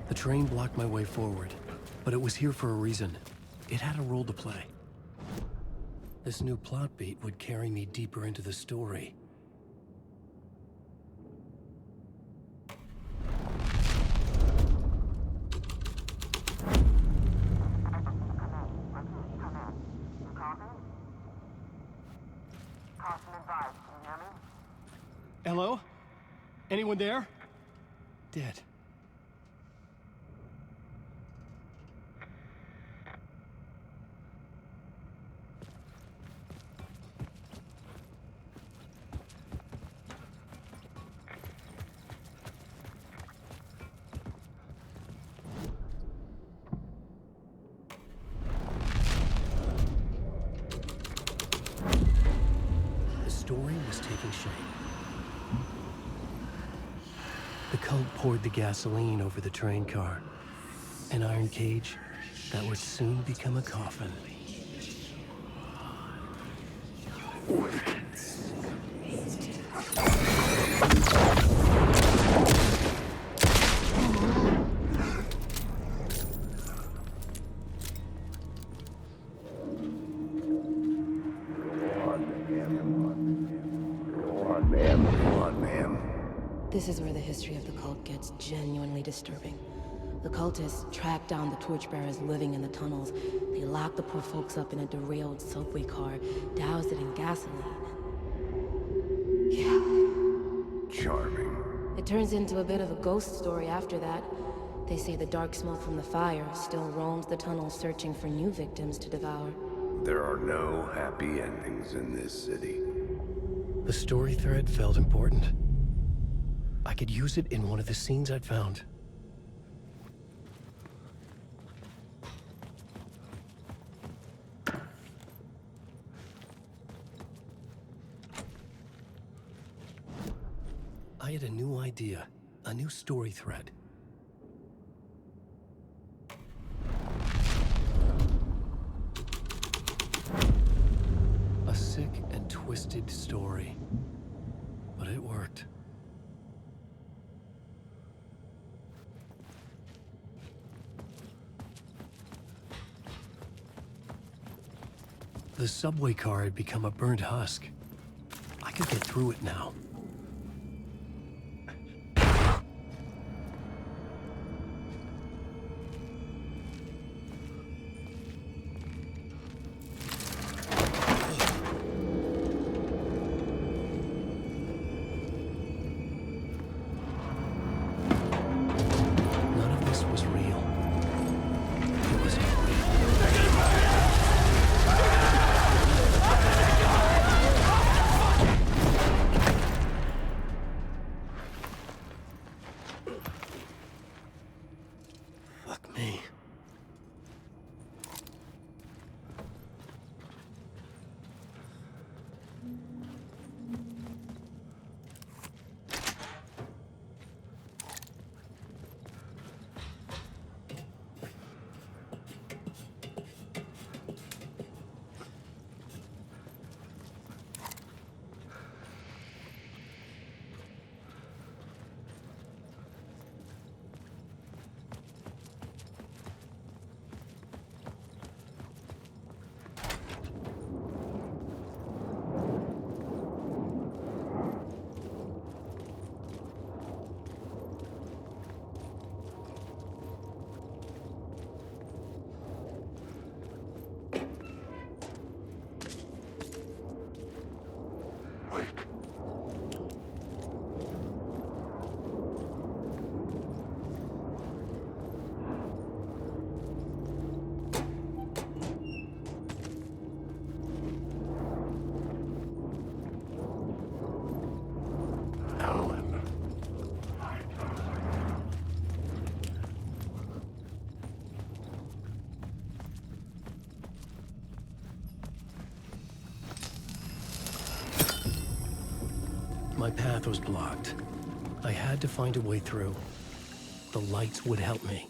The train blocked my way forward, but it was here for a reason. It had a role to play. This new plot beat would carry me deeper into the story. Hello? Anyone there? Dead. The story was taking shape. The cult poured the gasoline over the train car. An iron cage that would soon become a coffin. This is where the history of the cult gets genuinely disturbing. The cultists tracked down the torchbearers living in the tunnels. They locked the poor folks up in a derailed subway car, doused it in gasoline. Yeah. Charming. It turns into a bit of a ghost story after that. They say the dark smoke from the fire still roams the tunnels searching for new victims to devour. There are no happy endings in this city. The story thread felt important. I could use it in one of the scenes I'd found. I had a new idea, a new story thread. A sick and twisted story, but it worked. The subway car had become a burnt husk. I could get through it now. None of this was real. It was not real. Fuck me. My path was blocked. I had to find a way through. The lights would help me.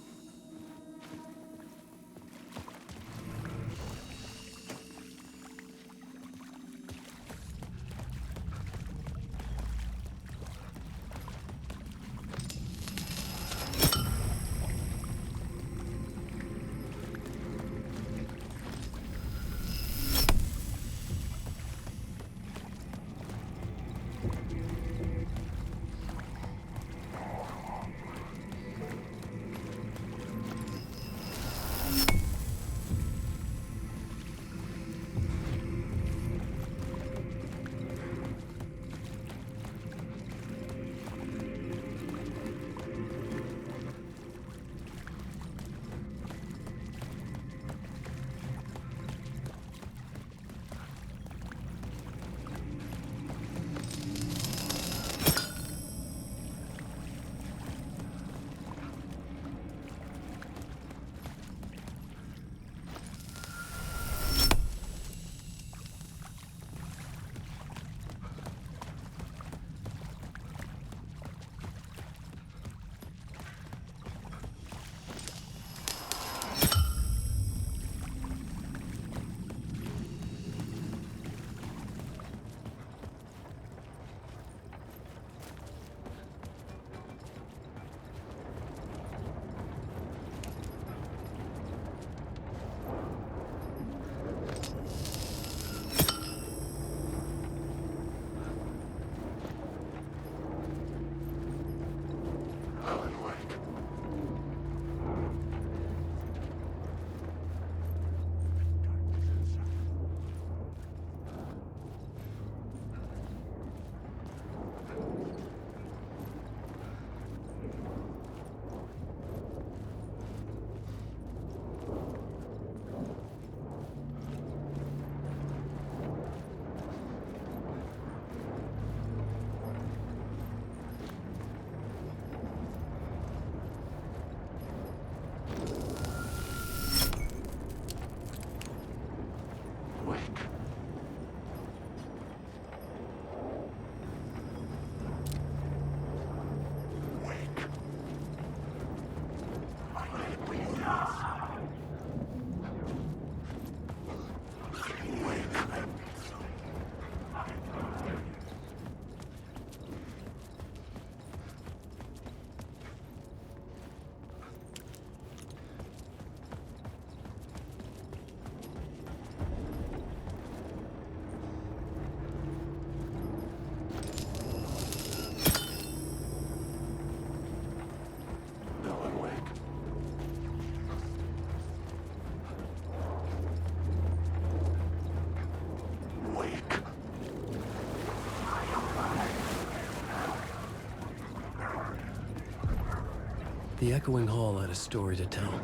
The echoing hall had a story to tell.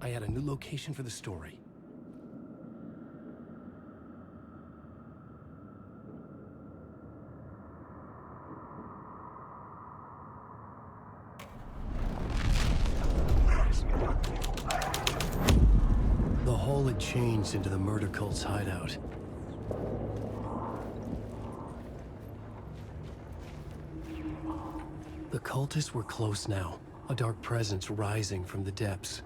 I had a new location for the story. The hall had changed into the murder cult's hideout. The cultists were close now, a dark presence rising from the depths.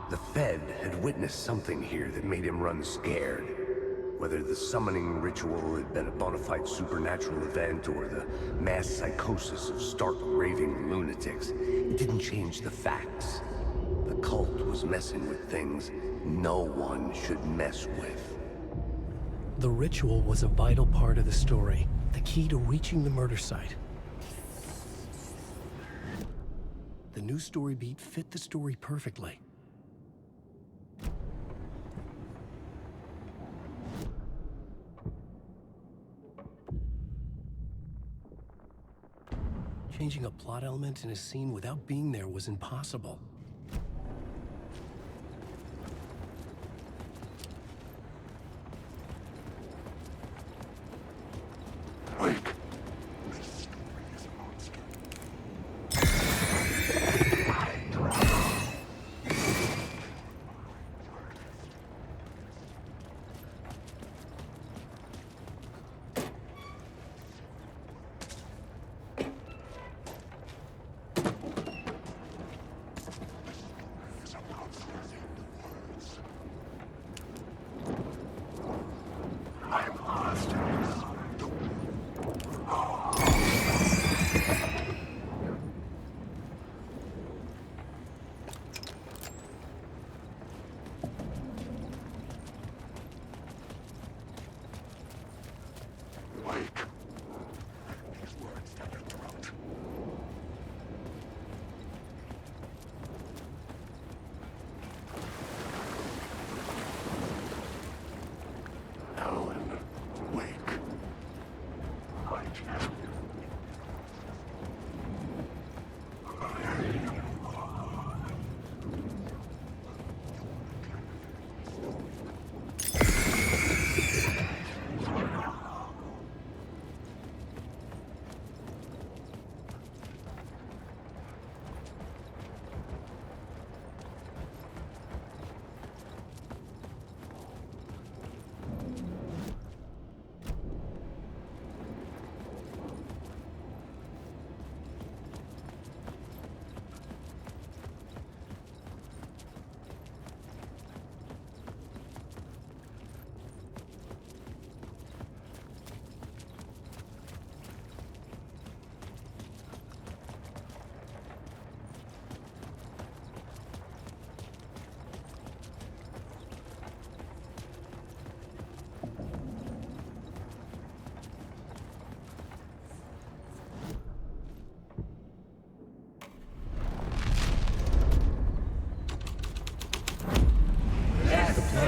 The Fed had witnessed something here that made him run scared. Whether the summoning ritual had been a bona fide supernatural event or the mass psychosis of stark raving lunatics, it didn't change the facts. The cult was messing with things no one should mess with. The ritual was a vital part of the story, the key to reaching the murder site. The new story beat fit the story perfectly. Changing a plot element in a scene without being there was impossible.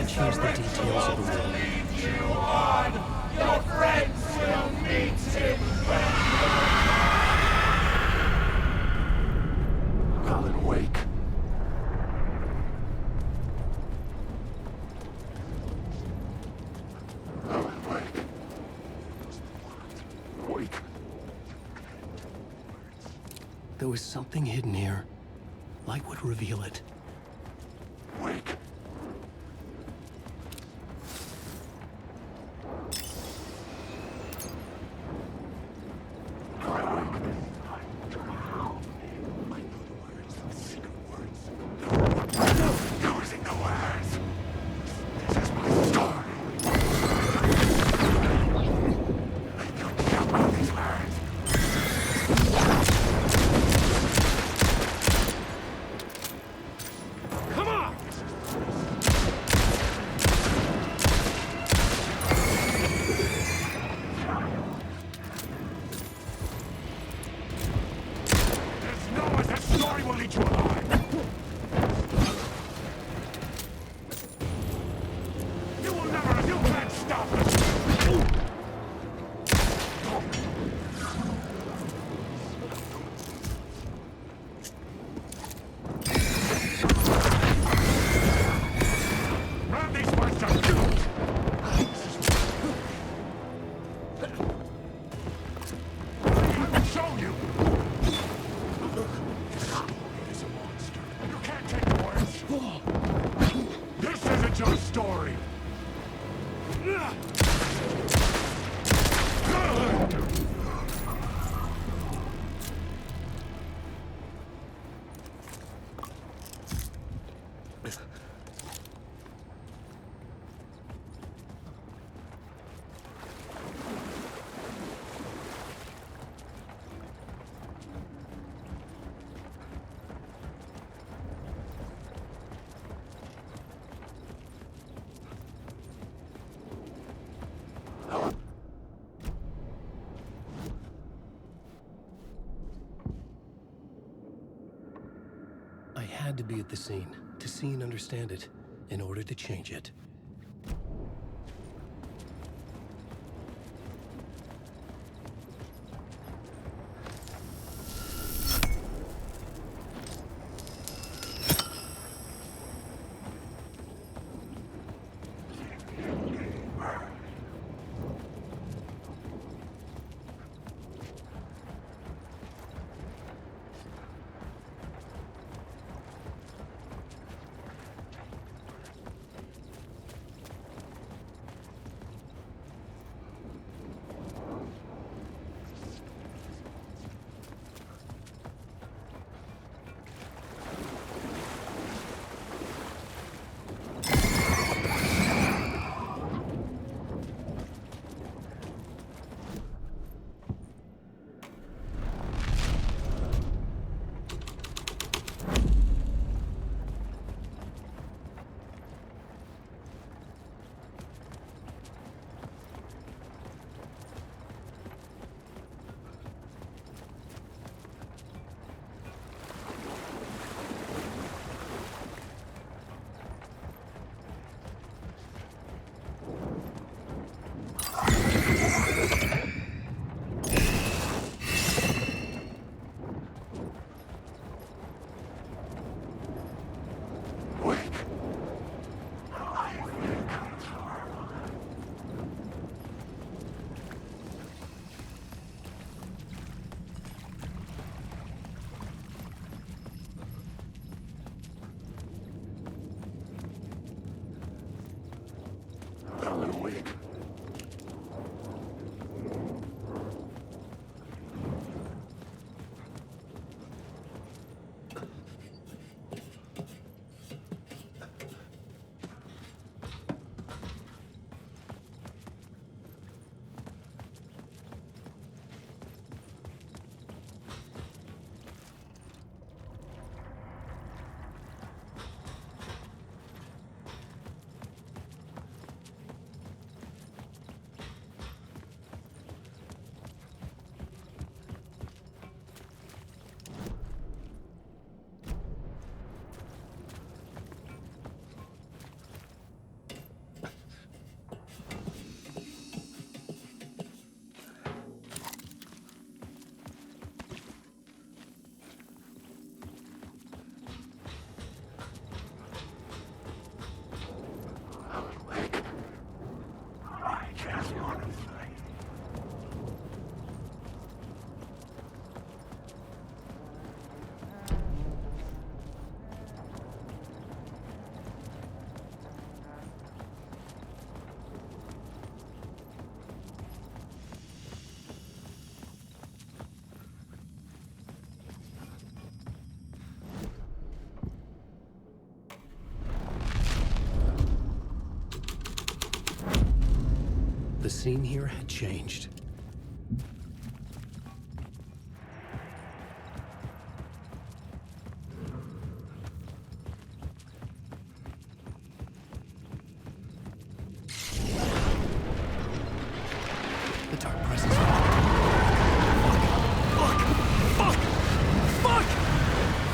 Change the details of the world. Your friends will meet him. Alan Wake. Alan Wake. Wake. There was something hidden here. Light would reveal it. Wake. eat you alive! You will never, you can't stop us! Grab these monsters! Let me show you! He's a monster. You can't take the words. This isn't your story. I had to be at the scene, to see and understand it, in order to change it. Alan Wake. The scene here had changed. The dark presence. Fuck! Fuck! Fuck!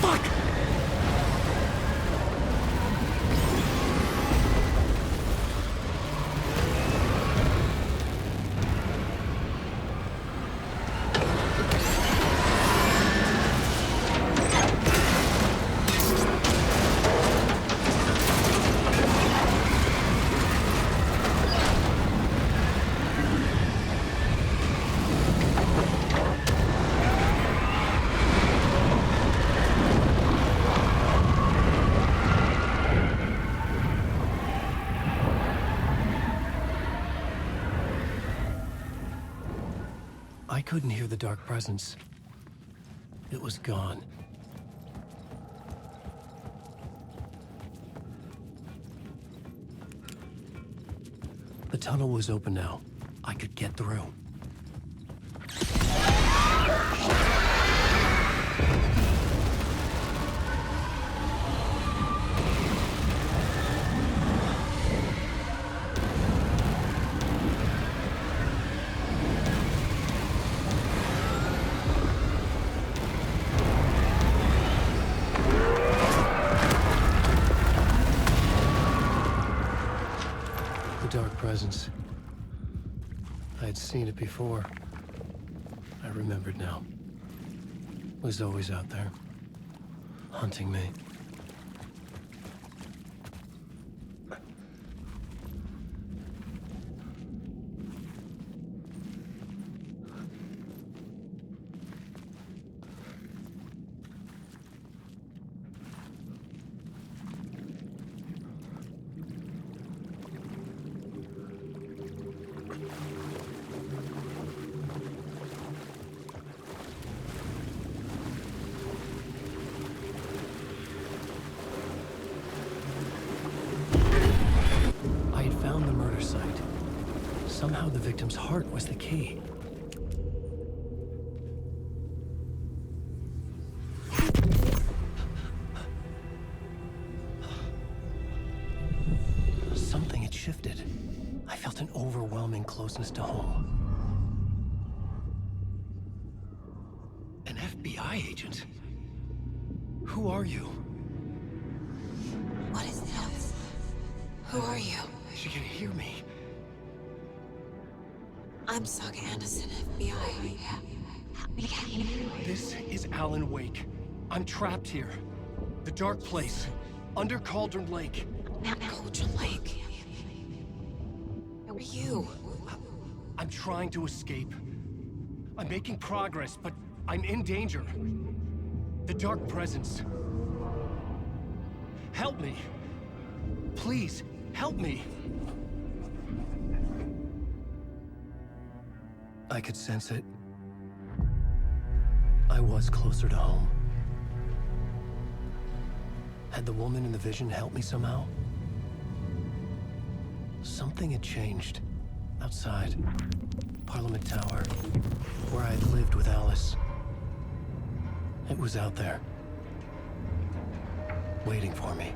Fuck! I couldn't hear the dark presence. It was gone. The tunnel was open now. I could get through. Dark presence. I had seen it before. I remembered now. It was always out there, hunting me. Found the murder site. Somehow the victim's heart was the key. Something had shifted. I felt an overwhelming closeness to home. An FBI agent? Who are you? What is this? Who are you? She can hear me. I'm Saga Anderson, FBI. This is Alan Wake. I'm trapped here. The dark place. Under Cauldron Lake. Cauldron Lake? Where are you? I'm trying to escape. I'm making progress, but I'm in danger. The dark presence. Help me. Please, help me. I could sense it. I was closer to home. Had the woman in the vision helped me somehow? Something had changed. Outside. Parliament Tower. Where I had lived with Alice. It was out there. Waiting for me.